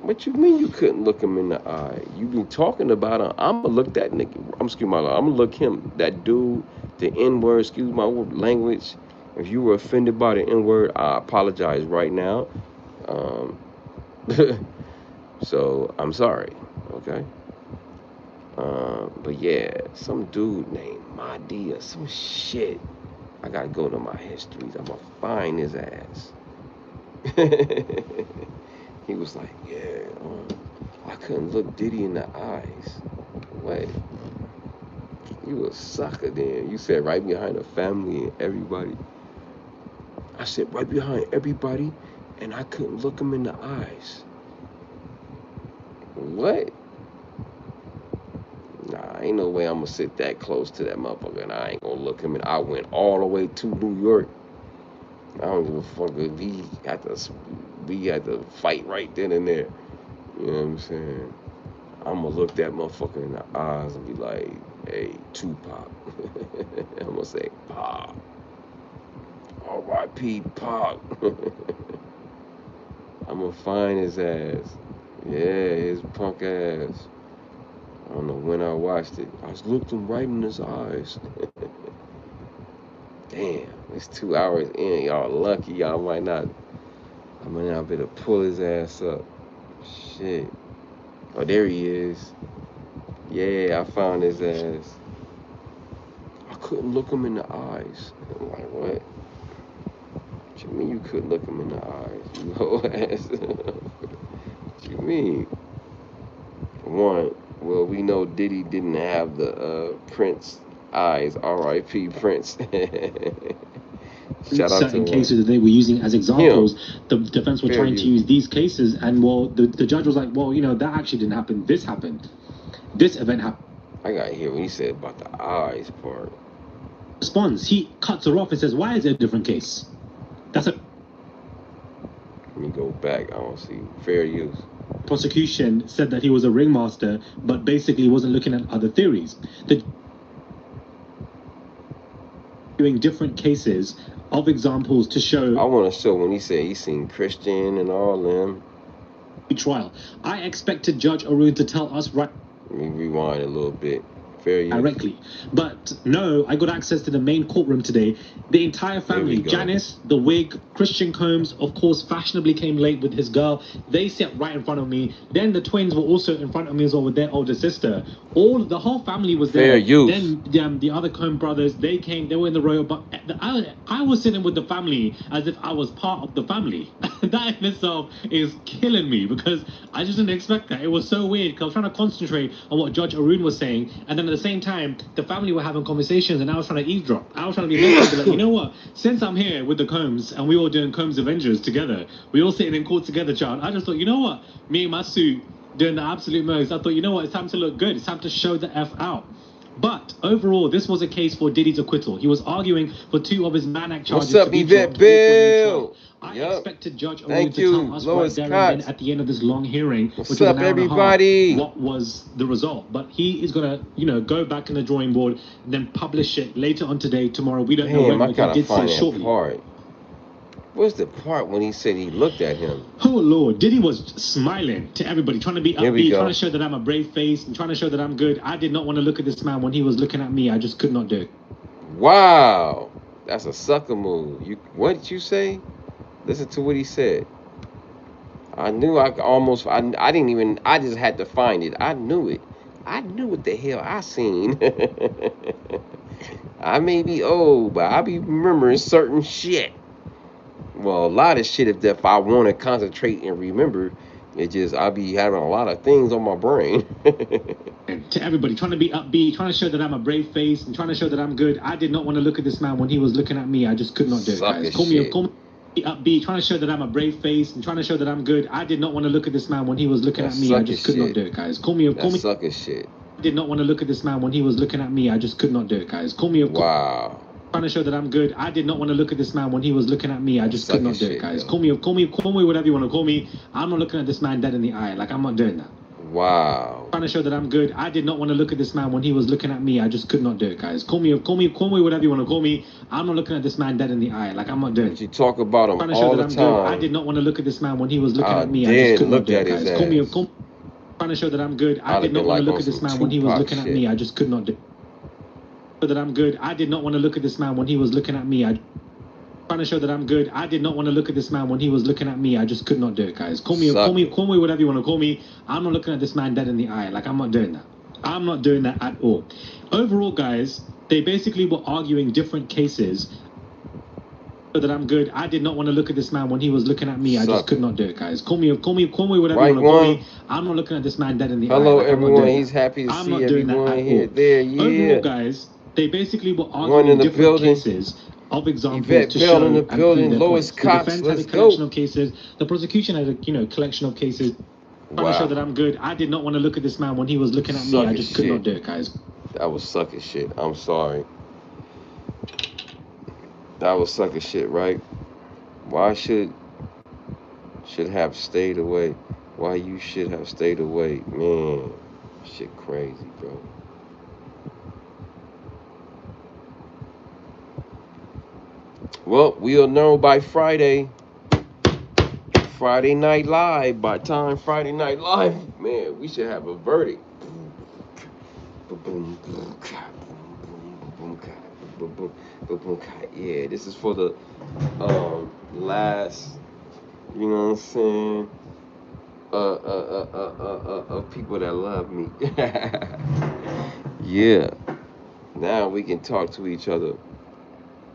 What you mean you couldn't look him in the eye? You been talking about him. I'm gonna look that nigga. I'm gonna look him, that dude, the N-word, excuse my language. If you were offended by the N-word, I apologize right now. So I'm sorry, okay? But yeah, some dude named Mahdi or some shit. I gotta go to my histories. I'm gonna find his ass. He was like, yeah, I couldn't look Diddy in the eyes. Wait, you a sucker then. You said right behind the family and everybody. I said right behind everybody, and I couldn't look him in the eyes. What? Nah, ain't no way I'm gonna sit that close to that motherfucker and I ain't gonna look him in. I went all the way to New York. I don't give a fuck if we had to fight right then and there. You know what I'm saying? I'm gonna look that motherfucker in the eyes and be like, hey, Tupac. I'm gonna say, Pac. R.I.P. Pac. I'm gonna find his ass. Yeah, his punk ass. I don't know when I watched it. I looked him right in his eyes. Damn, it's 2 hours in. Y'all lucky. Y'all might not. I might not be able to pull his ass up. Shit. Oh, there he is. Yeah, I found his ass. I couldn't look him in the eyes. I'm like, what? What you mean you couldn't look him in the eyes? You whole ass. What you mean? One, well, we know Diddy didn't have the Prince eyes. R.I.P. Prince. Shout out certain to cases that they were using as examples. The defense were trying to use these cases, and well, the judge was like, well, you know, that actually didn't happen. This happened. This event happened. I got to hear what he said about the eyes part. Responds. He cuts her off and says, why is it a different case? That's a... Let me go back. I want to see fair use. Prosecution said that he was a ringmaster, but basically wasn't looking at other theories. Doing different cases of examples to show. I want to show when he said he's seen Christian and all them. Trial. I expected Judge Arun to tell us right. Let me rewind a little bit. Fair use. Directly. But no, I got access to the main courtroom today. The entire family, Janice, the wig, Christian Combs, of course, fashionably came late with his girl. They sat right in front of me. Then the twins were also in front of me as well with their older sister. The whole family was there. Fair use. Then the other Combe brothers, they came, they were in the row, but I was sitting with the family as if I was part of the family. That in itself is killing me because I just didn't expect that. It was so weird because I was trying to concentrate on what Judge Arun was saying, and then then at the same time, the family were having conversations, and I was trying to eavesdrop. I was trying to be mental, be like, you know what? Since I'm here with the Combs, and we all doing Combs Avengers together, we all sitting in court together, child. I just thought, you know what? Me in my suit doing the absolute most. I thought, you know what? It's time to look good. It's time to show the F out. But overall, this was a case for Diddy's acquittal. He was arguing for 2 of his Mann Act charges. What's up, Yvette Bill? I expected Judge Owen Thank to you, tell us Lois right there and Cox. then at the end of this long hearing, What's which was up, an hour everybody? and a half, what was the result. But he is going to, you know, go back in the drawing board and then publish it later on today, tomorrow. We don't know when, I but he did say find that shortly. part. What's the part when he said he looked at him? Oh Lord, Diddy was smiling to everybody, trying to be upbeat, trying to show that I'm a brave face, and trying to show that I'm good. I did not want to look at this man when he was looking at me. I just could not do it. Wow, that's a sucker move. What did you say? Listen to what he said. I knew I didn't even, I just had to find it. I knew it. I knew what the hell I seen. I may be old, but I be remembering certain shit. Well, a lot of shit, if I want to concentrate and remember, it just, I be having a lot of things on my brain. To everybody, trying to be upbeat, trying to show that I'm a brave face, and trying to show that I'm good. I did not want to look at this man when he was looking at me. I just could not do it, guys. Call me upbeat, trying to show that I'm a brave face, and trying to show that I'm good. I did not want to look at this man when he was looking at me. I just could not do it, guys. Call me sucker shit. I did not want to look at this man when he was looking at me. I just could not do it, guys. Wow. Trying to show that I'm good. I did not want to look at this man when he was looking at me. I just could not do it, guys. Call me whatever you want to call me. I'm not looking at this man dead in the eye. Like, I'm not doing that. Wow. Trying to show that I'm good. I did not want to look at this man when he was looking at me. I just could not do it, guys. Call me whatever you want to call me. I'm not looking at this man dead in the eye. Like, I'm not doing it. You talk about him all the time. I did not want to look at this man when he was looking at me. I just could not do it, guys. Trying to show that I'm good. I did not want to look at this man when he was looking at me. I just could not do it. That I'm good. I did not want to look at this man when he was looking at me. Trying to show that I'm good. I did not want to look at this man when he was looking at me. I just could not do it, guys. Call me whatever you want to call me. I'm not looking at this man dead in the eye. Like, I'm not doing that. I'm not doing that at all. Overall, guys, they basically were arguing different cases. That I'm good. I did not want to look at this man when he was looking at me. I just could not do it, guys. Call me whatever you want to call me. I'm not looking at this man dead in the eye. Hello, everyone. He's happy to see everyone here. There, yeah. Overall, guys, they basically were arguing different cases of examples to show in the building. Lois Cox, the defense had a collection of cases. The prosecution had a collection of cases. Trying to show that I'm good. I did not want to look at this man when he was looking at me. I just could not do it, guys. That was sucker shit. I'm sorry. That was sucker shit, right? Why should have stayed away? Why you should have stayed away? Man, shit crazy, bro. Well, we'll know by Friday. Friday Night Live. By time Friday Night Live, man, we should have a verdict. Yeah, this is for the last, you know what I'm saying, people that love me. Yeah, now we can talk to each other,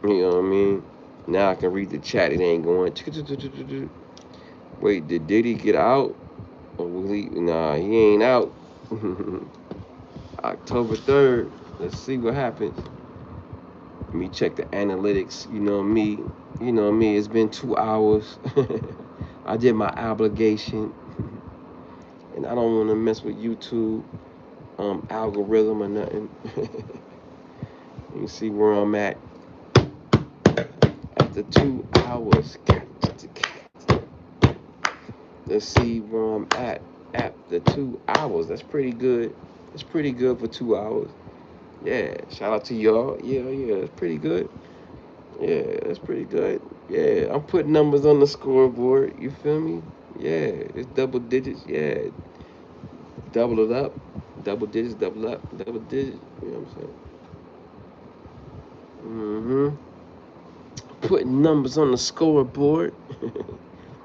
you know what I mean. Now I can read the chat. It ain't going wait, did Diddy get out, or will he? Nah, he ain't out. October 3rd, let's see what happens. Let me check the analytics. You know me, it's been 2 hours. I did my obligation, and I don't want to mess with YouTube algorithm or nothing. You can see where I'm at after 2 hours. Let's see where I'm at after 2 hours. That's pretty good. It's pretty good for 2 hours. Yeah, shout out to y'all. Yeah, it's pretty good. Yeah, that's pretty good. Yeah, I'm putting numbers on the scoreboard. You feel me? Yeah, it's double digits. Yeah, double it up. Double digits, double up, double digits. You know what I'm saying? Putting numbers on the scoreboard.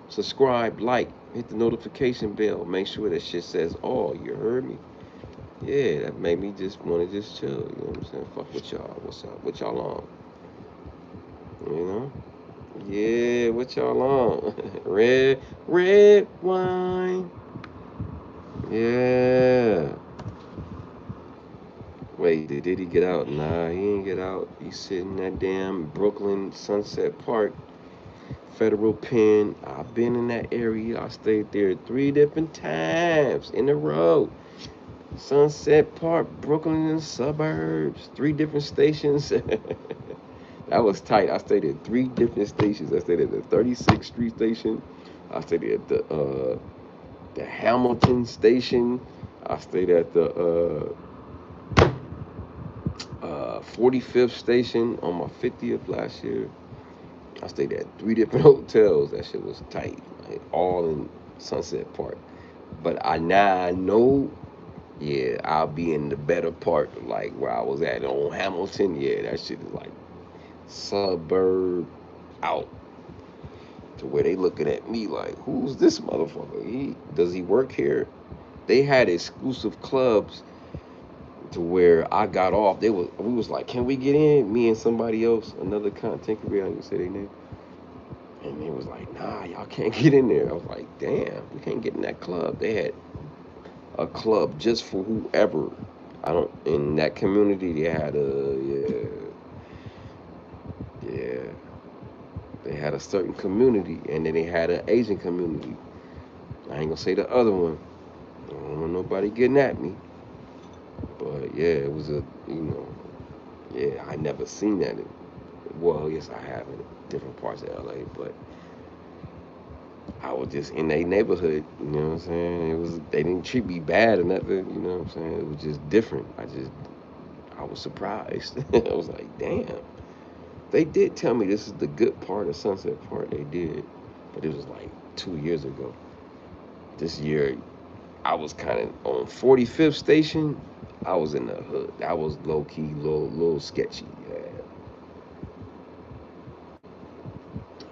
Subscribe, like, hit the notification bell. Make sure that shit says all. You heard me? Yeah, that made me just want to just chill. You know what I'm saying? Fuck with y'all. What's up? What y'all on? You know? Yeah, what y'all on? red wine. Yeah. Wait, did he get out? Nah, he ain't get out. He's sitting in that damn Brooklyn Sunset Park federal pen. I've been in that area. I stayed there 3 different times in a row. Sunset Park, Brooklyn and suburbs, 3 different stations. That was tight. I stayed at 3 different stations. I stayed at the 36th Street station. I stayed at the Hamilton station. I stayed at the 45th station on my 50th last year. I stayed at 3 different hotels. That shit was tight, like, all in Sunset Park. But now I know, yeah, I'll be in the better part, like where I was at on Hamilton. Yeah, that shit is like suburb out, to where they looking at me like, who's this motherfucker? Does he work here? They had exclusive clubs to where I got off. We was like, can we get in? Me and somebody else, another content creator, I didn't say their name. And they was like, nah, y'all can't get in there. I was like, damn, we can't get in that club. They had a club just for whoever. In that community, they had they had a certain community, and then they had an Asian community. I ain't gonna say the other one. I don't want nobody getting at me. But yeah, it was I never seen that. Well, yes, I have in different parts of LA, but I was just in their neighborhood, you know what I'm saying? They didn't treat me bad or nothing, you know what I'm saying? It was just different. I was surprised. I was like, damn. They did tell me this is the good part of Sunset Park. They did, but it was like 2 years ago. This year, I was kind of on 45th station. I was in the hood. I was low key, little sketchy. Yeah.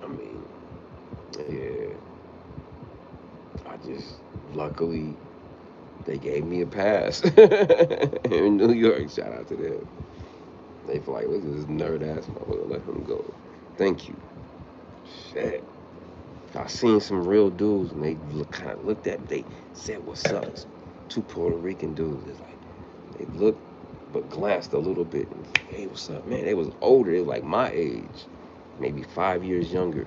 I mean, yeah. Luckily, they gave me a pass in New York. Shout out to them. They feel like, look at this nerd ass motherfucker, let him go. Thank you. Shit. I seen some real dudes, and they kind of looked at me. They said, what's up? 2 Puerto Rican dudes. It's like, they looked, but glanced a little bit. And like, hey, what's up, man? They was older. They was like my age, maybe 5 years younger.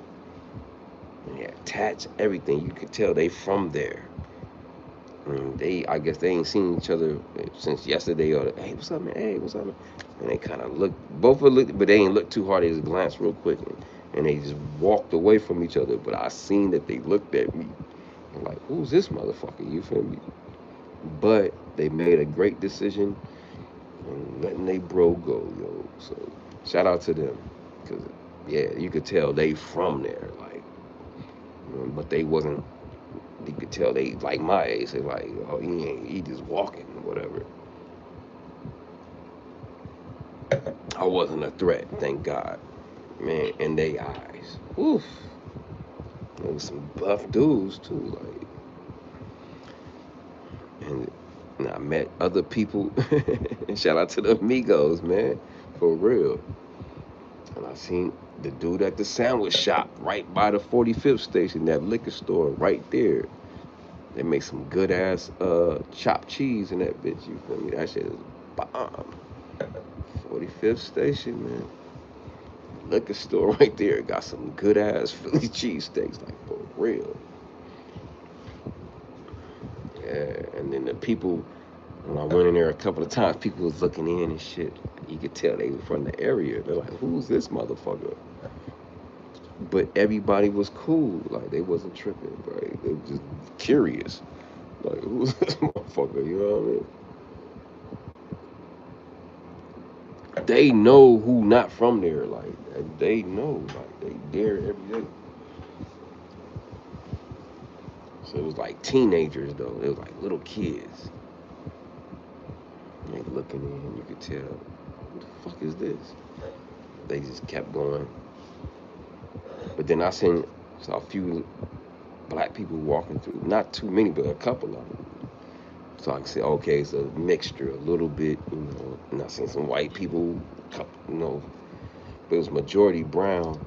And they had tats, everything. You could tell they from there. And I guess they ain't seen each other since yesterday. Or, hey, what's up, man? Hey, what's up, man? And they kind of looked, both of them looked, but they ain't look too hard. They just glanced real quick. And they just walked away from each other. But I seen that they looked at me. I'm like, who's this motherfucker? You feel me? But they made a great decision and letting they bro go, yo. So shout out to them. Because, yeah, you could tell they from there. Like, but they wasn't, you could tell they like my age. They like, oh, he just walking or whatever. I wasn't a threat, thank God. Man, in they eyes. Oof. There was some buff dudes too, like, and I met other people. Shout out to the amigos, man, for real. And I seen the dude at the sandwich shop right by the 45th station, that liquor store right there. They make some good ass chopped cheese in that bitch. You feel me? That shit is bomb. 45th station, man. Liquor store right there got some good ass Philly cheesesteaks, like, for real. Yeah, and then the people, when I went in there a couple of times, people was looking in and shit. You could tell they were from the area. They're like, who's this motherfucker? But everybody was cool. Like, they wasn't tripping, right? They were just curious. Like, who's this motherfucker? You know what I mean? They know who not from there. Like, they know. Like, they there every day. So it was like teenagers, though. It was like little kids. And they looking in, you could tell, what the fuck is this? They just kept going. But then I saw a few black people walking through. Not too many, but a couple of them. So I can say, okay, it's a mixture, a little bit, you know. And I seen some white people, you know, but it was majority brown.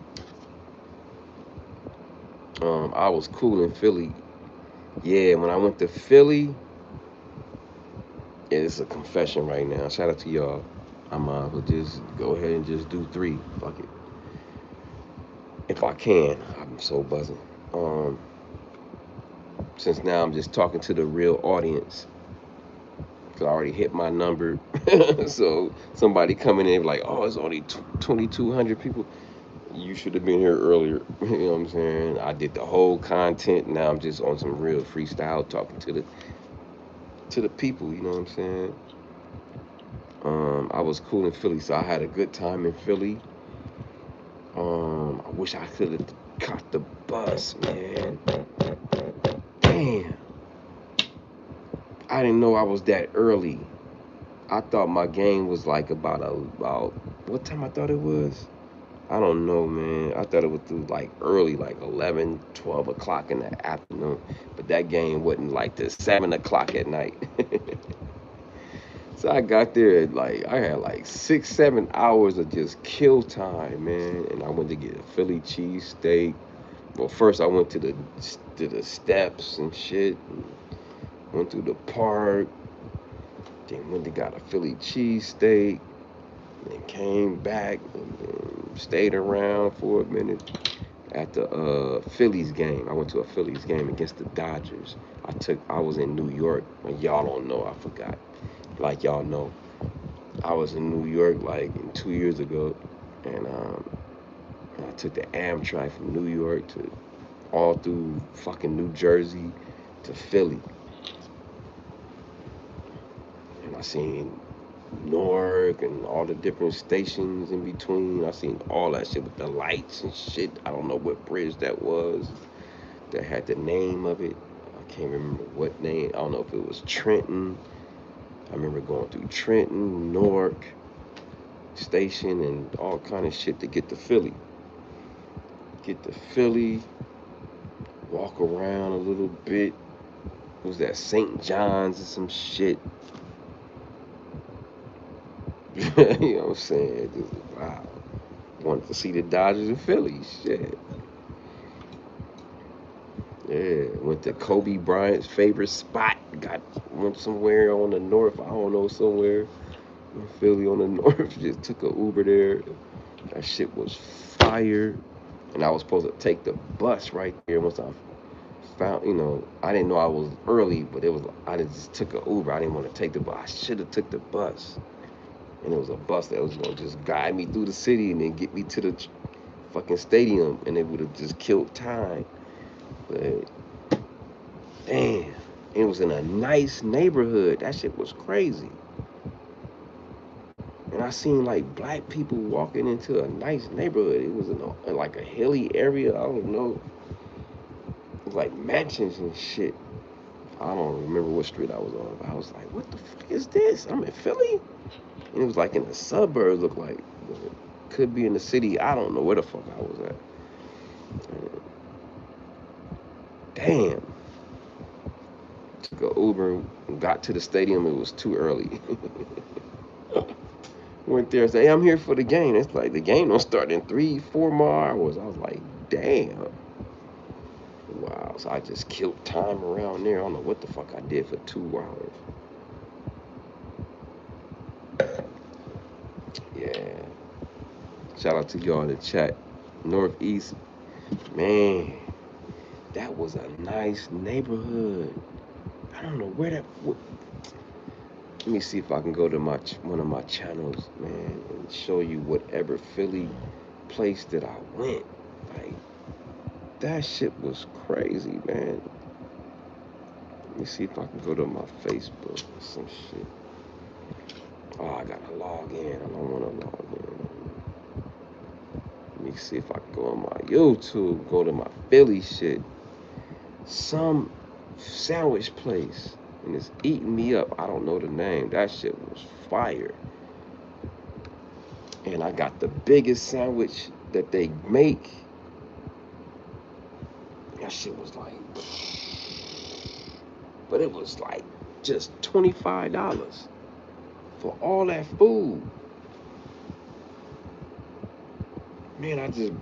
I was cool in Philly. Yeah, when I went to Philly, Yeah, it's a confession right now. Shout out to y'all. I'm will just go ahead and just do 3. Fuck it. If I can. I'm so buzzing. Since now I'm just talking to the real audience. Cause I already hit my number. So somebody coming in like, oh, it's only 2,200 people. You should have been here earlier. You know what I'm saying? I did the whole content. Now I'm just on some real freestyle talking to the people. You know what I'm saying? I was cool in Philly, so I had a good time in Philly. I wish I could have caught the bus, man. Damn. I didn't know I was that early. I thought my game was like about what time I thought it was? I don't know, man. I thought it was through like early, like 11, 12 o'clock in the afternoon. But that game wasn't like till 7 o'clock at night. So I got there at like, I had like 6, 7 hours of just kill time, man. And I went to get a Philly cheesesteak. Well, first I went to the steps and shit. And went through the park. Then went and got a Philly cheesesteak. And came back and stayed around for a minute at the Phillies game. I went to a Phillies game against the Dodgers. I was in New York. Y'all don't know, I forgot. Like y'all know, I was in New York like 2 years ago, and I took the Amtrak from New York to all through fucking New Jersey to Philly, and I seen Newark and all the different stations in between. I seen all that shit with the lights and shit. I don't know what bridge that was that had the name of it. I can't remember what name. I don't know if it was Trenton. I remember going through Trenton, Newark station, and all kind of shit to get to Philly. Walk around a little bit. What was that, St. John's or some shit? You know what I'm saying? Just, wow. Wanted to see the Dodgers in Philly. Shit. Yeah, went to Kobe Bryant's favorite spot. Went somewhere on the north, I don't know, somewhere in Philly on the north. Just took an Uber there. That shit was fire. And I was supposed to take the bus right there once I found, I didn't know I was early, but I just took an Uber. I didn't want to take the bus. I should have took the bus. And it was a bus that was going to just guide me through the city and then get me to the fucking stadium, and it would have just killed time. But damn, it was in a nice neighborhood. That shit was crazy. And I seen like black people walking into a nice neighborhood. It was in like a hilly area. I don't know. It was like mansions and shit. I don't remember what street I was on. But I was like, what the fuck is this? I'm in Philly? And it was like in the suburbs, looked like. It could be in the city. I don't know where the fuck I was at. Damn. Took an Uber, got to the stadium. It was too early. Went there and said, hey, I'm here for the game. It's like the game don't start in 3-4 more hours. I was like, damn. Wow. So I just killed time around there. I don't know what the fuck I did for 2 hours. Yeah. Shout out to y'all in the chat. Northeast. Man, that was a nice neighborhood. I don't know where that... Let me see if I can go to one of my channels, man, and show you whatever Philly place that I went. Like, that shit was crazy, man. Let me see if I can go to my Facebook or some shit. Oh, I gotta log in. I don't want to log in. Let me see if I can go on my YouTube, go to my Philly shit. Some sandwich place. And it's eating me up. I don't know the name. That shit was fire. And I got the biggest sandwich that they make. That shit was like, but it was like just $25 for all that food. Man, I just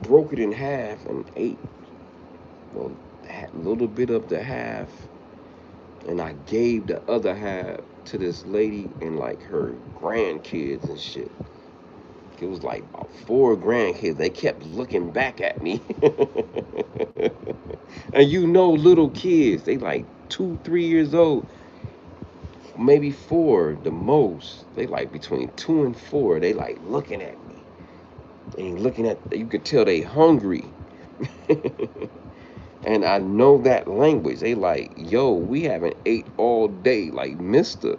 broke it in half and ate, well, a little bit of the half. and I gave the other half to this lady and like her grandkids and shit. It was like about 4 grandkids. They kept looking back at me. And you know, little kids, they like 2, 3 years old, maybe 4 the most. They like between 2 and 4. They like looking at me. They looking at, you could tell they hungry. And I know that language. They like, yo, we haven't ate all day. Like, mister,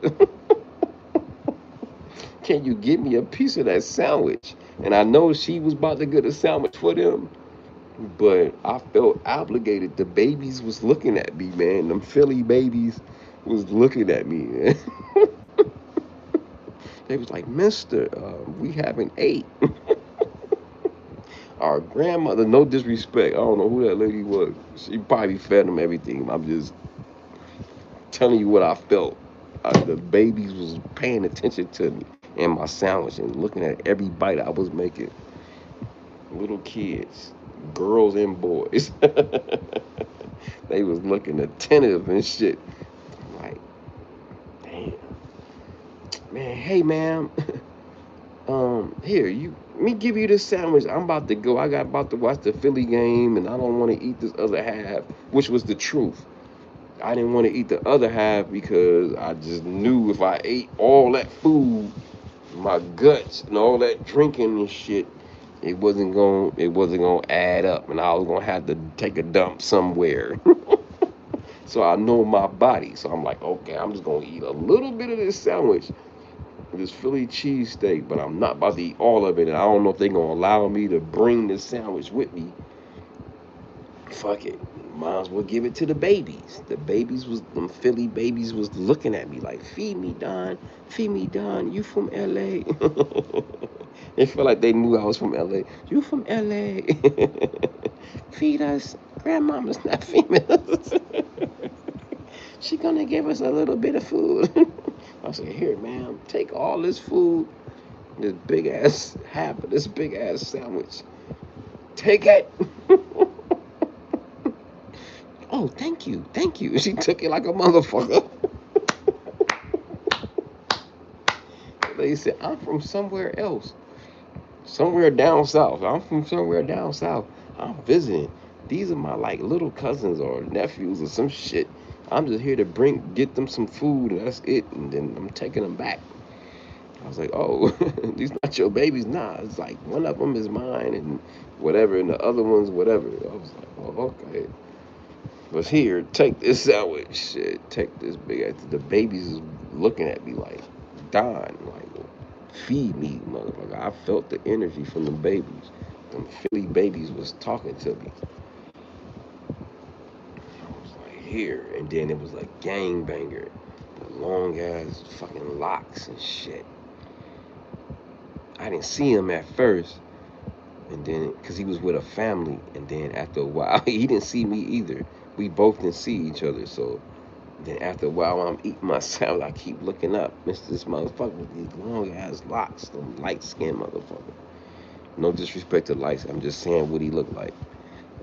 can you give me a piece of that sandwich? And I know she was about to get a sandwich for them, but I felt obligated. The babies was looking at me, man. Them Philly babies was looking at me, man. They was like, mister, we haven't ate. Our grandmother, no disrespect, I don't know who that lady was. She probably fed them everything. I'm just telling you what I felt. The babies was paying attention to me and my sandwich and looking at every bite I was making. Little kids, girls and boys. They was looking attentive and shit. I'm like, damn. Man, hey, ma'am. Here, let me give you this sandwich. I'm about to go. About to watch the Philly game, and I don't want to eat this other half, which was the truth. I didn't want to eat the other half because I just knew if I ate all that food, my guts and all that drinking and shit, it wasn't gonna add up, and I was gonna have to take a dump somewhere. So I know my body. So I'm like, okay, I'm just gonna eat a little bit of this sandwich, this Philly cheesesteak, but I'm not about to eat all of it. And I don't know if they're gonna allow me to bring this sandwich with me. Fuck it. Might as well give it to the babies. Them Philly babies was looking at me like, feed me, Don. Feed me, Don. You from LA? They felt like they knew I was from LA. You from LA? Feed us. Grandmama's not feeding us. She gonna give us a little bit of food. I said, here, ma'am, take all this food, this big ass half of this big ass sandwich. Take it. Oh, thank you. She took it like a motherfucker. They said, I'm from somewhere else. Somewhere down south. I'm from somewhere down south. I'm visiting. These are my like little cousins or nephews or some shit. I'm just here to get them some food, and that's it. And then I'm taking them back. I was like, oh, these not your babies? Nah, it's like one of them is mine and whatever, and the other one's whatever. I was like, oh, okay. But here, take this sandwich. Shit, take this big ass. The babies is looking at me like, Don, like, feed me, motherfucker. I felt the energy from the babies. Them Philly babies was talking to me. I was like, here. And then it was like gangbanger. Long ass fucking locks and shit. I didn't see him at first. And then, because he was with a family. And then after a while, he didn't see me either. We both didn't see each other. So then after a while, I'm eating my salad. I keep looking up. Mr. This motherfucker with these long ass locks. Some light skinned motherfucker. No disrespect to lights. I'm just saying what he looked like.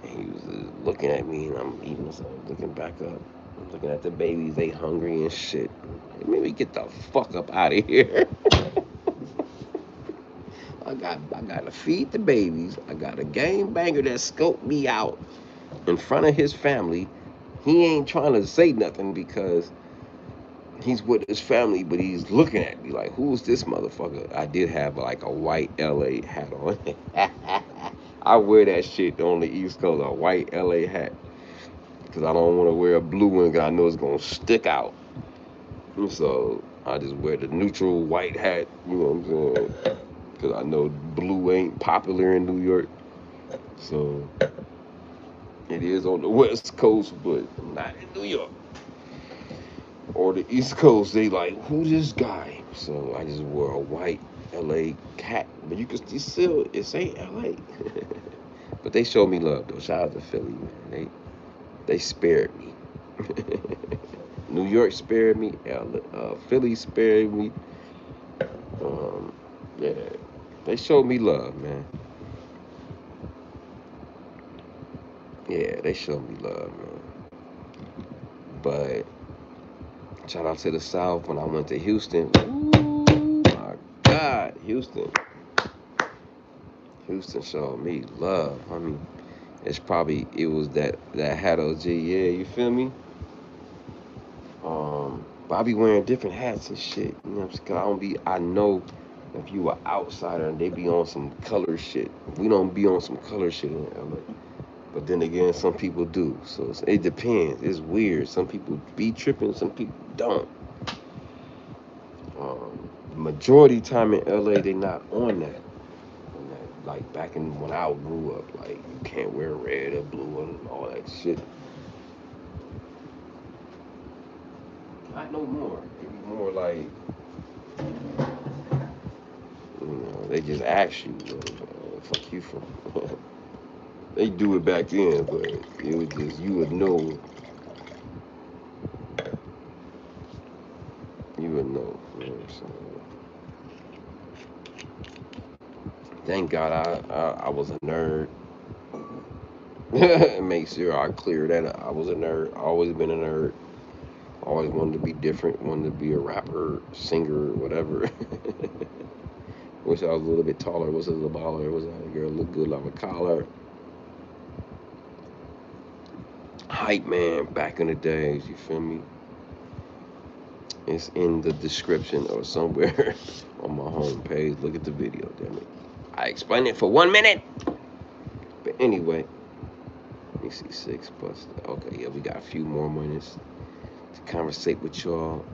And he was looking at me, and I'm eating something, looking back up. I'm looking at the babies. They hungry and shit. Like, maybe get the fuck up out of here. I got to feed the babies. I got a gangbanger that scoped me out in front of his family. He ain't trying to say nothing because he's with his family, but he's looking at me like, who is this motherfucker? I did have like a white LA hat on. I wear that shit on the East Coast, a white LA hat, because I don't want to wear a blue one because I know it's going to stick out. And so I just wear the neutral white hat, you know what I'm saying? Because I know blue ain't popular in New York. So it is on the West Coast, but not in New York. Or the East Coast, they like, who's this guy? So I just wore a white LA hat. But you can still, it ain't LA. But they showed me love, though. Shout out to Philly, man. They spared me. New York spared me. Philly spared me. Yeah. They showed me love, man. Yeah, they showed me love, man. But Shout out to the South when I went to Houston. Ooh, my God, Houston showed me love. I mean, it was that hat OG, yeah, you feel me? But I be wearing different hats and shit. You know what I'm saying? I know if you are outsider and they be on some color shit. We don't be on some color shit in LA. But then again, some people do. So it depends. It's weird. Some people be tripping, some people don't. Majority time in LA, they not on that. Like back when I grew up, like you can't wear red or blue and all that shit. Not no more. It be more like, you know, they just ask you, fuck you from. They do it back then, but it was just, you would know. You know what I'm saying? Thank God I was a nerd. Make sure I clear that up. I was a nerd. Always been a nerd. Always wanted to be different. Wanted to be a rapper, singer, whatever. Wish I was a little bit taller. Was a little baller. Was that a girl look good like a collar? Hype man back in the days. You feel me? It's in the description or somewhere on my homepage. Look at the video, damn it. I explained it for 1 minute. But anyway, let me see, 6 plus. Okay, yeah, we got a few more minutes to conversate with y'all.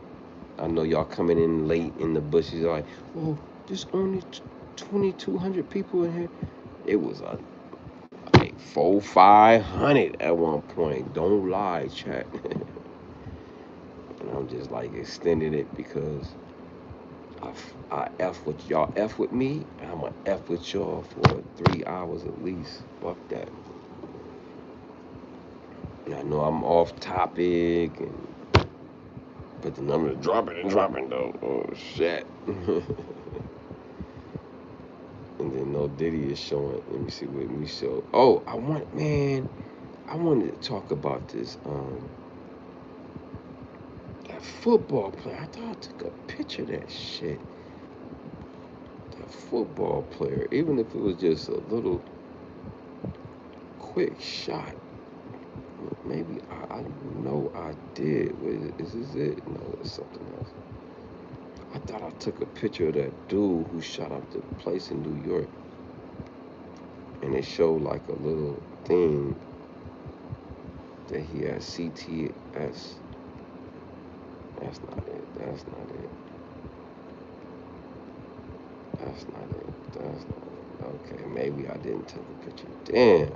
I know y'all coming in late in the bushes. Like, oh, there's only 2,200 people in here. It was like 400-500 at one point. Don't lie, chat. And I'm just like extending it because I F with y'all, F with me, and I'm gonna F with y'all for 3 hours at least. Fuck that. And I know I'm off topic, but the number is dropping though. Oh shit. And then no Diddy is showing. Let me see what we show. Oh, I wanted to talk about this. That football player. I thought I took a picture of that shit. That football player, even if it was just a little quick shot. Maybe I know I did. Is this it? No, it's something else. I thought I took a picture of that dude who shot up the place in New York. And it showed like a little thing that he had CTS. That's not it. That's not it. That's not it. That's not it. Okay, maybe I didn't take a picture. Damn.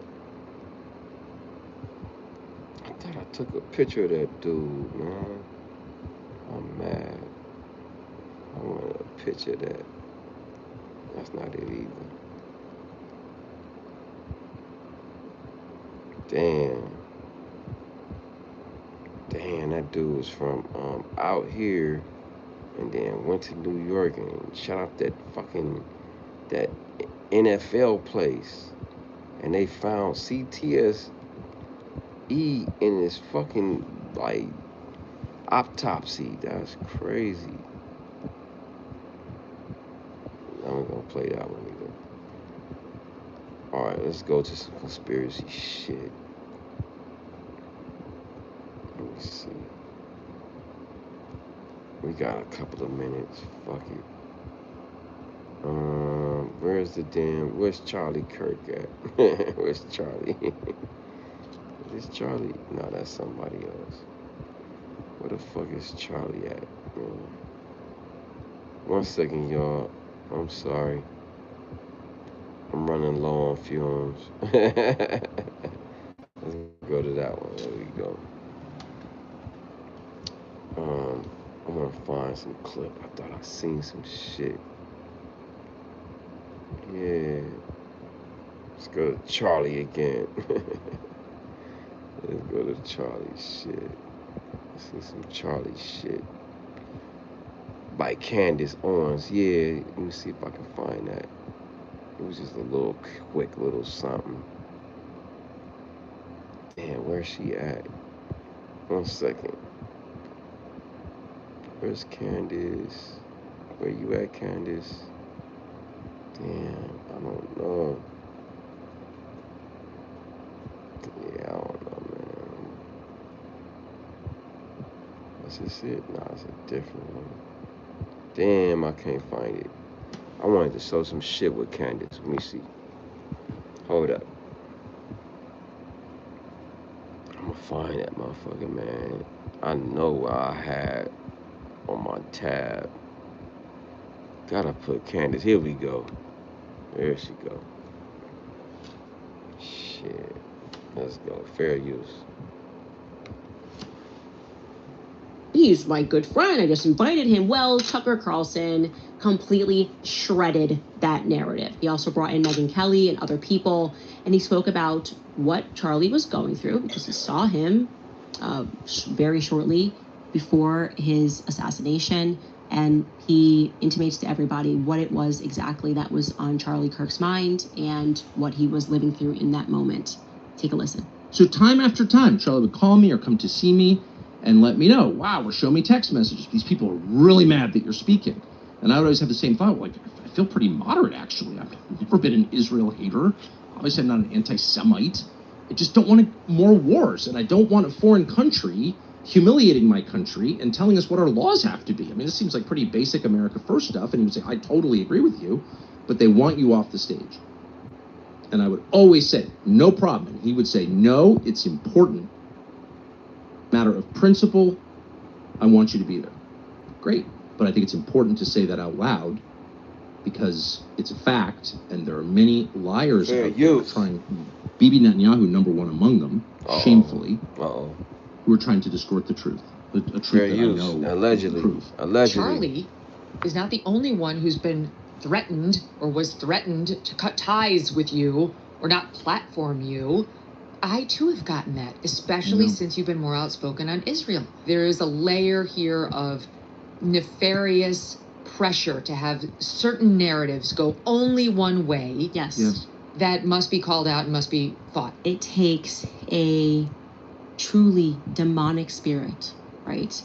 I thought I took a picture of that dude, man. I'm mad. I wanted a picture of that. That's not it either. Damn, that dude was from out here and then went to New York and shot up that NFL place. And they found CTSE in his fucking, like, autopsy. That's crazy. I'm not gonna play that one either. Alright, let's go to some conspiracy shit. Let me see. We got a couple of minutes. Fuck it. Where's Charlie Kirk at? Where's Charlie? Is Charlie? No, that's somebody else. Where the fuck is Charlie at? 1 second, y'all. I'm sorry. I'm running low on fumes. Let's go to that one. There we go. I'm gonna find some clip. I thought I seen some shit. Yeah. Let's go to Charlie again. Let's go to Charlie shit. Let's see some Charlie shit. By Candace Owens. Yeah, let me see if I can find that. It was just a little quick little something. Damn, where's she at? 1 second. Where's Candace? Where you at, Candace? Damn, I don't know. Yeah, I don't know, man. Is this it? Nah, it's a different one. Damn, I can't find it. I wanted to show some shit with Candace. Let me see. Hold up. I'm gonna find that motherfucker, man. I know what I had on my tab. Gotta put Candace. Here we go. There she go. Shit. Let's go. Fair use. He's my good friend. I just invited him. Well, Tucker Carlson completely shredded that narrative. He also brought in Megyn Kelly and other people, and he spoke about what Charlie was going through because he saw him very shortly before his assassination, and he intimates to everybody what it was exactly that was on Charlie Kirk's mind and what he was living through in that moment. Take a listen. So time after time, Charlie would call me or come to see me and let me know, wow, or show me text messages. These people are really mad that you're speaking. And I would always have the same thought, like, I feel pretty moderate, actually. I've never been an Israel hater. Obviously, I'm not an anti-Semite. I just don't want more wars, and I don't want a foreign country humiliating my country and telling us what our laws have to be. I mean, this seems like pretty basic America First stuff, and he would say, I totally agree with you, but they want you off the stage. And I would always say, no problem. And he would say, no, it's important. Matter of principle, I want you to be there. Great, but I think it's important to say that out loud because it's a fact, and there are many liars out there trying, Bibi Netanyahu, number one among them, shamefully, who are trying to distort the truth. A truth that I know allegedly. Charlie is not the only one who's been threatened or was threatened to cut ties with you or not platform you. I too have gotten that, especially since you've been more outspoken on Israel. There is a layer here of nefarious pressure to have certain narratives go only one way. Yes. That must be called out and must be fought. It takes a truly demonic spirit, right,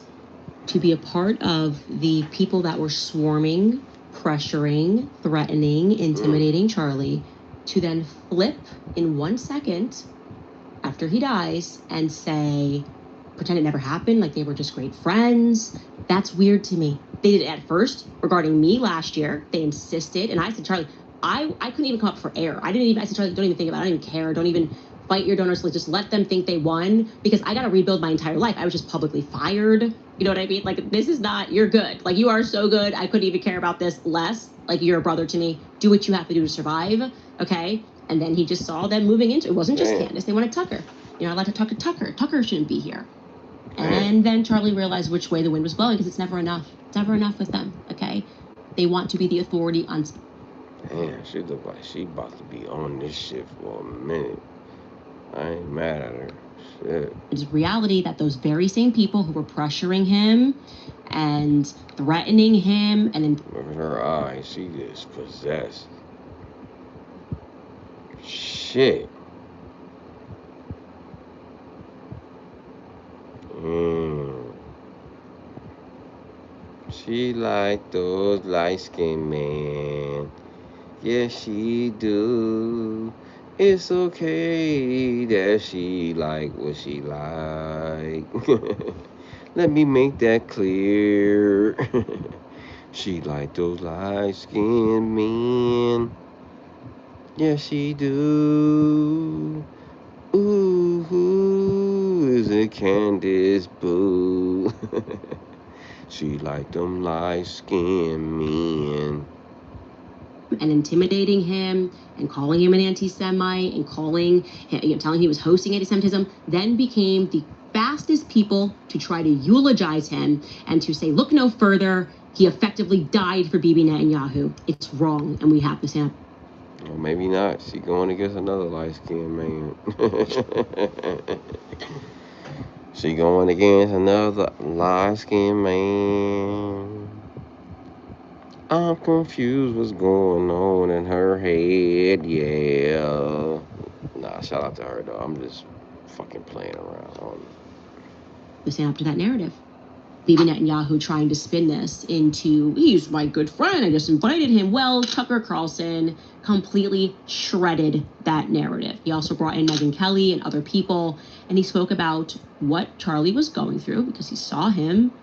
to be a part of the people that were swarming, pressuring, threatening, intimidating Charlie, to then flip in 1 second after he dies and say, pretend it never happened, like they were just great friends. That's weird to me. They did it at first regarding me last year. They insisted, and I said, Charlie, I couldn't even come up for air. I said, Charlie, don't even think about it. I don't even care. Don't even fight your donors. Just let them think they won, because I got to rebuild my entire life. I was just publicly fired. You know what I mean? Like, this is not, you're good. Like, you are so good. I couldn't even care about this less. Like, you're a brother to me. Do what you have to do to survive. Okay. And then he just saw them moving into, it wasn't just Candace. They wanted Tucker. You're not allowed to talk to Tucker. Tucker shouldn't be here. And then Charlie realized which way the wind was blowing, because it's never enough. It's never enough with them. Okay. They want to be the authority on. Damn, she look like she about to be on this shit for a minute. I ain't mad at her. Shit. It's reality that those very same people who were pressuring him and threatening him and look at her eyes, she is possessed. Shit. She like those light-skinned men. Yes, she do. It's okay that she like what she like. Let me make that clear. She like those light-skinned men. Yes, she do. Ooh, who is it, Candace Boo? She like them light-skinned men. And intimidating him and calling him an anti-Semite and calling him, telling him he was hosting anti-Semitism, then became the fastest people to try to eulogize him and to say, look no further, he effectively died for Bibi Netanyahu. It's wrong, and we have to stand. Well, maybe not. She going against another light-skinned man. She going against another light-skinned man. I'm confused what's going on in her head, yeah. Nah, shout out to her, though. I'm just fucking playing around. We stand up to that narrative. Bibi Netanyahu trying to spin this into, he's my good friend, I just invited him. Well, Tucker Carlson completely shredded that narrative. He also brought in Megyn Kelly and other people, and he spoke about what Charlie was going through because he saw him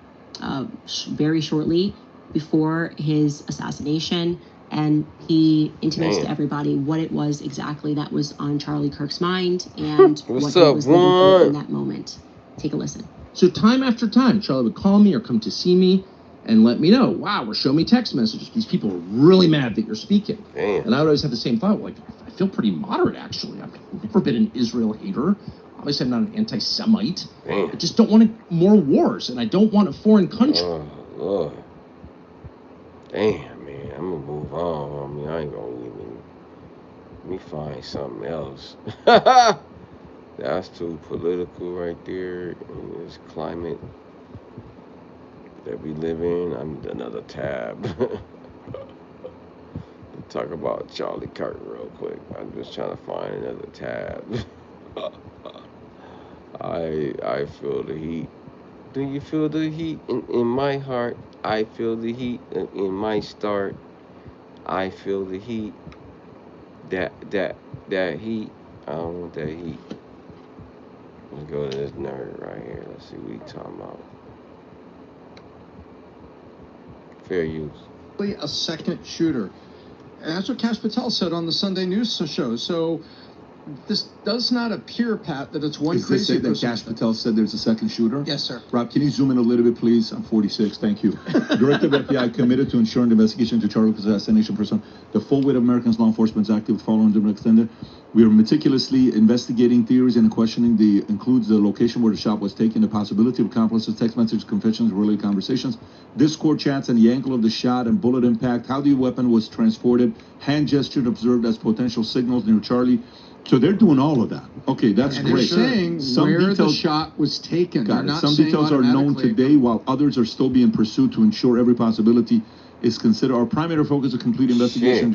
very shortly before his assassination, and he intimates to everybody what it was exactly that was on Charlie Kirk's mind and what he was living through in that moment. Take a listen. So time after time, Charlie would call me or come to see me and let me know, wow, or show me text messages. These people are really mad that you're speaking. Damn. And I would always have the same thought, like, I feel pretty moderate, actually. I've never been an Israel hater. Obviously, I'm not an anti-Semite. Damn. I just don't want more wars, and I don't want a foreign country. Lord. Damn, man. I'm going to move on. I mean, I ain't going to even... Let me find something else. That's too political right there in this climate that we live in. I need another tab. Talk about Charlie Kirk real quick. I'm just trying to find another tab. I feel the heat. Do you feel the heat in my heart? I feel the heat in my start. I feel the heat. That heat. I don't want that heat. Let's go to this nerd right here. Let's see what he's talking about. Fair use. A second shooter. And that's what Kash Patel said on the Sunday News show. So this does not appear, Pat, that it's one crazy person. Is this that Kash Patel said there's a second shooter? Yes, sir. Rob, can you zoom in a little bit, please? I'm 46. Thank you. Director of FBI committed to ensuring the investigation into Charlie Kirk's assassination person. The full weight of Americans law enforcement is active following the extended. We are meticulously investigating theories and questioning includes the location where the shot was taken, the possibility of accomplices, text messages, confessions, related conversations, Discord chats, and the angle of the shot and bullet impact, how the weapon was transported, hand gestured observed as potential signals near Charlie. So they're doing all of that. Okay, that's and great. They're saying some where details, the shot was taken. Got it. Some details are known today, while others are still being pursued to ensure every possibility is considered. Our primary focus is complete investigation.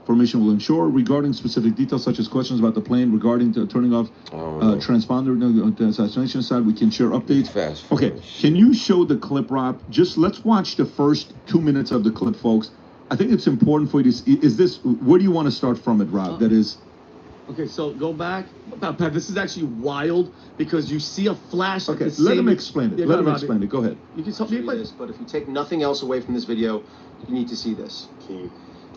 Information will ensure regarding specific details such as questions about the plane, regarding the turning off transponder on the assassination side. We can share updates. Okay, can you show the clip, Rob? Just let's watch the first 2 minutes of the clip, folks. I think it's important for you to. Is this where do you want to start from it, Rob? That is. Okay, so go back. Pat, this is actually wild because you see a flash. Okay, let him explain it. Yeah, let him explain it. Go ahead. You can tell me this, but if you take nothing else away from this video, you need to see this.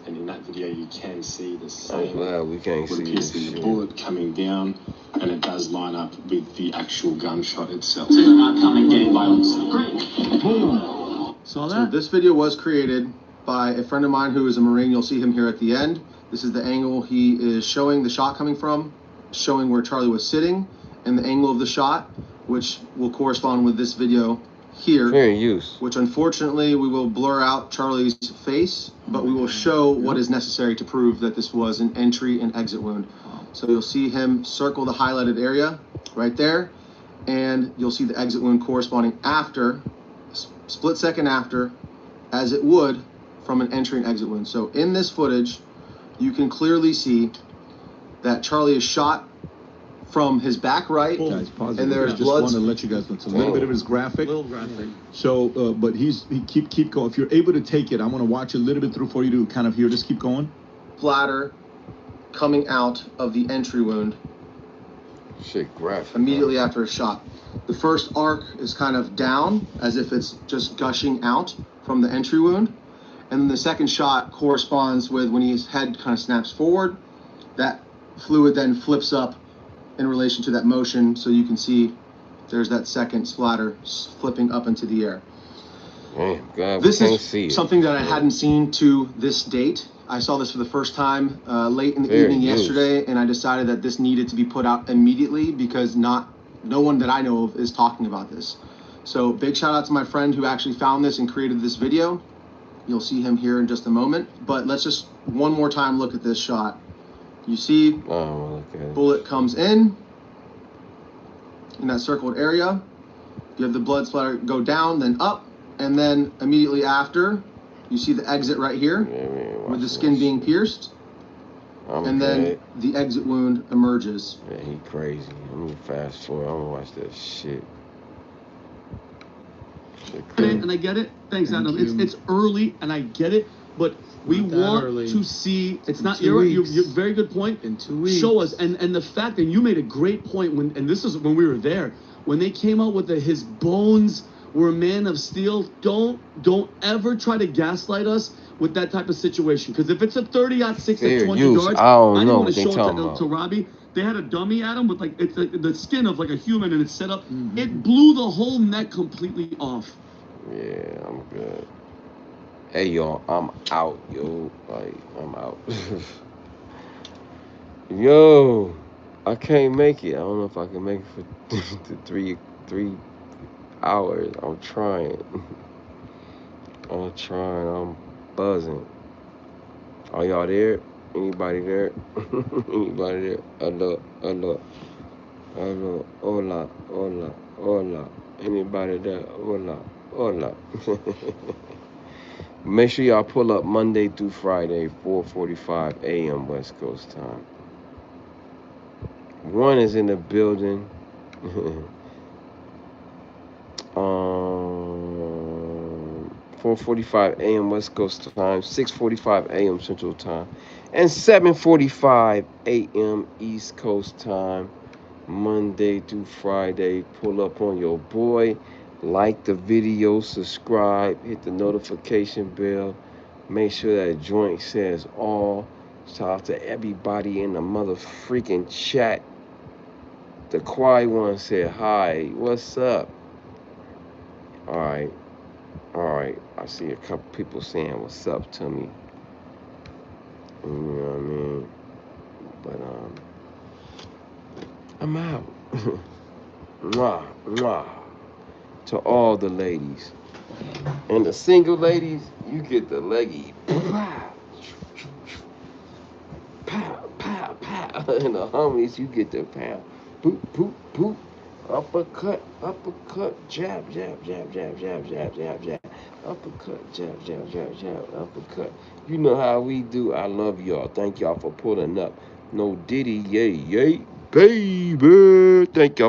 And in that video, you can see the same. We can't see appears to be the bullet coming down, and it does line up with the actual gunshot itself. Not coming gang violence. Great. Boom. Saw that? So this video was created by a friend of mine who is a Marine. You'll see him here at the end. This is the angle he is showing the shot coming from, showing where Charlie was sitting, and the angle of the shot, which will correspond with this video here. Fair use. Which unfortunately we will blur out Charlie's face, but we will show what is necessary to prove that this was an entry and exit wound. So you'll see him circle the highlighted area right there, and you'll see the exit wound corresponding after, split second after, as it would from an entry and exit wound. So in this footage, you can clearly see that Charlie is shot from his back right, Guys, pause and there's just blood. want to let you guys know it's a little bit of his graphic. Little graphic. So, but he keep going. If you're able to take it, I want to watch a little bit through for you to kind of hear this. Keep going. Splatter coming out of the entry wound. Shit, graphic. Immediately after a shot. The first arc is kind of down, as if it's just gushing out from the entry wound. And then the second shot corresponds with when his head kind of snaps forward. That fluid then flips up in relation to that motion, so you can see there's that second splatter flipping up into the air. Man, God, this is something that I hadn't seen to this date. I saw this for the first time late in the evening yesterday, and I decided that this needed to be put out immediately because no one that I know of is talking about this. So big shout out to my friend who actually found this and created this video. You'll see him here in just a moment, but let's just one more time look at this shot. You see, bullet comes in that circled area. You have the blood splatter go down, then up, and then immediately after, you see the exit right here with the skin being pierced. And then the exit wound emerges. Yeah, he crazy. I'm gonna fast forward. I'm gonna watch that shit. And I get it. Thanks, Adam. It's early, and I get it, but we want to see. It's not. You're very good point. In 2 weeks, show us. And the fact that you made a great point when, and this is when we were there, when they came out with his bones were a man of steel. Don't ever try to gaslight us with that type of situation. Because if it's a 30-06 at 20 yards, I didn't want to show it to Robbie. They had a dummy at him with it's the skin of like a human, and it's set up. It blew the whole neck completely off. Yeah, I'm good. Hey, y'all, I'm out, yo. Like, I'm out. Yo, I can't make it. I don't know if I can make it for 3 hours. I'm trying. I'm buzzing. Are y'all there? Anybody there? Anybody there? Hello. Hola. Anybody there? Hola. Make sure y'all pull up Monday through Friday, 4:45 a.m. West Coast time. One is in the building. 4:45 a.m. West Coast time, 6:45 a.m. Central time, and 7:45 a.m. East Coast time, Monday through Friday. Pull up on your boy. Like the video, subscribe, hit the notification bell. Make sure that joint says all. Shout out to everybody in the mother freaking chat. The quiet one said hi. What's up? All right. I see a couple people saying what's up to me. You know what I mean? But I'm out. Mwah. To all the ladies. And the single ladies, you get the leggy. Pow. And the homies, you get the pow. Boop. Uppercut, jab. Uppercut, jab, uppercut. You know how we do. I love y'all. Thank y'all for pulling up. No Diddy, yay, baby. Thank y'all.